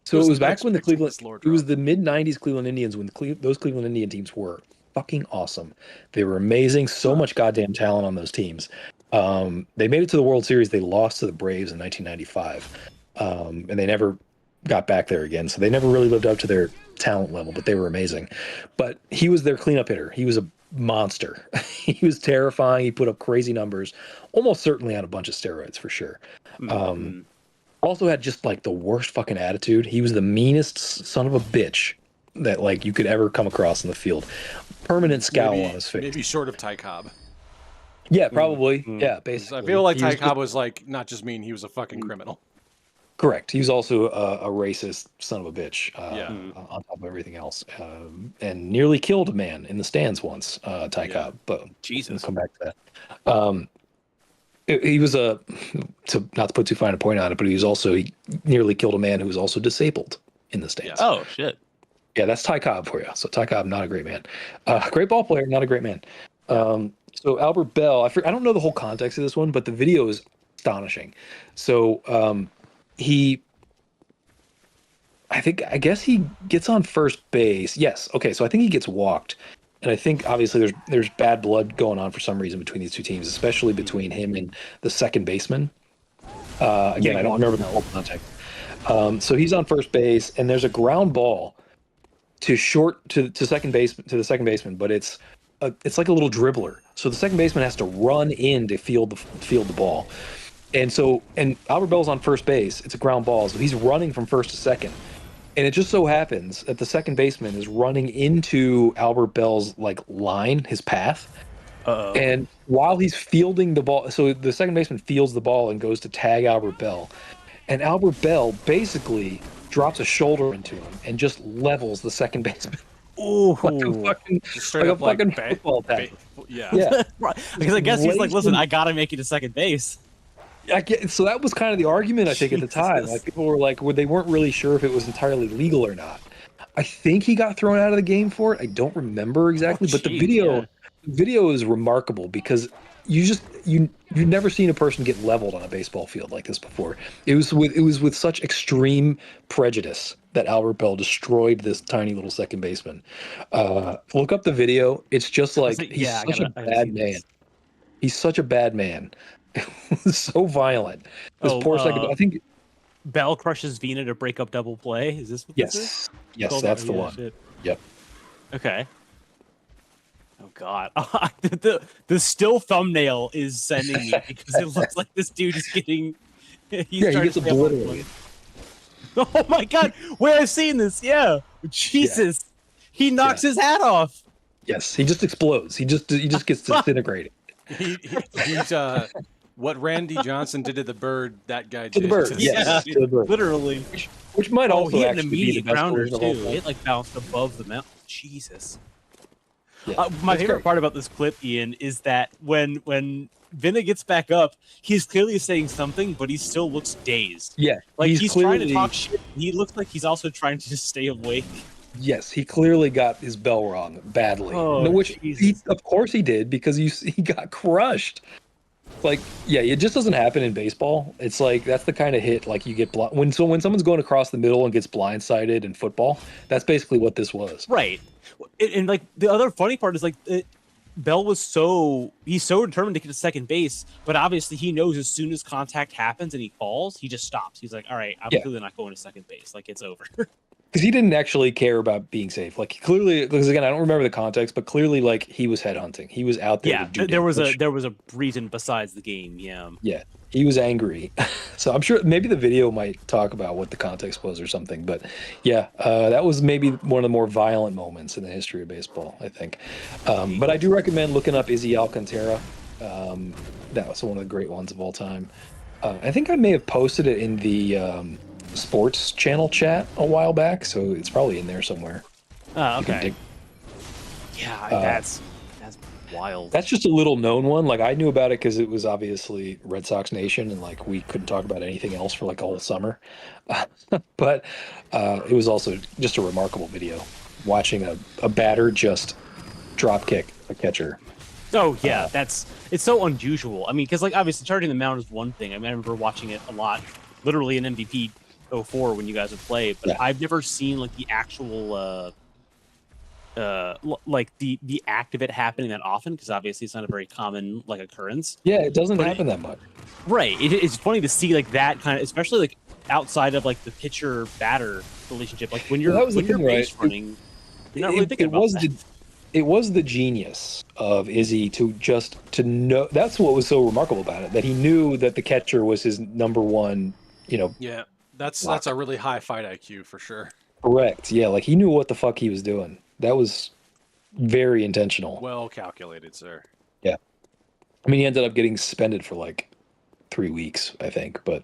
So it was back when it was the mid-'90s Cleveland Indians when those Cleveland Indian teams were fucking awesome. They were amazing. So much goddamn talent on those teams. They made it to the World Series. They lost to the Braves in 1995, and they never got back there again. So they never really lived up to their talent level, but they were amazing. But he was their cleanup hitter. He was a monster. He was terrifying. He put up crazy numbers, almost certainly on a bunch of steroids for sure. Also had just the worst fucking attitude. He was the meanest son of a bitch that you could ever come across in the field. Permanent scowl on his face. Maybe short of Ty Cobb. Yeah, probably. Yeah, basically. I feel like Ty Cobb was not just mean, he was a fucking criminal. Correct. He was also a racist son of a bitch. Yeah. On top of everything else, and nearly killed a man in the stands once. Ty Cobb, but we'll Jesus. come back to that. He was not to put too fine a point on it, but he nearly killed a man who was also disabled in the stands. Oh shit. Yeah, that's Ty Cobb for you. So Ty Cobb, not a great man. Great ball player, not a great man. So Albert Bell, I don't know the whole context of this one, but the video is astonishing. So I guess he gets on first base. Yes. Okay. So I think he gets walked. And I think obviously there's bad blood going on for some reason between these two teams, especially between him and the second baseman. Again, I don't remember the whole context. So he's on first base, and there's a ground ball to the second baseman, but it's like a little dribbler. So the second baseman has to run in to field the ball. And Albert Bell's on first base. It's a ground ball, so he's running from first to second. And it just so happens that the second baseman is running into Albert Bell's line, his path. Uh-oh. And while he's fielding the ball, so the second baseman fields the ball and goes to tag Albert Bell. And Albert Bell basically drops a shoulder into him and just levels the second baseman. Ooh. Like a fucking football tackle. Yeah. Because I guess he's like, listen, I gotta make it to second base. So that was kind of the argument, I think, at the time. Like, people were like, they weren't really sure if it was entirely legal or not. I think he got thrown out of the game for it. I don't remember exactly, but the video is remarkable because you've never seen a person get leveled on a baseball field like this before. It was with such extreme prejudice that Albert Bell destroyed this tiny little second baseman. Look up the video. It's just like he's such a bad man. He's such a bad man. It was so violent. This poor second. I think Bell crushes Vina to break up double play. Is this what this is? Yes, that's the one. Shit. Yep. Okay. Oh god, the still thumbnail is sending me because it looks like this dude is getting. He gets obliterated. Oh my god! Where I've seen this? Yeah, Jesus, he knocks his hat off. Yes, he just explodes. He just gets disintegrated. He's what Randy Johnson did to the bird. That guy did to the bird. Yes, to the bird. Literally. Which might also he had an actually be the immediate best grounder version too. of all time. It like bounced above the mountain. Jesus. Yeah, my favorite part about this clip, Ian, is that when Vinna gets back up, he's clearly saying something, but he still looks dazed. Yeah, like he's trying to talk shit. He looks like he's also trying to just stay awake. Yes, he clearly got his bell rung badly. Which of course he did, because he got crushed. Like, yeah, it just doesn't happen in baseball. It's like that's the kind of hit like you get when someone's going across the middle and gets blindsided in football. That's basically what this was. Right, and like the other funny part is like Bell was he's so determined to get to second base, but obviously he knows as soon as contact happens and he falls, he just stops. He's like, all right, I'm clearly not going to second base. Like, it's over. Because he didn't actually care about being safe. Like, clearly, because again, I don't remember the context, but clearly, like, he was headhunting. He was out there. Yeah, there was a reason besides the game. Yeah, he was angry. So I'm sure maybe the video might talk about what the context was or something. But yeah, that was maybe one of the more violent moments in the history of baseball, I think. But I do recommend looking up Izzy Alcantara. That was one of the great ones of all time. I think I may have posted it in the sports channel chat a while back, so it's probably in there somewhere. Okay. Yeah, that's wild. That's just a little known one. Like, I knew about it because it was obviously Red Sox Nation, and like we couldn't talk about anything else for like a whole summer. But it was also just a remarkable video, watching a batter just drop kick a catcher. Oh yeah, it's so unusual. I mean, because like obviously charging the mound is one thing. I mean, I remember watching it a lot, literally in MVP 04 when you guys would play, but I've never seen like the actual like the act of it happening that often, because obviously it's not a very common like occurrence. Yeah, it doesn't happen that much. Right. It's funny to see like that kind of, especially like outside of like the pitcher batter relationship. Like when you're base running, you're not really thinking about that. It was the genius of Izzy to know. That's what was so remarkable about it, that he knew that the catcher was his number one. Yeah. That's a really high fight IQ for sure. Correct. Yeah, like he knew what the fuck he was doing. That was very intentional. Well calculated, sir. Yeah. I mean, he ended up getting suspended for like 3 weeks, I think, but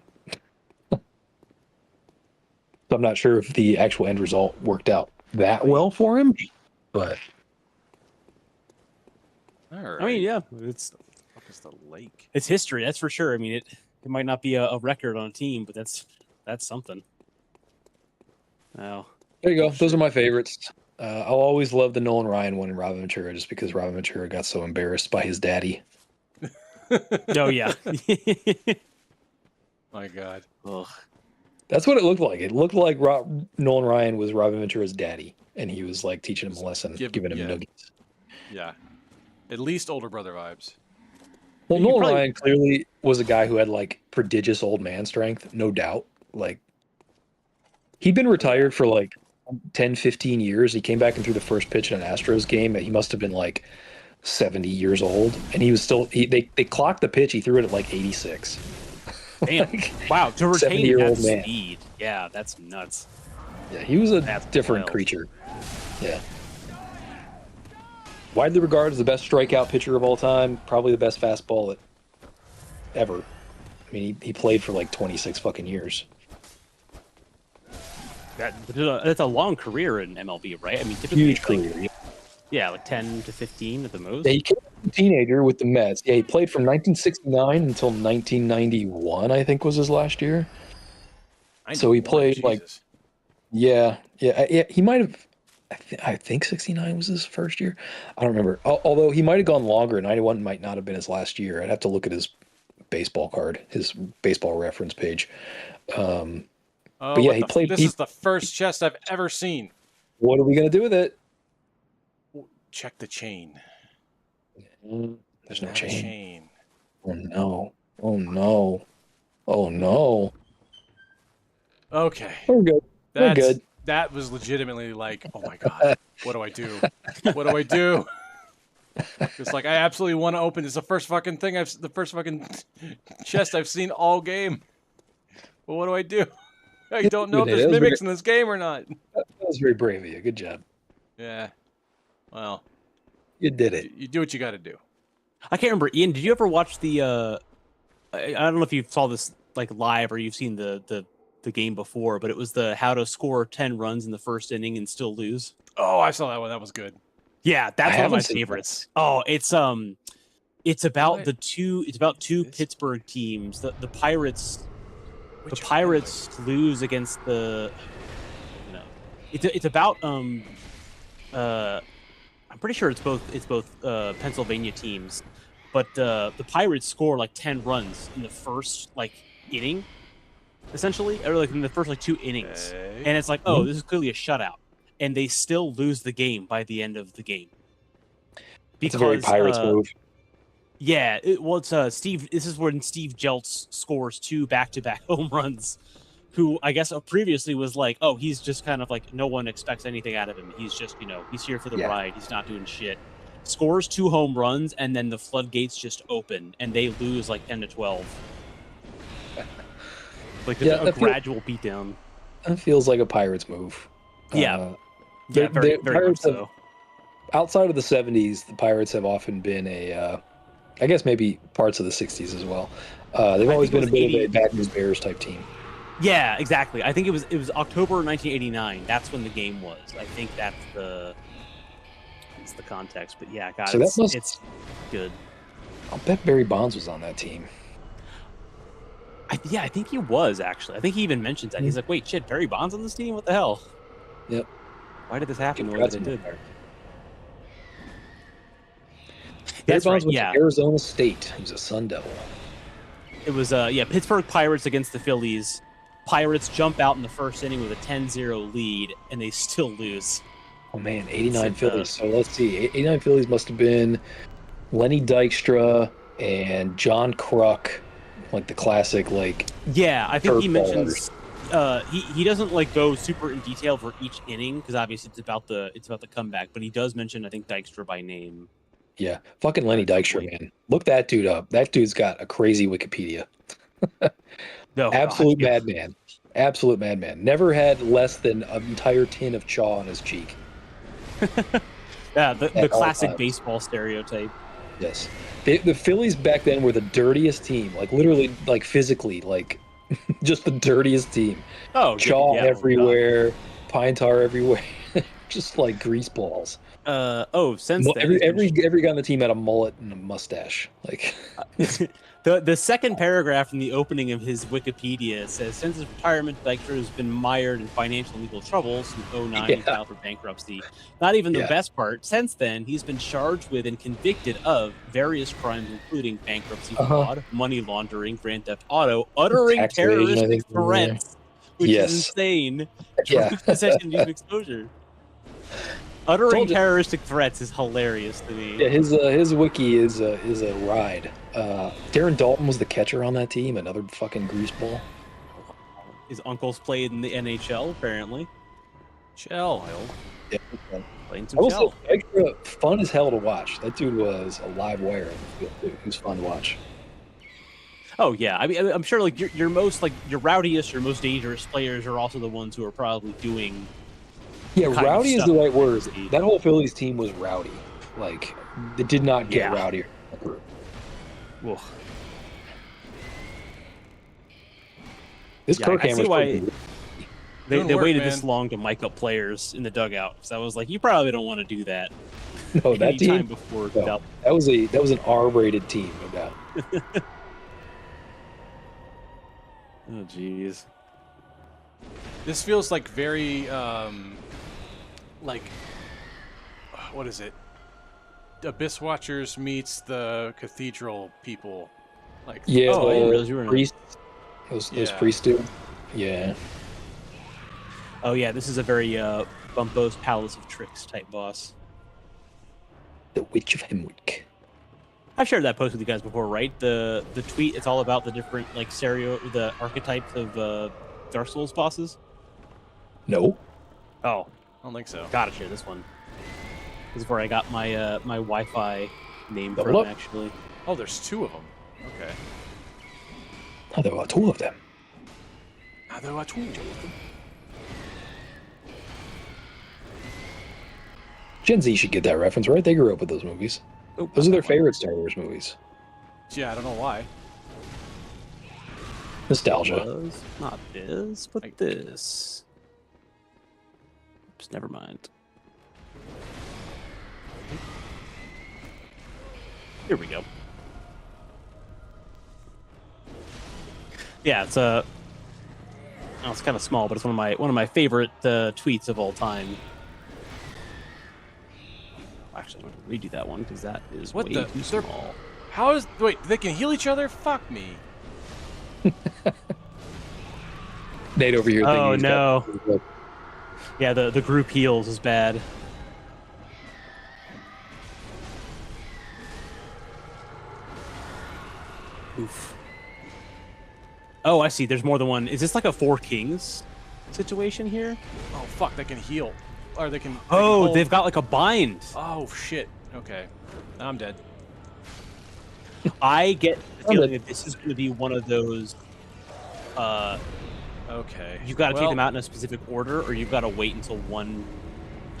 So I'm not sure if the actual end result worked out that well for him, but All right. I mean, yeah, it's What is the lake? it's history, that's for sure. I mean, it might not be a record on a team, but that's something. Oh, there you go. Those are my favorites. I'll always love the Nolan Ryan one and Robin Ventura just because Robin Ventura got so embarrassed by his daddy. oh yeah. My God. Ugh. That's what it looked like. It looked like Nolan Ryan was Robin Ventura's daddy, and he was like teaching him a lesson, giving him nuggets. Yeah. At least older brother vibes. Well, Nolan Ryan clearly was a guy who had like prodigious old man strength, no doubt. Like he'd been retired for like 10, 15 years. He came back and threw the first pitch in an Astros game. He must have been like 70 years old, and he was still. They clocked the pitch. He threw it at like 86. Damn! Like, wow, to retain that man. speed, yeah, that's nuts. Yeah, he was a different wild. creature. Yeah. Widely regarded as the best strikeout pitcher of all time, probably the best fastball ever. I mean, he played for like 26 fucking years. That's a long career in MLB, right? I mean, typically, Huge career. Yeah, like 10 to 15 at the most. Yeah, he came as a teenager with the Mets. Yeah, he played from 1969 until 1991, I think was his last year. So he played like, yeah. He might have. I think 69 was his first year. I don't remember. Although he might have gone longer. 91 might not have been his last year. I'd have to look at his baseball card, his baseball reference page. But yeah, he played. This is the first chest I've ever seen. What are we gonna do with it? Check the chain. There's no Not a chain. Oh no! Oh no! Oh no! Okay. We're good. We're good. That was legitimately like, oh my God, what do I do? What do I do? It's like I absolutely want to open. It's the first fucking thing the first fucking chest I've seen all game. But what do I do? I don't know if there's mimics in this game or not. That was very brave of you. Good job. Yeah. Well, you did it. You do what you got to do. I can't remember. Ian, did you ever watch the? I don't know if you saw this like live or you've seen the game before, but it was the how to score 10 runs in the first inning and still lose. Oh, I saw that one. That was good. Yeah, that's one of my favorites. Oh, it's about two Pittsburgh teams. The Pirates. The Pirates lose against the. It's about I'm pretty sure it's both Pennsylvania teams, but the Pirates score like 10 runs in the first like inning, essentially, or like in the first like 2 innings, and it's like, oh, this is clearly a shutout, and they still lose the game by the end of the game. It's a very Pirates move. Yeah, it's Steve. This is when Steve Jeltz scores 2 back-to-back home runs. Who I guess previously was like, oh, he's just kind of like no one expects anything out of him. He's just he's here for the ride. He's not doing shit. Scores 2 home runs and then the floodgates just open and they lose like 10-12. Like there's a gradual beatdown. That feels like a Pirates move. Yeah, very much so. Outside of the 70s, the Pirates have often been I guess maybe parts of the 60s as well. They've always been a bit of a Bad News Bears type team. Yeah, exactly. I think it was October 1989. That's when the game was. I think that's the context. But yeah, God, so it's good. I'll bet Barry Bonds was on that team. I think he was actually. I think he even mentions that. He's like, "Wait, shit, Barry Bonds on this team? What the hell?" Yep. Why did this happen the way that it did? Barry Bonds went to Arizona State. He was a Sun Devil. It was Pittsburgh Pirates against the Phillies. Pirates jump out in the first inning with a 10-0 lead, and they still lose. Oh, man, 89 Phillies. So let's see. 89 Phillies must have been Lenny Dykstra and John Kruk, like the classic, like... Yeah, I think he mentions... he doesn't, like, go super in detail for each inning, because obviously it's about the comeback, but he does mention, I think, Dykstra by name. Yeah, fucking Lenny Dykstra, man. Look that dude up. That dude's got a crazy Wikipedia. Absolute madman. Absolute madman. Never had less than an entire tin of chaw on his cheek. Yeah, the classic baseball stereotype. Yes. The Phillies back then were the dirtiest team. Like, literally, like, physically, like, Just the dirtiest team. Oh, Chaw yeah, oh, everywhere, pine tar everywhere, just like grease balls. Since then, Every guy on the team had a mullet and a mustache. Like the second paragraph in the opening of his Wikipedia says, since his retirement, Dykstra has been mired in financial and legal troubles. Since 2009, he filed for bankruptcy. Not even the best part. Since then, he's been charged with and convicted of various crimes, including bankruptcy, fraud, money laundering, grand theft auto, uttering terroristic threats, which is insane. Drug possession due to exposure. Uttering terroristic threats is hilarious to me. Yeah, his wiki is a ride. Darren Dalton was the catcher on that team, another fucking greaseball. His uncles played in the NHL, apparently. Shell. Yeah, playing some shell. Extra fun as hell to watch. That dude was a live wire. He was fun to watch. Oh yeah, I mean, I'm sure like your most like your rowdiest, your most dangerous players are also the ones who are probably doing. Yeah, rowdy is the right word. That whole Phillies team was rowdy. Like, they did not get rowdier. Well, this Kirk I see why they waited man. this long to mic up players in the dugout. Because I was like, you probably don't want to do that. No, that team before that was an R-rated team, no doubt. Oh jeez. This feels like very like what is it? Abyss Watchers meets the Cathedral people. Like I didn't realize you were priests. Those priests do. Yeah. Oh yeah, this is a very Bumpos Palace of Tricks type boss. The Witch of Hemwick. I've shared that post with you guys before, right? The tweet, it's all about the different like the archetypes of Dark Souls bosses. No. Oh, I don't think so. Gotta share this one. This is where I got my my Wi-Fi name from, actually. Oh, there's two of them. Okay. Oh, there are two of them. There are two of them. Gen Z should get that reference, right? They grew up with those movies. Those are their favorite Star Wars movies. Yeah, I don't know why. Nostalgia. Not this, but this. Oops, never mind. Here we go. Yeah, it's it's kind of small, but it's one of my favorite tweets of all time. Actually, I'm going to redo that one because that is way too small. How is... Wait, they can heal each other? Fuck me. Nate over here. Oh, no. Yeah, the group heals is bad. Oof. Oh, I see. There's more than one. Is this like a Four Kings situation here? Oh, fuck. They can heal. Or they can... They've got like a bind. Oh, shit. Okay. I'm dead. I get the feeling that this is going to be one of those... okay. You've got to take them out in a specific order, or you've got to wait until one...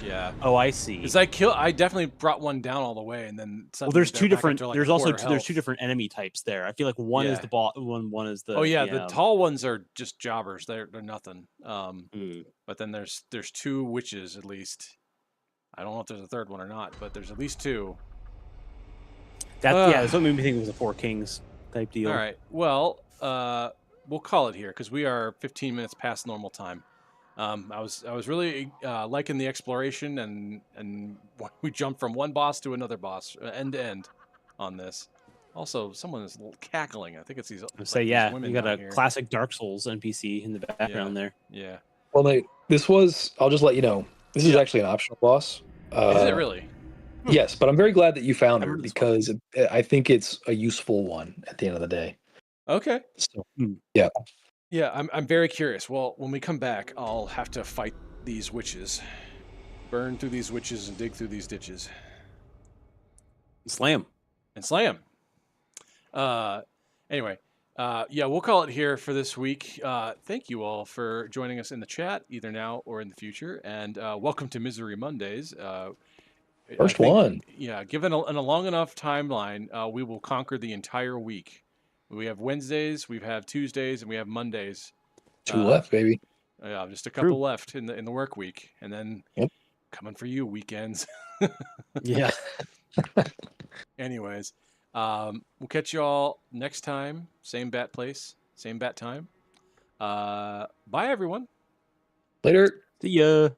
Yeah. Oh, I see. Because I definitely brought one down all the way, and then there's two different. There's also there's two different enemy types there. I feel like one is the boss, one is the. Oh yeah, the tall ones are just jobbers. They're nothing. But then there's two witches at least. I don't know if there's a third one or not, but there's at least two. That's what made me think it was a Four Kings type deal. All right. Well, we'll call it here because we are 15 minutes past normal time. I was really liking the exploration and we jumped from one boss to another boss, end to end, on this. Also, someone is cackling. I think it's these. You got a classic Dark Souls NPC in the background there. Yeah. Well, Nate, I'll just let you know. This is actually an optional boss. Is it really? Yes, but I'm very glad that you found her because I think it's a useful one at the end of the day. Okay. So, yeah. Yeah, I'm very curious. Well, when we come back, I'll have to fight these witches. Burn through these witches and dig through these ditches. Slam. And slay them. Anyway, yeah, we'll call it here for this week. Thank you all for joining us in the chat, either now or in the future. And welcome to Misery Mondays. First one. Yeah, given a long enough timeline, we will conquer the entire week We have Wednesdays, we have Tuesdays, and we have Mondays. 2 left, baby. Yeah, just a couple left in the work week, and then coming for you weekends. Yeah. Anyways, we'll catch you all next time. Same bat place, same bat time. Bye, everyone. Later. See ya.